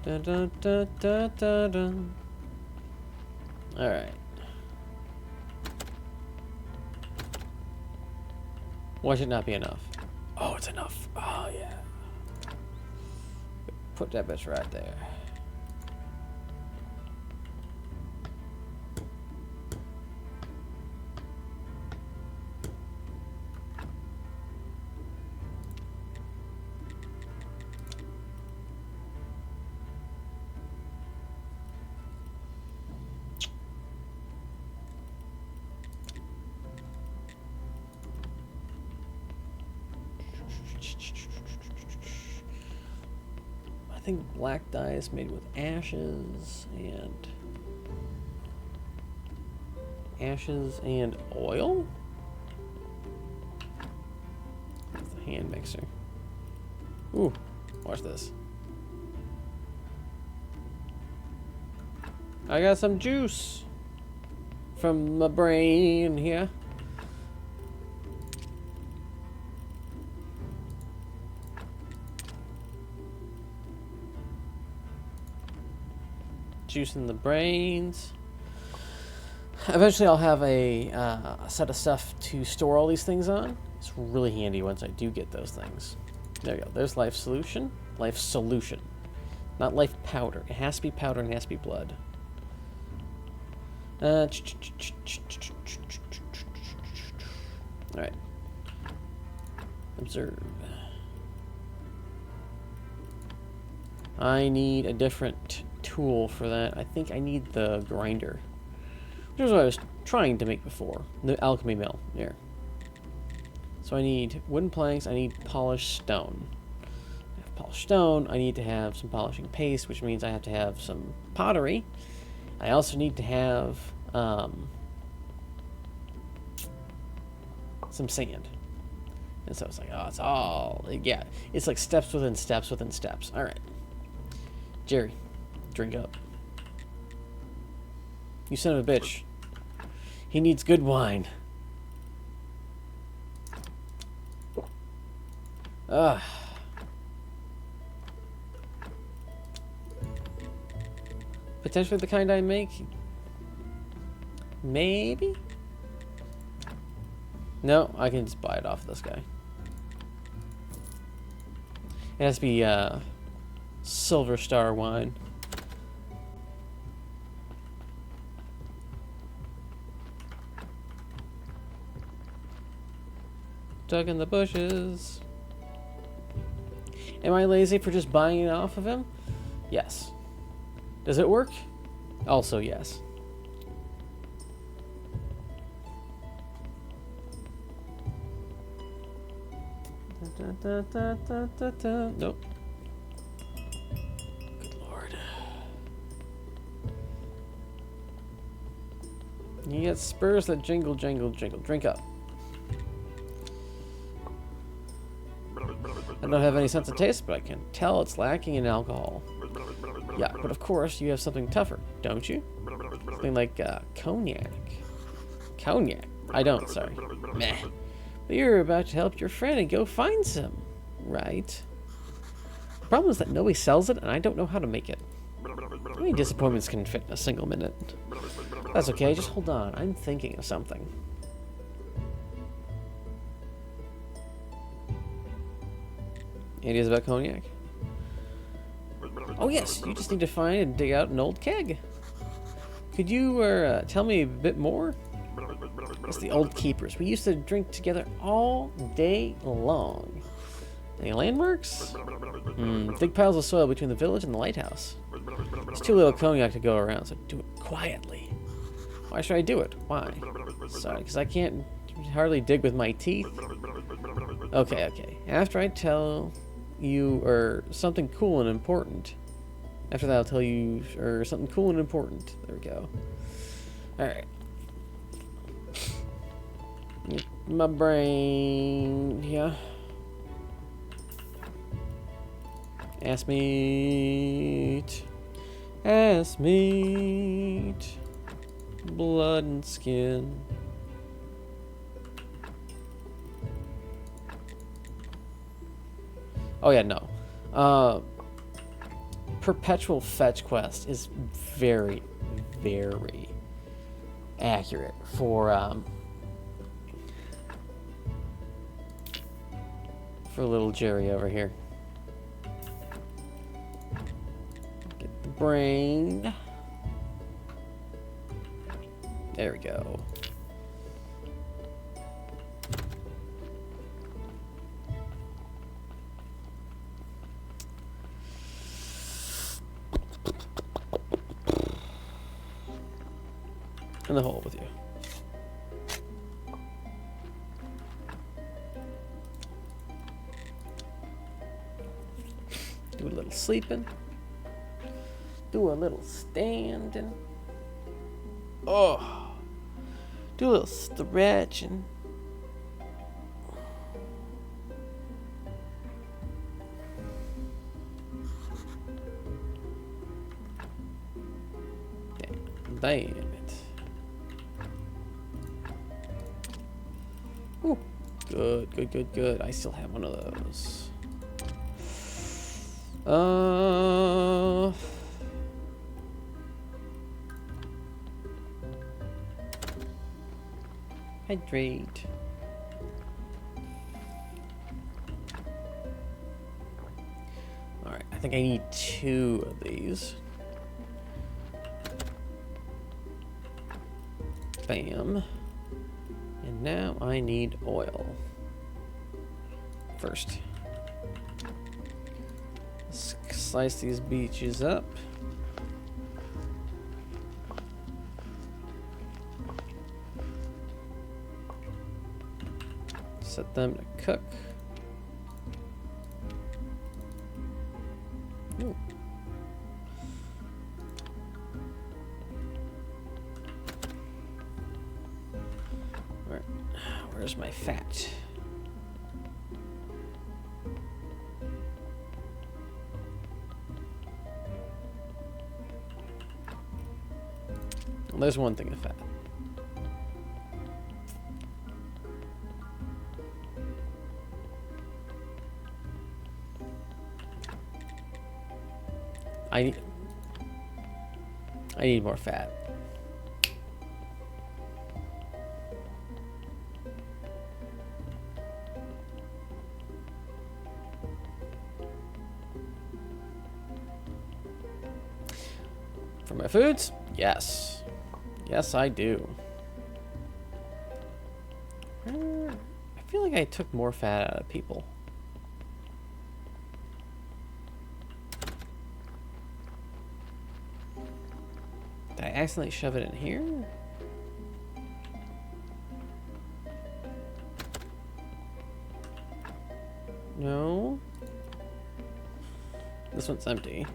Dun, dun, dun, dun, dun, dun. All right. Why should it not be enough? Oh, it's enough. Oh, yeah. Put that bitch right there. I think black dye is made with ashes and oil? That's the hand mixer. Ooh, watch this. I got some juice from my brain here. Juice in the brains. Eventually I'll have a set of stuff to store all these things on, It's really handy once I do get those things. There you go. There's life solution. Life solution. Not life powder. It has to be powder and it has to be blood. Alright. Observe. I need a different tool for that. I think I need the grinder. Which is what I was trying to make before. The alchemy mill. There. So I need wooden planks. I need polished stone. I have polished stone. I need to have some polishing paste, which means I have to have some pottery. I also need to have some sand. And so it's like, oh, it's all, yeah. It's like steps within steps within steps. All right. Jerry, drink up. You son of a bitch. He needs good wine. Ugh. Potentially the kind I make? Maybe? No, I can just buy it off this guy. It has to be Silver Star wine. Dug in the bushes. Am I lazy for just buying it off of him? Yes. Does it work? Also yes. Nope. Good Lord. You get spurs that jingle, jingle, jingle. Drink up. I don't have any sense of taste, but I can tell it's lacking in alcohol. Yeah, but of course you have something tougher, don't you? Something like cognac. Cognac. I don't, sorry. Meh. But you're about to help your friend and go find some, right? The problem is that nobody sells it, and I don't know how to make it. How many disappointments can fit in a single minute? That's okay, just hold on. I'm thinking of something. Ideas about cognac? Oh yes, you just need to find and dig out an old keg. Could you tell me a bit more? It's the old keepers. We used to drink together all day long. Any landmarks? Big piles of soil between the village and the lighthouse. There's too little cognac to go around, so do it quietly. Why should I do it? Why? Sorry, because I can't hardly dig with my teeth. Okay, okay. After I tell you something cool and important. After that, I'll tell you something cool and important. There we go. Alright. My brain. Yeah. Ass meat. Ass meat. Blood and skin. Oh yeah, no. Perpetual fetch quest is very, very accurate for little Jerry over here. Get the brain. There we go. In the hole with you. Do a little sleeping. Do a little standing. Oh. Do a little stretching. Damn it. Ooh. Good, good, good, good. I still have one of those. Hydrate. Alright, I think I need 2 of these. Bam. And now I need oil. First. Let's slice these beaches up. Set them to cook. Ooh. Where's my fat? Well, there's one thing of fat. I need more fat. For my foods? Yes. Yes, I do. I feel like I took more fat out of people. Did I accidentally shove it in here? No. This one's empty.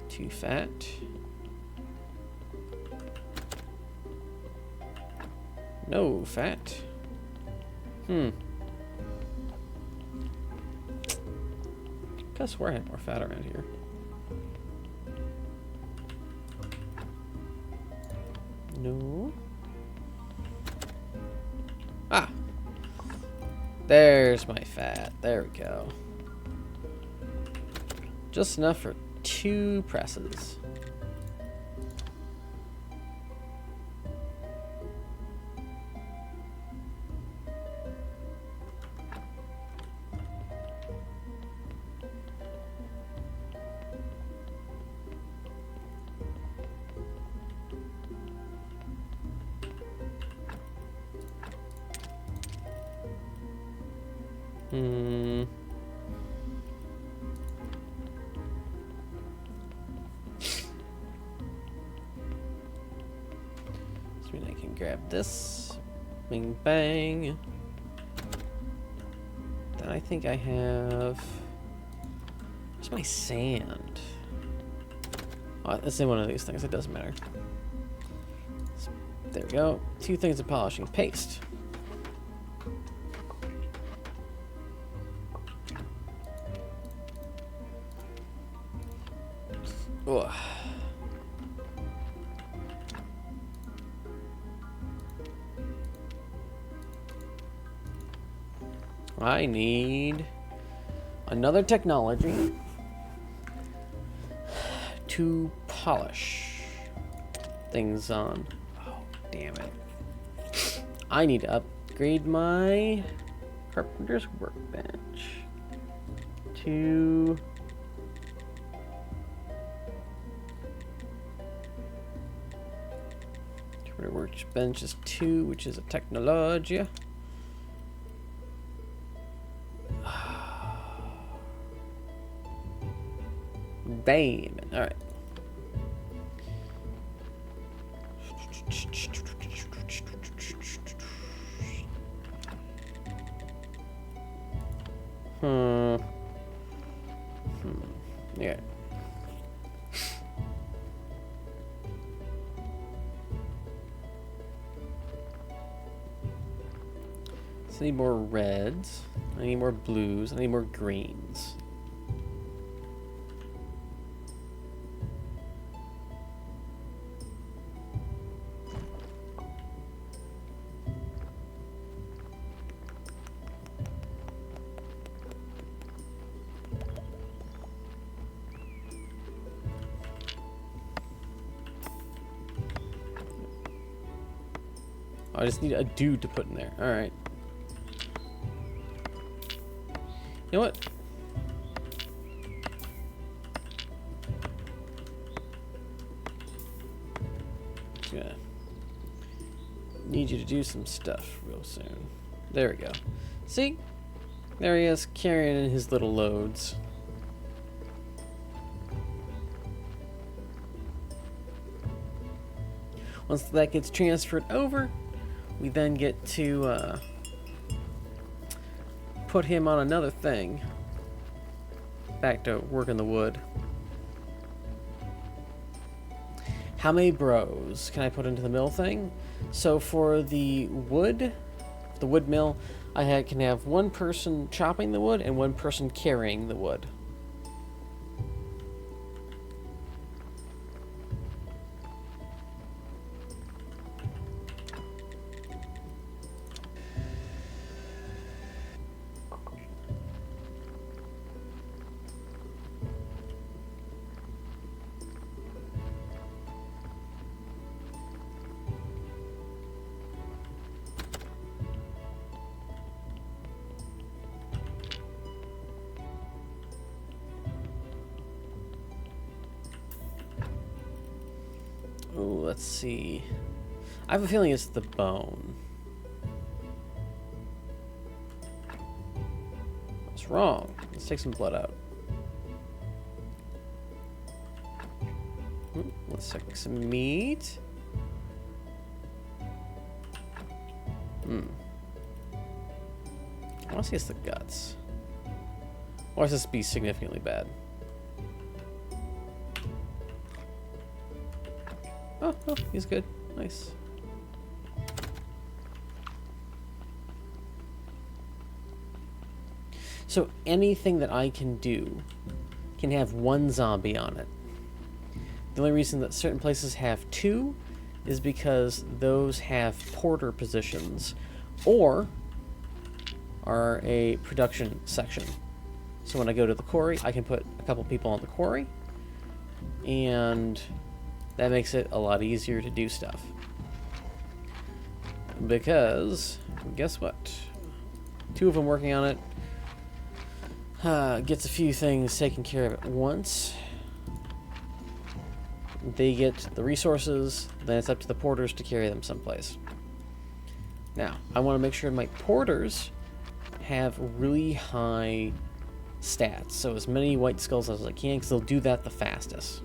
Too fat. No fat. Could have swore I had more fat around here. No. Ah! There's my fat. There we go. Just enough for 2 presses. So I can grab this. Bing bang. Then I think I have... Where's my sand? Oh, it's in one of these things. It doesn't matter. There we go. 2 things of polishing paste. Ugh. I need another technology to polish things on. Oh, damn it. I need to upgrade my carpenter's workbench to... Workbench is 2, which is a technology. Bam. All right. Yeah. So I need more reds. I need more blues. I need more greens. I just need a dude to put in there. All right. You know what? Need you to do some stuff real soon. There we go. See? There he is, carrying in his little loads. Once that gets transferred over, we then get to put him on another thing. Back to working the wood. How many bros can I put into the mill thing? So for the wood mill, can have one person chopping the wood and one person carrying the wood. Ooh, let's see. I have a feeling it's the bone. What's wrong? Let's take some blood out. Let's take some meat. I want to see it's the guts. Or does this be significantly bad? Oh, he's good. Nice. So anything that I can do can have one zombie on it. The only reason that certain places have two is because those have porter positions or are a production section. So when I go to the quarry, I can put a couple people on the quarry, and that makes it a lot easier to do stuff. Because, guess what? Two of them working on it gets a few things taken care of at once. They get the resources, then it's up to the porters to carry them someplace. Now, I want to make sure my porters have really high stats, so as many white skulls as I can, because they'll do that the fastest.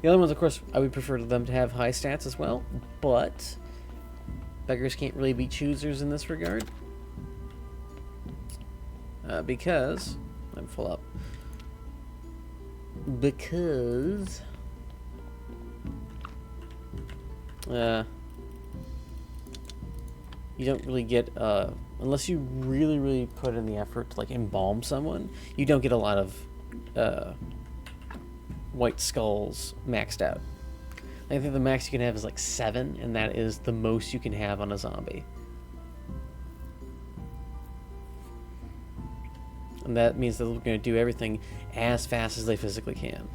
The other ones, of course, I would prefer them to have high stats as well, but beggars can't really be choosers in this regard. Because I'm full up. Because you don't really get unless you really put in the effort to like embalm someone, you don't get a lot of white skulls maxed out. I think the max you can have is like 7, and that is the most you can have on a zombie. And that means that they're going to do everything as fast as they physically can.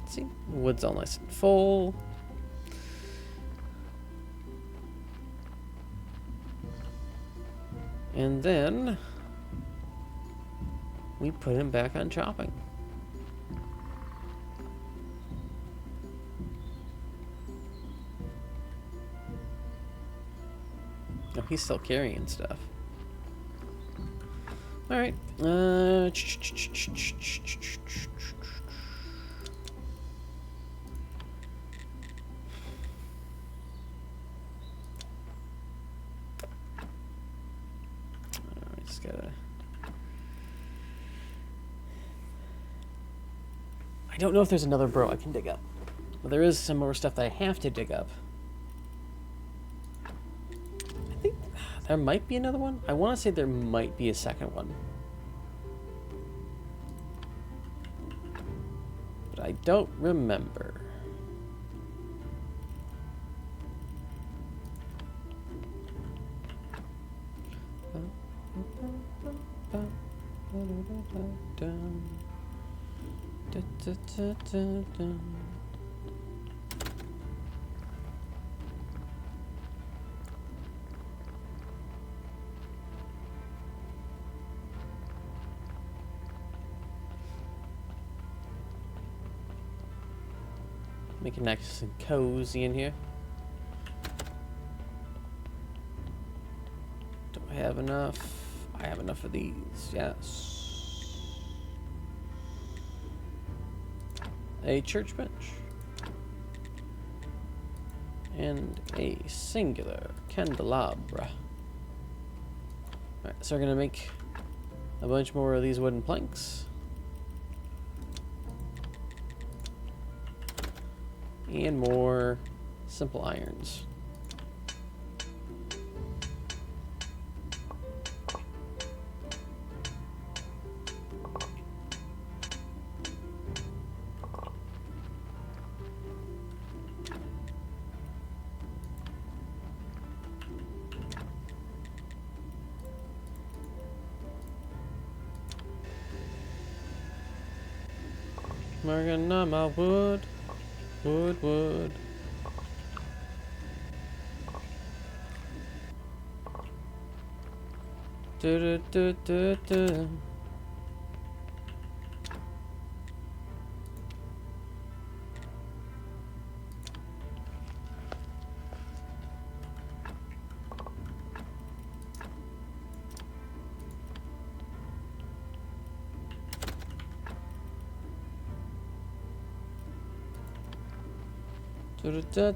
Let's see, wood's all nice and full. And then we put him back on chopping. Oh, he's still carrying stuff. All right. Just gotta. I don't know if there's another bro I can dig up, but there is some more stuff that I have to dig up. There might be another one. I want to say there might be a second one. But I don't remember. Make it nice and cozy in here. Do I have enough? I have enough of these, yes. A church bench. And a singular candelabra. Alright, so we're gonna make a bunch more of these wooden planks. And more simple irons. Working on my wood. Wood.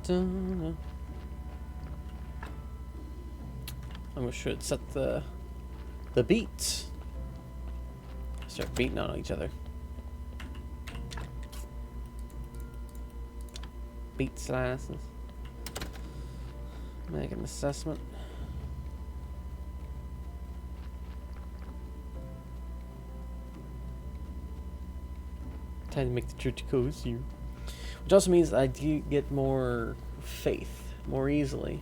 Do. I should set the beats. Start beating on each other. Beat slices. Make an assessment. Time to make the church cozy. Which also means I do get more faith more easily.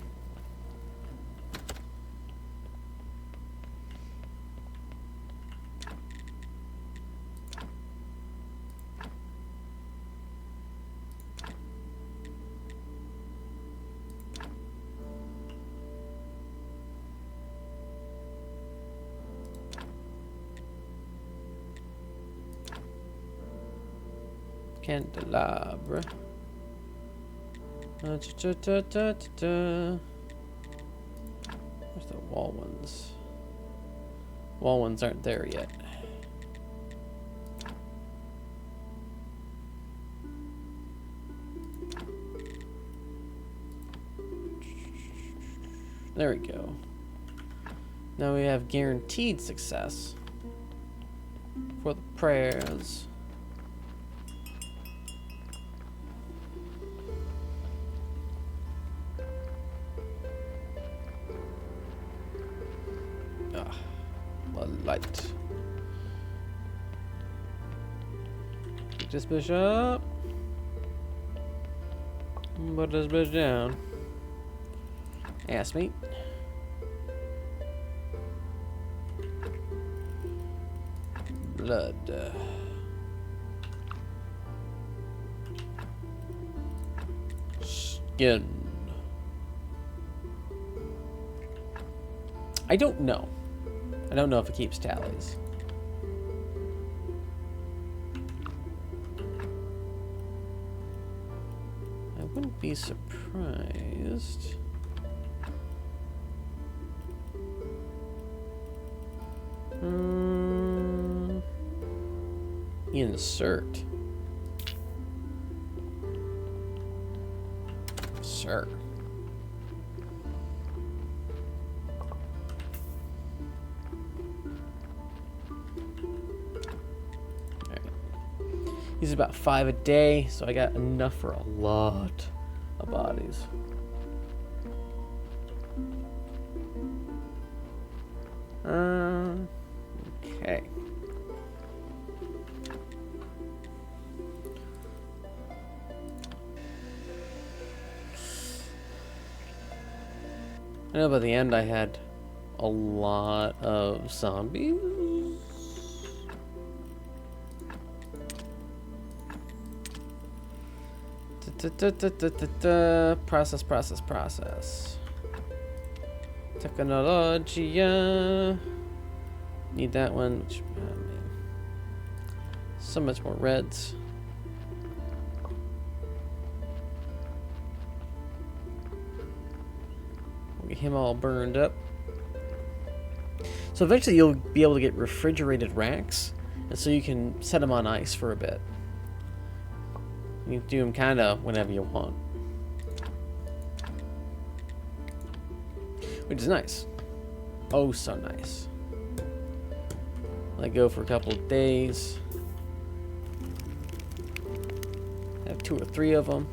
Candelabra. Where's the wall ones? Wall ones aren't there yet. There we go. Now we have guaranteed success for the prayers. Light. Get this bitch up. Put this bitch down. Ass meat. Blood. Skin. I don't know. I don't know if it keeps tallies. I wouldn't be surprised. Insert. Sir. He's about 5 a day, so I got enough for a lot of bodies. Okay. I know by the end I had a lot of zombies. Process. Technologia. Need that one. Which, oh man. So much more reds. Get him all burned up. So eventually you'll be able to get refrigerated racks, and so you can set them on ice for a bit. You can do them kind of whenever you want, which is nice. Oh, so nice. Let go for a couple of days. Have 2 or 3 of them.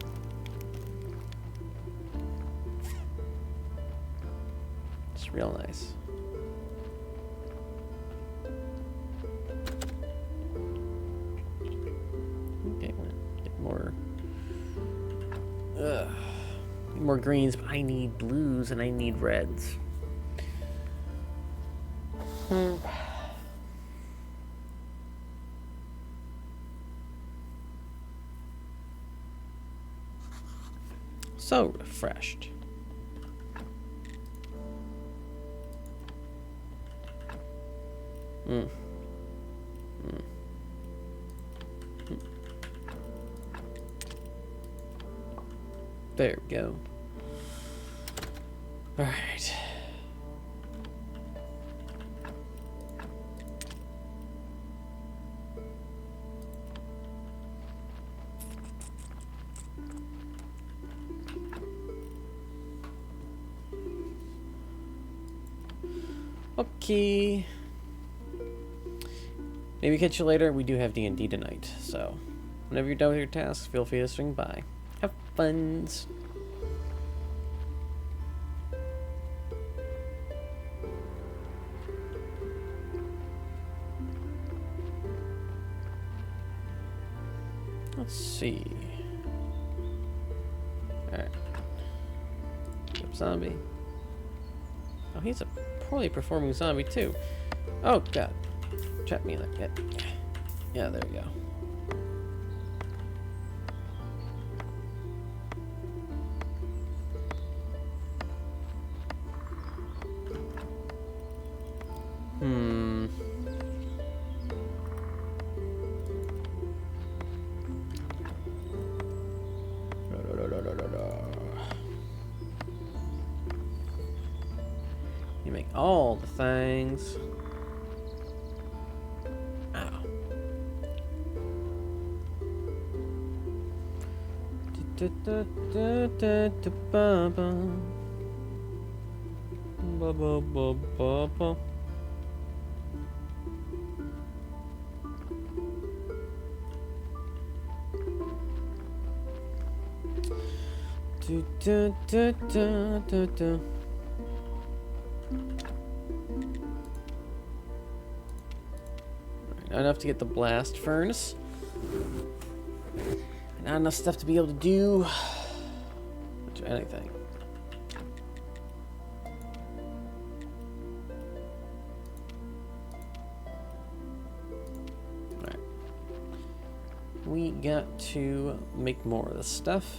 It's real nice. Okay, get more. Need more greens, but I need blues and I need reds. So refreshed. There we go. All right. Okay. Maybe catch you later. We do have D&D tonight, so whenever you're done with your tasks, feel free to swing by. Have funs. Let's see. Alright. Zombie. Oh, he's a poorly performing zombie too. Oh god. Trap me like that. Yeah, there we go. You make all the things. Ow. Not enough to get the blast furnace. Not enough stuff to be able to do much of anything. Alright. We got to make more of this stuff.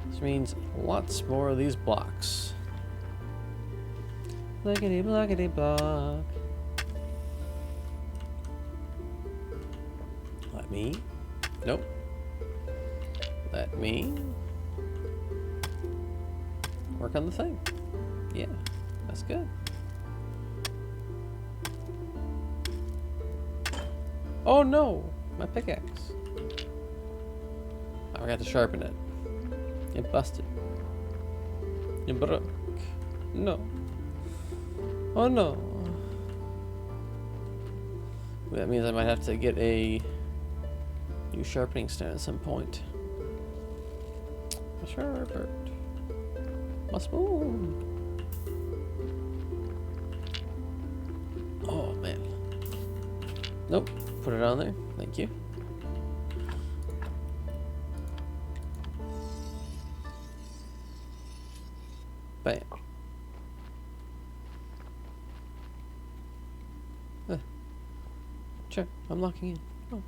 This means lots more of these blocks. Blockity blockity block. Let me. Nope. Let me work on the thing. Yeah, that's good. Oh no! My pickaxe. I forgot to sharpen it. It busted. It broke. No. Oh no. That means I might have to get a new sharpening stone at some point. Sharpened. My spoon. Oh man. Nope. Put it on there. Thank you. Bam. Sure, I'm locking in. Oh.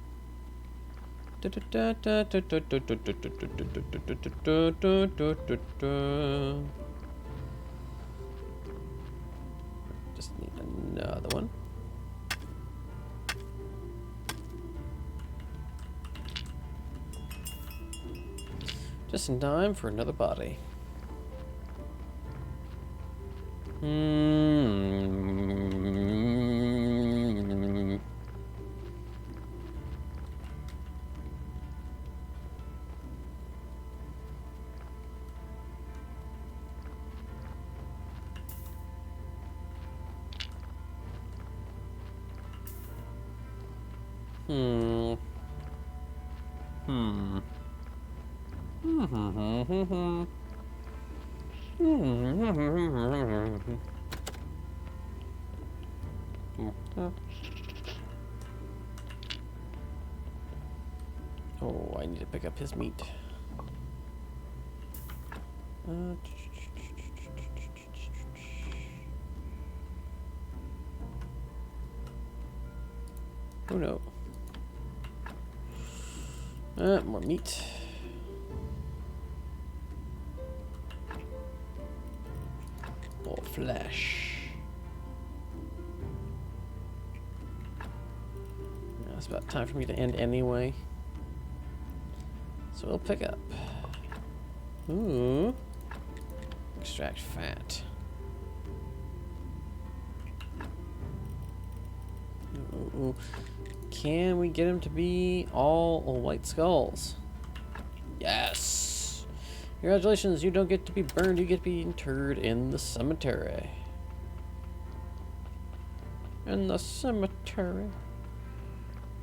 Just need another one. Just in time for another body. Oh, I need to pick up his meat. Oh no. More meat. More flesh. Yeah, it's about time for me to end anyway. So we'll pick up. Ooh. Extract fat. Ooh. Can we get him to be all white skulls? Yes! Congratulations, you don't get to be burned, you get to be interred in the cemetery. In the cemetery.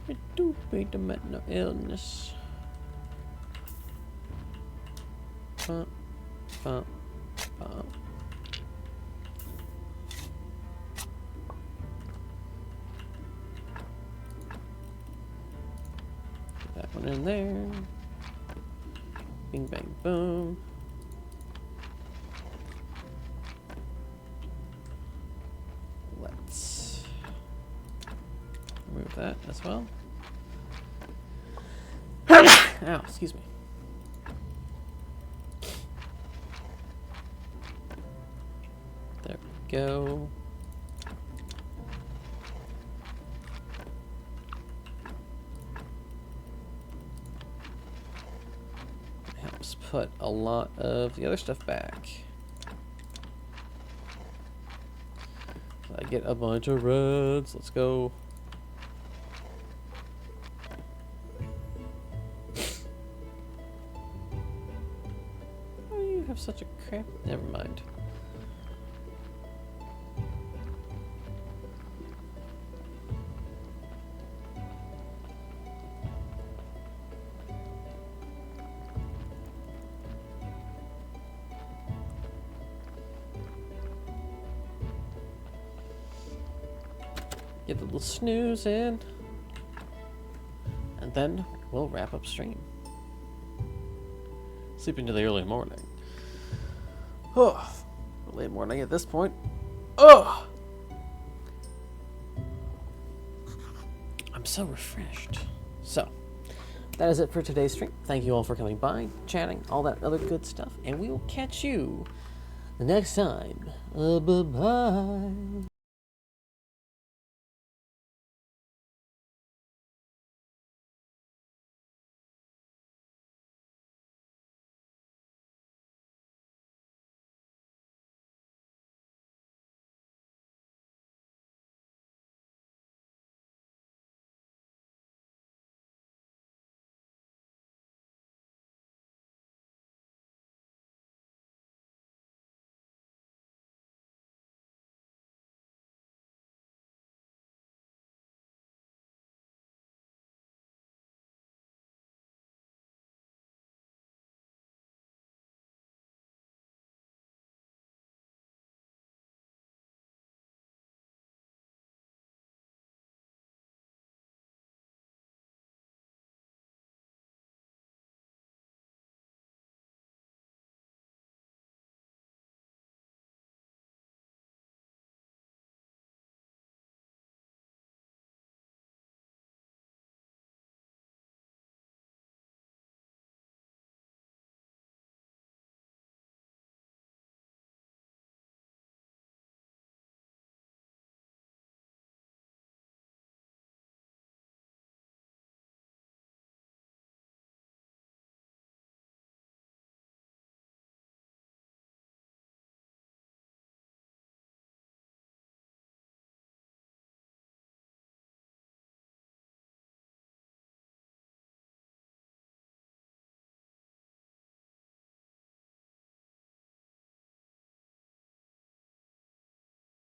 It do be the mental illness. Put that one in there. Bing, bang, boom. Let's remove that as well. Ow, excuse me. There we go. Helps put a lot of the other stuff back. I get a bunch of reds. Let's go. Why do you have such a crap? Never mind. Get the little snooze in, and then we'll wrap up stream. Sleep into the early morning. Oh, late morning at this point. Oh, I'm so refreshed. So, that is it for today's stream. Thank you all for coming by, chatting, all that other good stuff, and we will catch you the next time. Bye-bye.